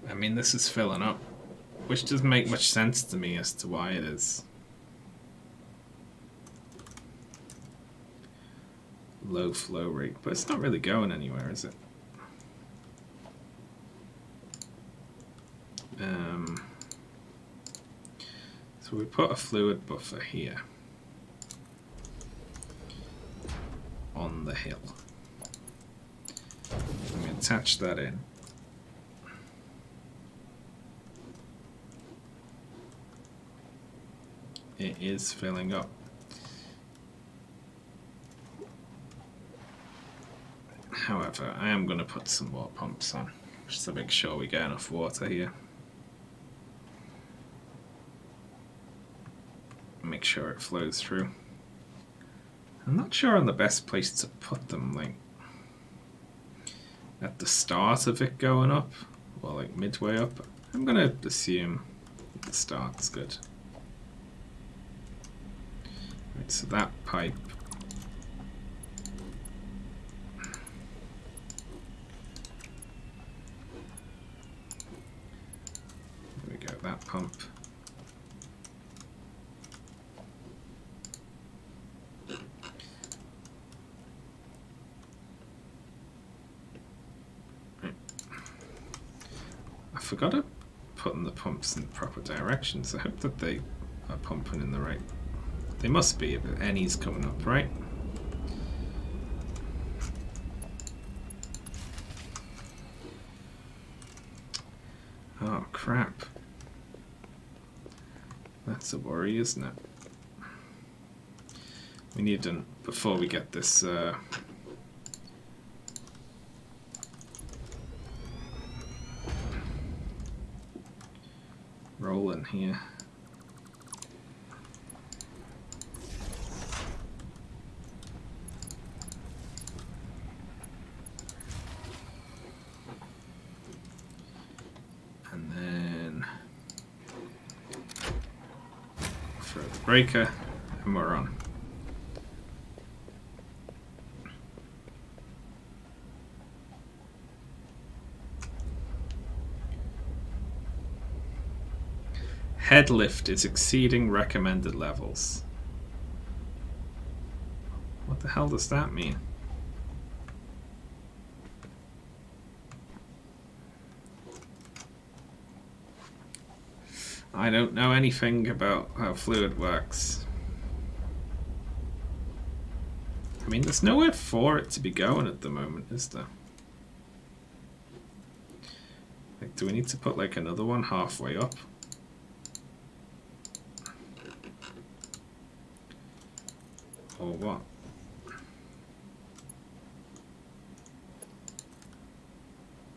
I mean, this is filling up, which doesn't make much sense to me as to why it is. Low flow rate, but it's not really going anywhere, is it? So we put a fluid buffer here on the hill. And we attach that in. It is filling up. However, I am going to put some more pumps on, just to make sure we get enough water here. Make sure it flows through. I'm not sure on the best place to put them, like at the start of it going up, or like midway up. I'm going to assume the start's good. Right, so that pipe. There we go, that pump. I forgot to put in the pumps in the proper directions. I hope that they are pumping in the right. They must be, but Any's coming up, right? Oh crap. That's a worry, isn't it? We need to, before we get this rolling here. And then throw the breaker and we're on. Head lift is exceeding recommended levels. What the hell does that mean? I don't know anything about how fluid works. I mean, there's nowhere for it to be going at the moment, is there? Like, do we need to put like another one halfway up? Or what?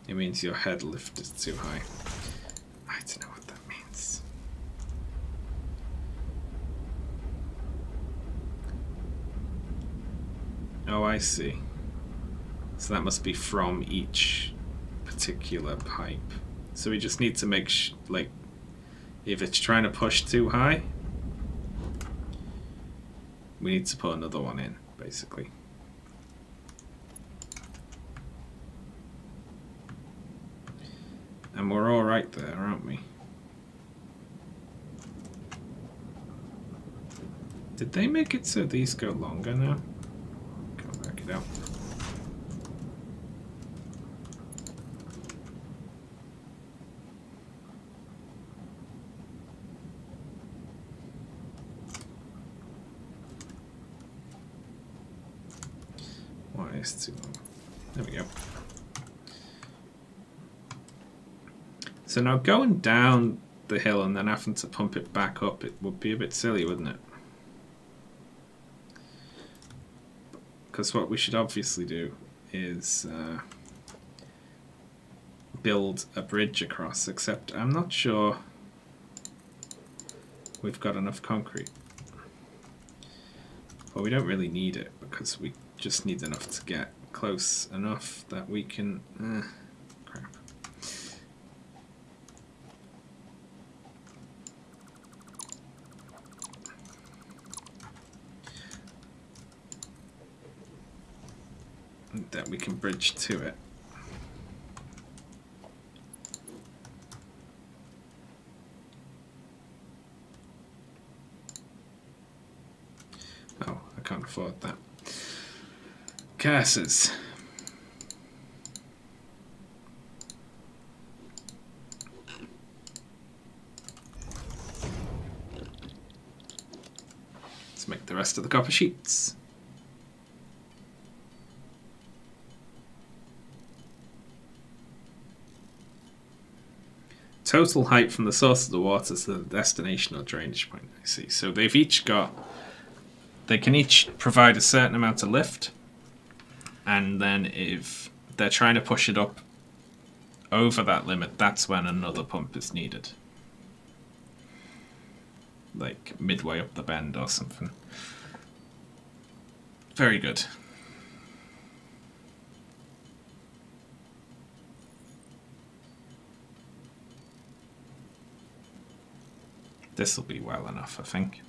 It means your head lift is too high. I don't know what that means. Oh, I see. So that must be from each particular pipe. So we just need to make like, if it's trying to push too high, we need to put another one in, basically. And we're all right there, aren't we? Did they make it so these go longer now? Can't work it out. Why is too long? There we go. So now going down the hill and then having to pump it back up, it would be a bit silly, wouldn't it? Because what we should obviously do is build a bridge across, except I'm not sure we've got enough concrete. But we don't really need it because we just need enough to get close enough that we can... crap. That we can bridge to it. Oh, I can't afford that. Curses. Let's make the rest of the copper sheets. Total height from the source of the water to the destination or drainage point. I see. So they've each got... They can each provide a certain amount of lift. And then if they're trying to push it up over that limit, that's when another pump is needed. Like midway up the bend or something. Very good. This will be well enough, I think.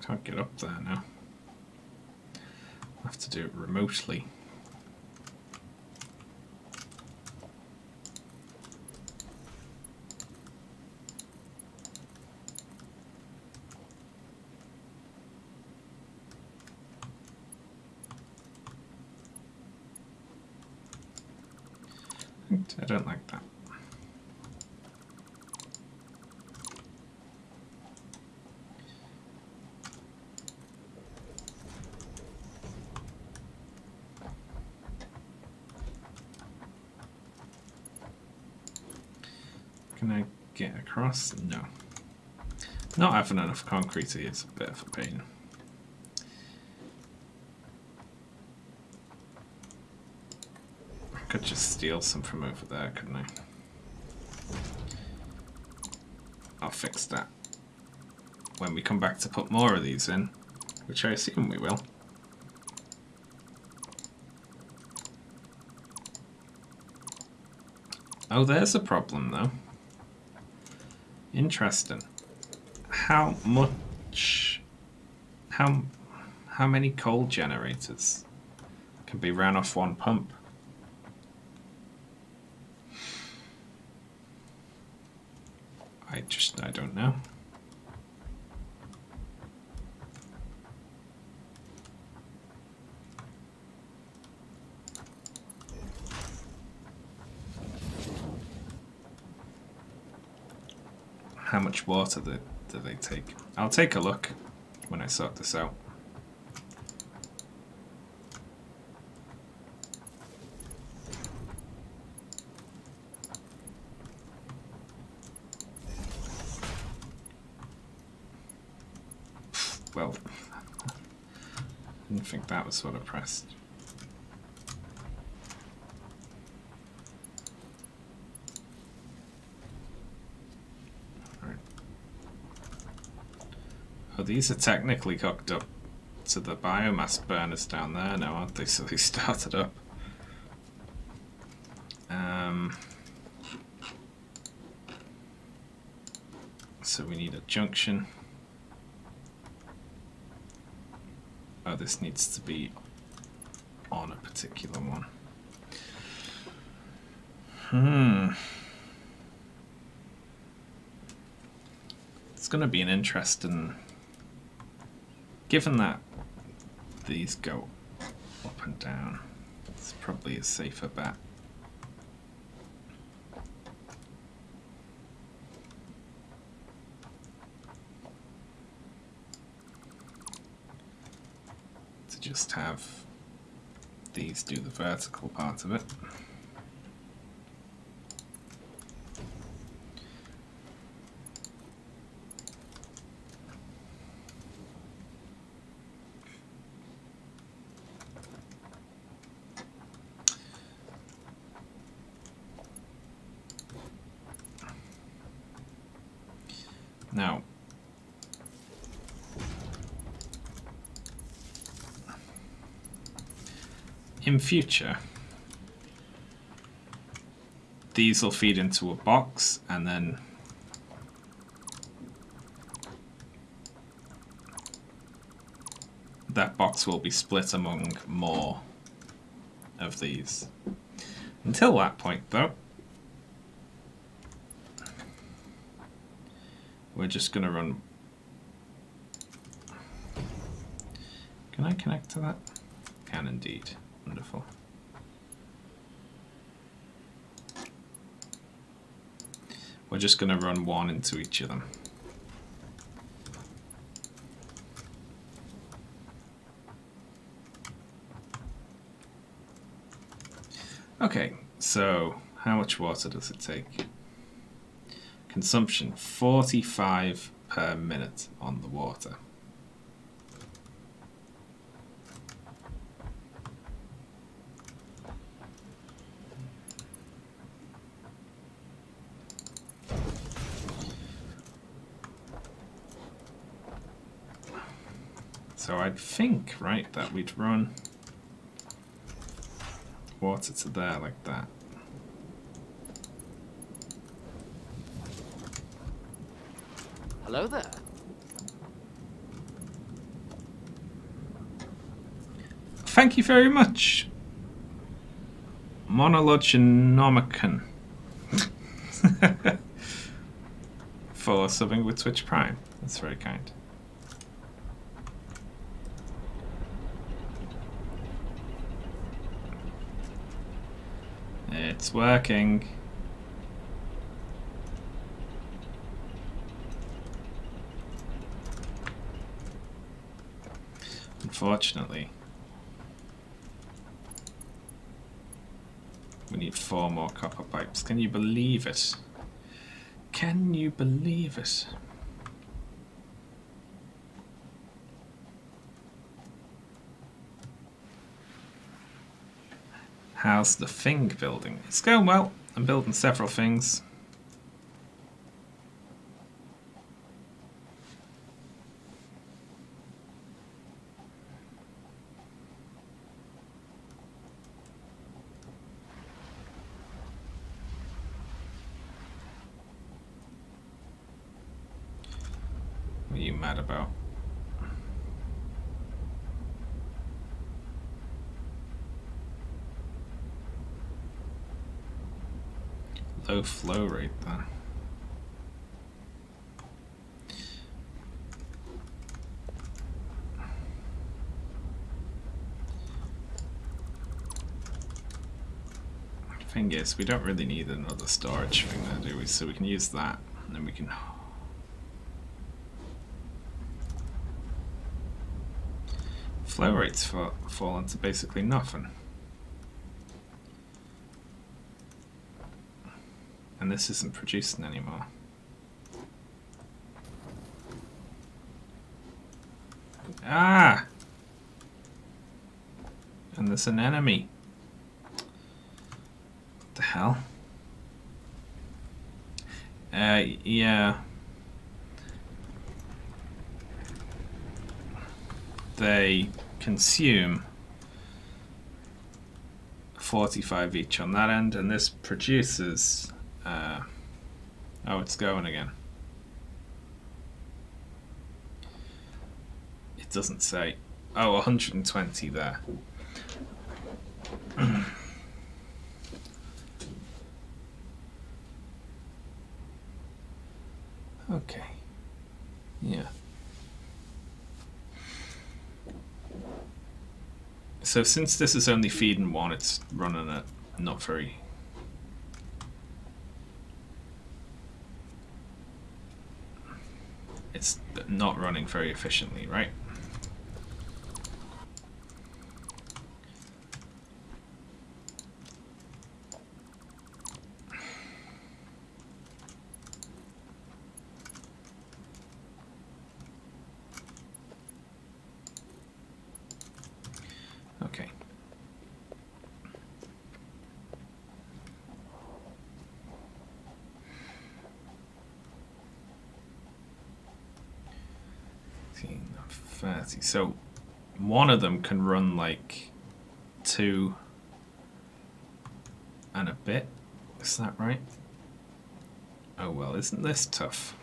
Can't get up there now. I have to do it remotely. I don't like that. Can I get across? No. Not having enough concrete here is a bit of a pain. I could just steal some from over there, couldn't I? I'll fix that when we come back to put more of these in, which I assume we will. Oh, there's a problem though. Interesting. How many coal generators can be ran off one pump? I don't know. How much water do they take? I'll take a look when I sort this out. Well, I didn't think that was what I pressed. Oh, these are technically cooked up to the biomass burners down there now, aren't they? So they started up. So we need a junction. Oh, this needs to be on a particular one. It's going to be an interesting... Given that these go up and down, it's probably a safer bet. To just have these do the vertical part of it. Now, in future, these will feed into a box and then that box will be split among more of these. Until that point, though, we're just going to run... Can I connect to that? Can indeed. Wonderful. We're just going to run one into each of them. Okay, so how much water does it take? Consumption 45 per minute on the water. So I'd think, right, that we'd run water to there like that. Hello there. Thank you very much, Monologinomicon, for subbing with Twitch Prime. That's very kind. It's working. Unfortunately, we need 4 more copper pipes. Can you believe it? Can you believe it? How's the thing building? It's going well. I'm building several things. What are you mad about? Low flow rate then. Thing is, we don't really need another storage thing there, do we? So we can use that, and then we can... Flow rates fall into basically nothing. And this isn't producing anymore. Ah! And there's an enemy. What the hell? Yeah. They consume 45 each on that end, and this produces... oh, it's going again. It doesn't say. Oh, 120 there. Okay. Yeah. So since this is only feeding 1, it's running at not very... It's not running very efficiently, right? Okay. So one of them can run like 2 and a bit. Is that right? Oh well, isn't this tough?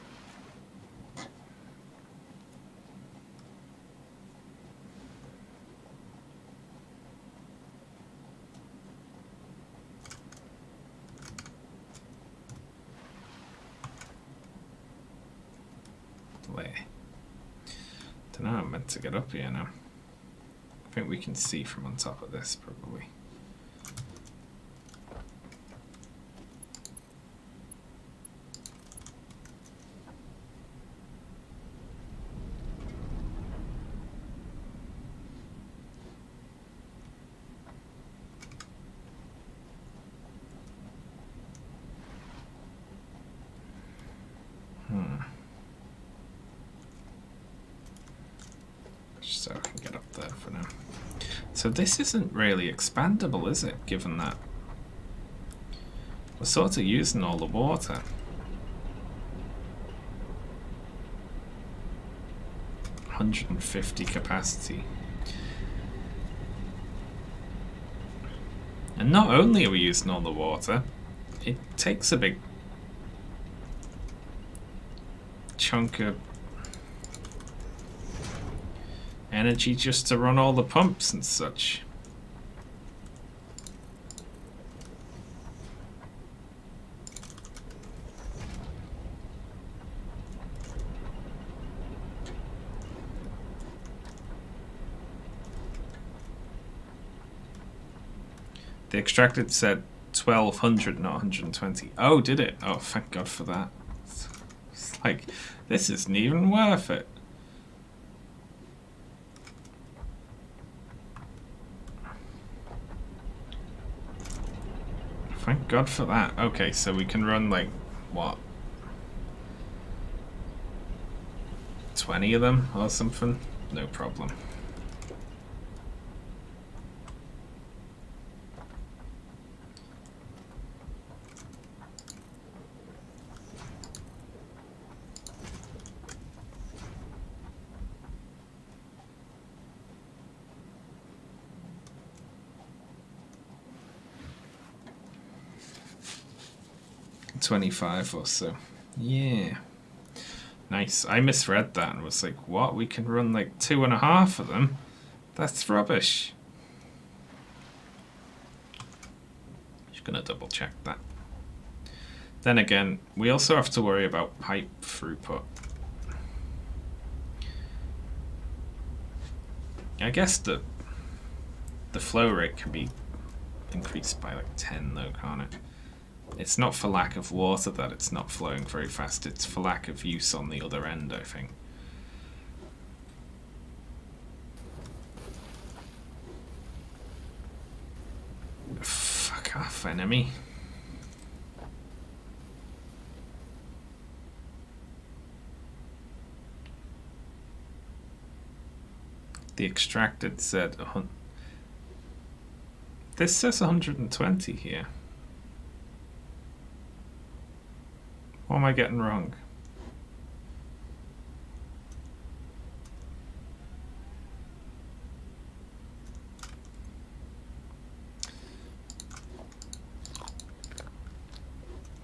Don't know, I'm meant to get up here now. I think we can see from on top of this, probably. So I can get up there for now. So this isn't really expandable, is it? Given that we're sort of using all the water. 150 capacity. And not only are we using all the water, it takes a big chunk of energy just to run all the pumps and such. The extracted said 1200, not 120. Oh, did it? Oh, thank God for that. It's like, this isn't even worth it. Thank God for that. Okay, so we can run like, what? 20 of them or something? No problem. $25 or so. Yeah. Nice. I misread that and was like, what? We can run like 2.5 of them? That's rubbish. Just gonna double check that. Then again, we also have to worry about pipe throughput. I guess the flow rate can be increased by like 10 though, can't it? It's not for lack of water that it's not flowing very fast, it's for lack of use on the other end, I think. Fuck off, enemy. The extracted said... This says 120 here. What am I getting wrong?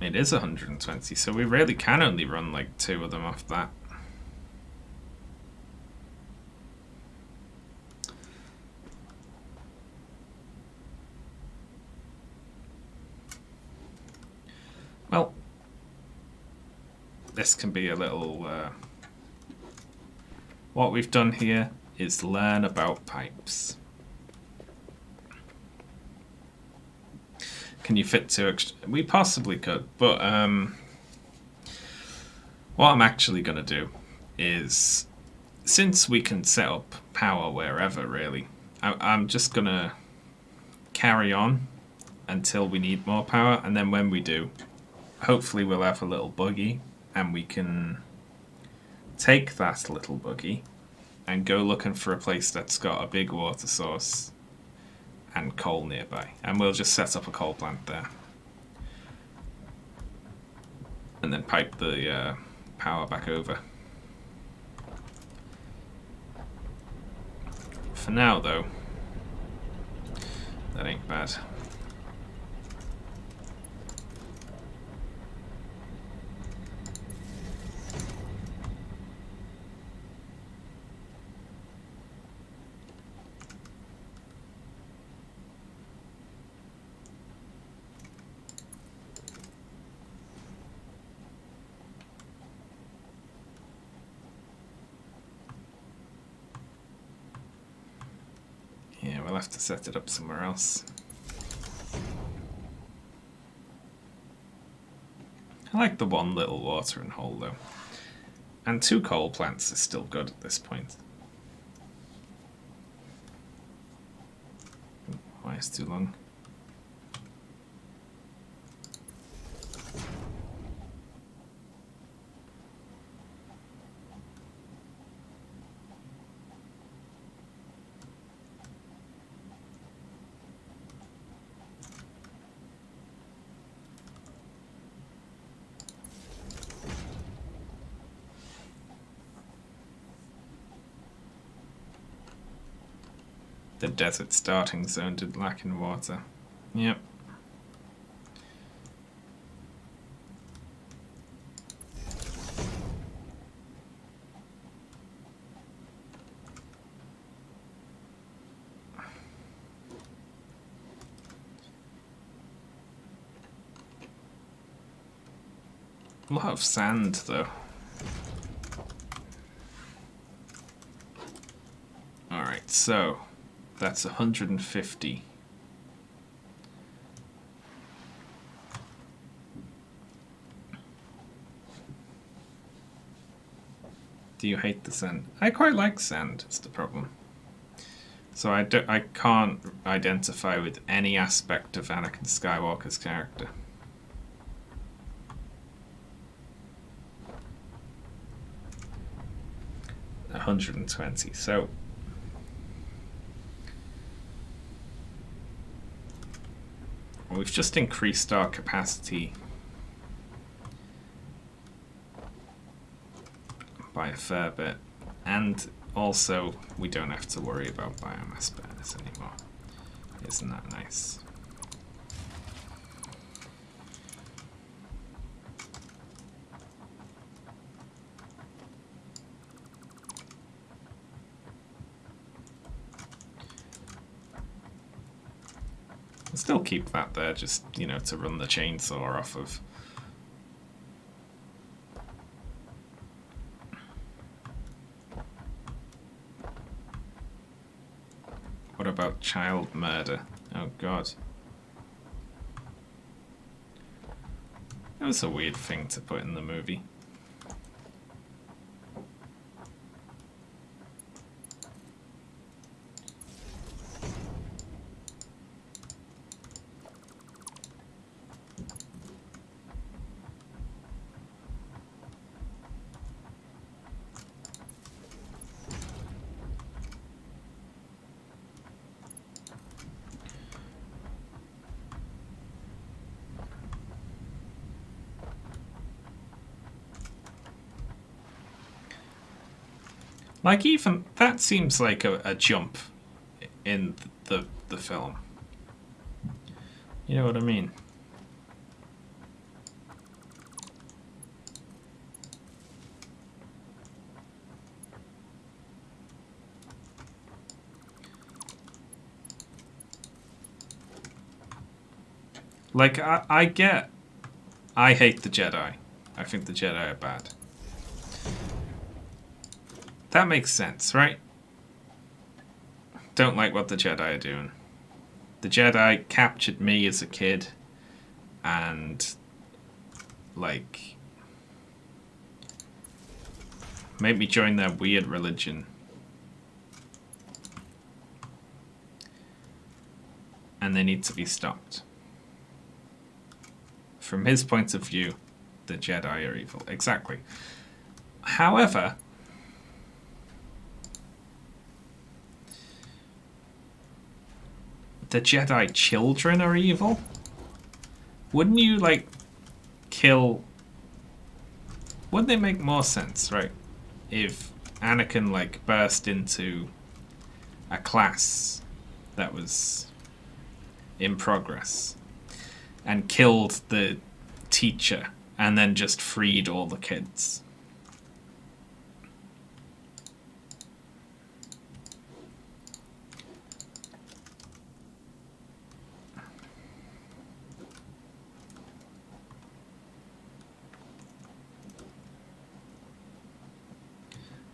It is 120, so we really can only run like 2 of them off that. Well, this can be a little... what we've done here is learn about pipes. Can you fit 2 we possibly could, but what I'm actually going to do is, since we can set up power wherever really, I'm just going to carry on until we need more power, and then when we do, hopefully we'll have a little buggy and we can take that little buggy and go looking for a place that's got a big water source and coal nearby, and we'll just set up a coal plant there and then pipe the power back over. For now though, that ain't bad. Yeah, we'll have to set it up somewhere else. I like the one little watering hole though. And 2 coal plants is still good at this point. Why is it too long? The desert starting zone did lack in water. Yep. A lot of sand, though. Alright, so that's 150. Do you hate the sand? I quite like sand, is the problem. So I can't identify with any aspect of Anakin Skywalker's character. $120. So we've just increased our capacity by a fair bit, and also we don't have to worry about biomass burners anymore. Isn't that nice? I'll still keep that there, just, you know, to run the chainsaw off of. What about child murder? Oh god. That was a weird thing to put in the movie. Like, even that seems like a jump in the film. You know what I mean? Like, I hate the Jedi. I think the Jedi are bad. That makes sense, right? Don't like what the Jedi are doing. The Jedi captured me as a kid and, like, made me join their weird religion. And they need to be stopped. From his point of view, the Jedi are evil. Exactly. However, the Jedi children are evil? Wouldn't you, like, kill... Wouldn't it make more sense, right? If Anakin, like, burst into a class that was in progress and killed the teacher and then just freed all the kids.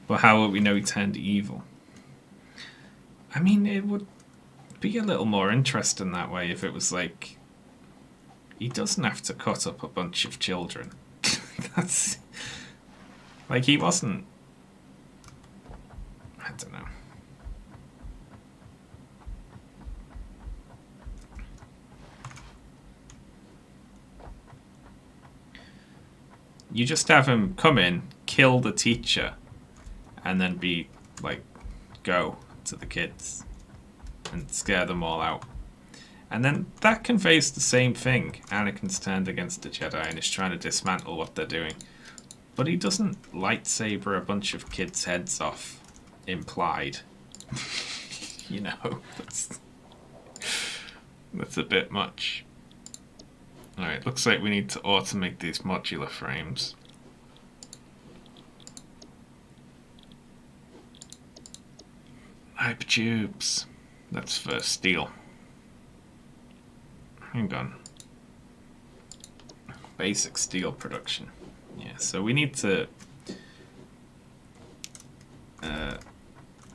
But how would we know he turned evil? I mean, it would be a little more interesting that way if it was like, he doesn't have to cut up a bunch of children. That's... Like, he wasn't... I don't know. You just have him come in, kill the teacher, and then be like, go to the kids and scare them all out. And then that conveys the same thing. Anakin's turned against the Jedi and is trying to dismantle what they're doing. But he doesn't lightsaber a bunch of kids' heads off. Implied. You know, that's a bit much. Alright, looks like we need to automate these modular frames. Hyper tubes. That's for steel. Hang on. Basic steel production. Yeah, so we need to...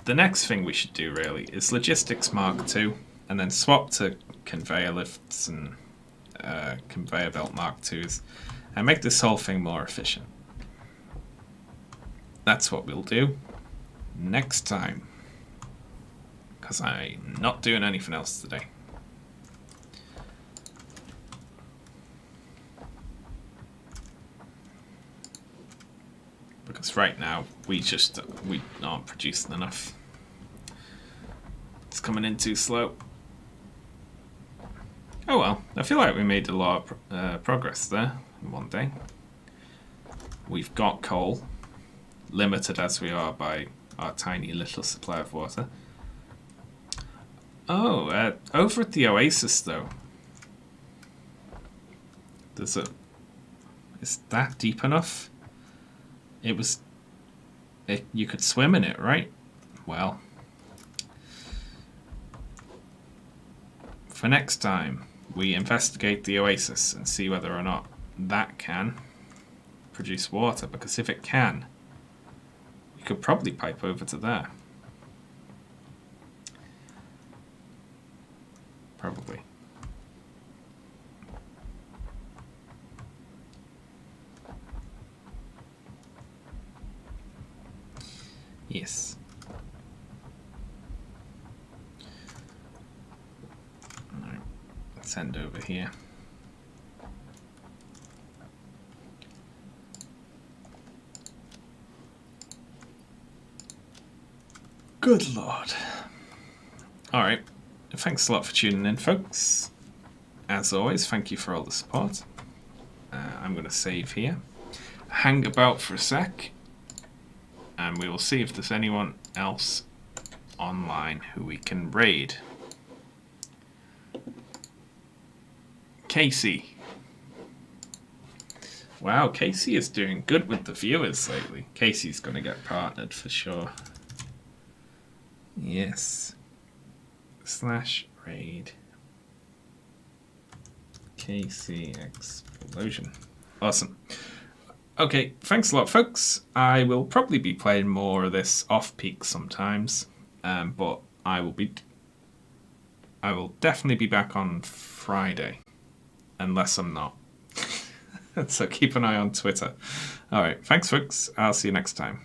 the next thing we should do really is Logistics Mark II, and then swap to conveyor lifts and conveyor belt Mark IIs, and make this whole thing more efficient. That's what we'll do next time, because I'm not doing anything else today. Because right now we aren't producing enough. It's coming in too slow. Oh well, I feel like we made a lot of progress there in one day. We've got coal, limited as we are by our tiny little supply of water. Oh, over at the Oasis though, is that deep enough? You could swim in it, right? Well, for next time, we investigate the Oasis and see whether or not that can produce water, because if it can, we could probably pipe over to there. Probably. Yes. Alright, let's send over here. Good lord. Alright, thanks a lot for tuning in, folks. As always, thank you for all the support. I'm going to save here. Hang about for a sec. And we will see if there's anyone else online who we can raid. Casey. Wow, Casey is doing good with the viewers lately. Casey's going to get partnered for sure. Yes. / raid. Casey Explosion. Awesome. Okay, thanks a lot, folks. I will probably be playing more of this off-peak sometimes, but I will definitely be back on Friday, unless I'm not. So keep an eye on Twitter. All right, thanks, folks. I'll see you next time.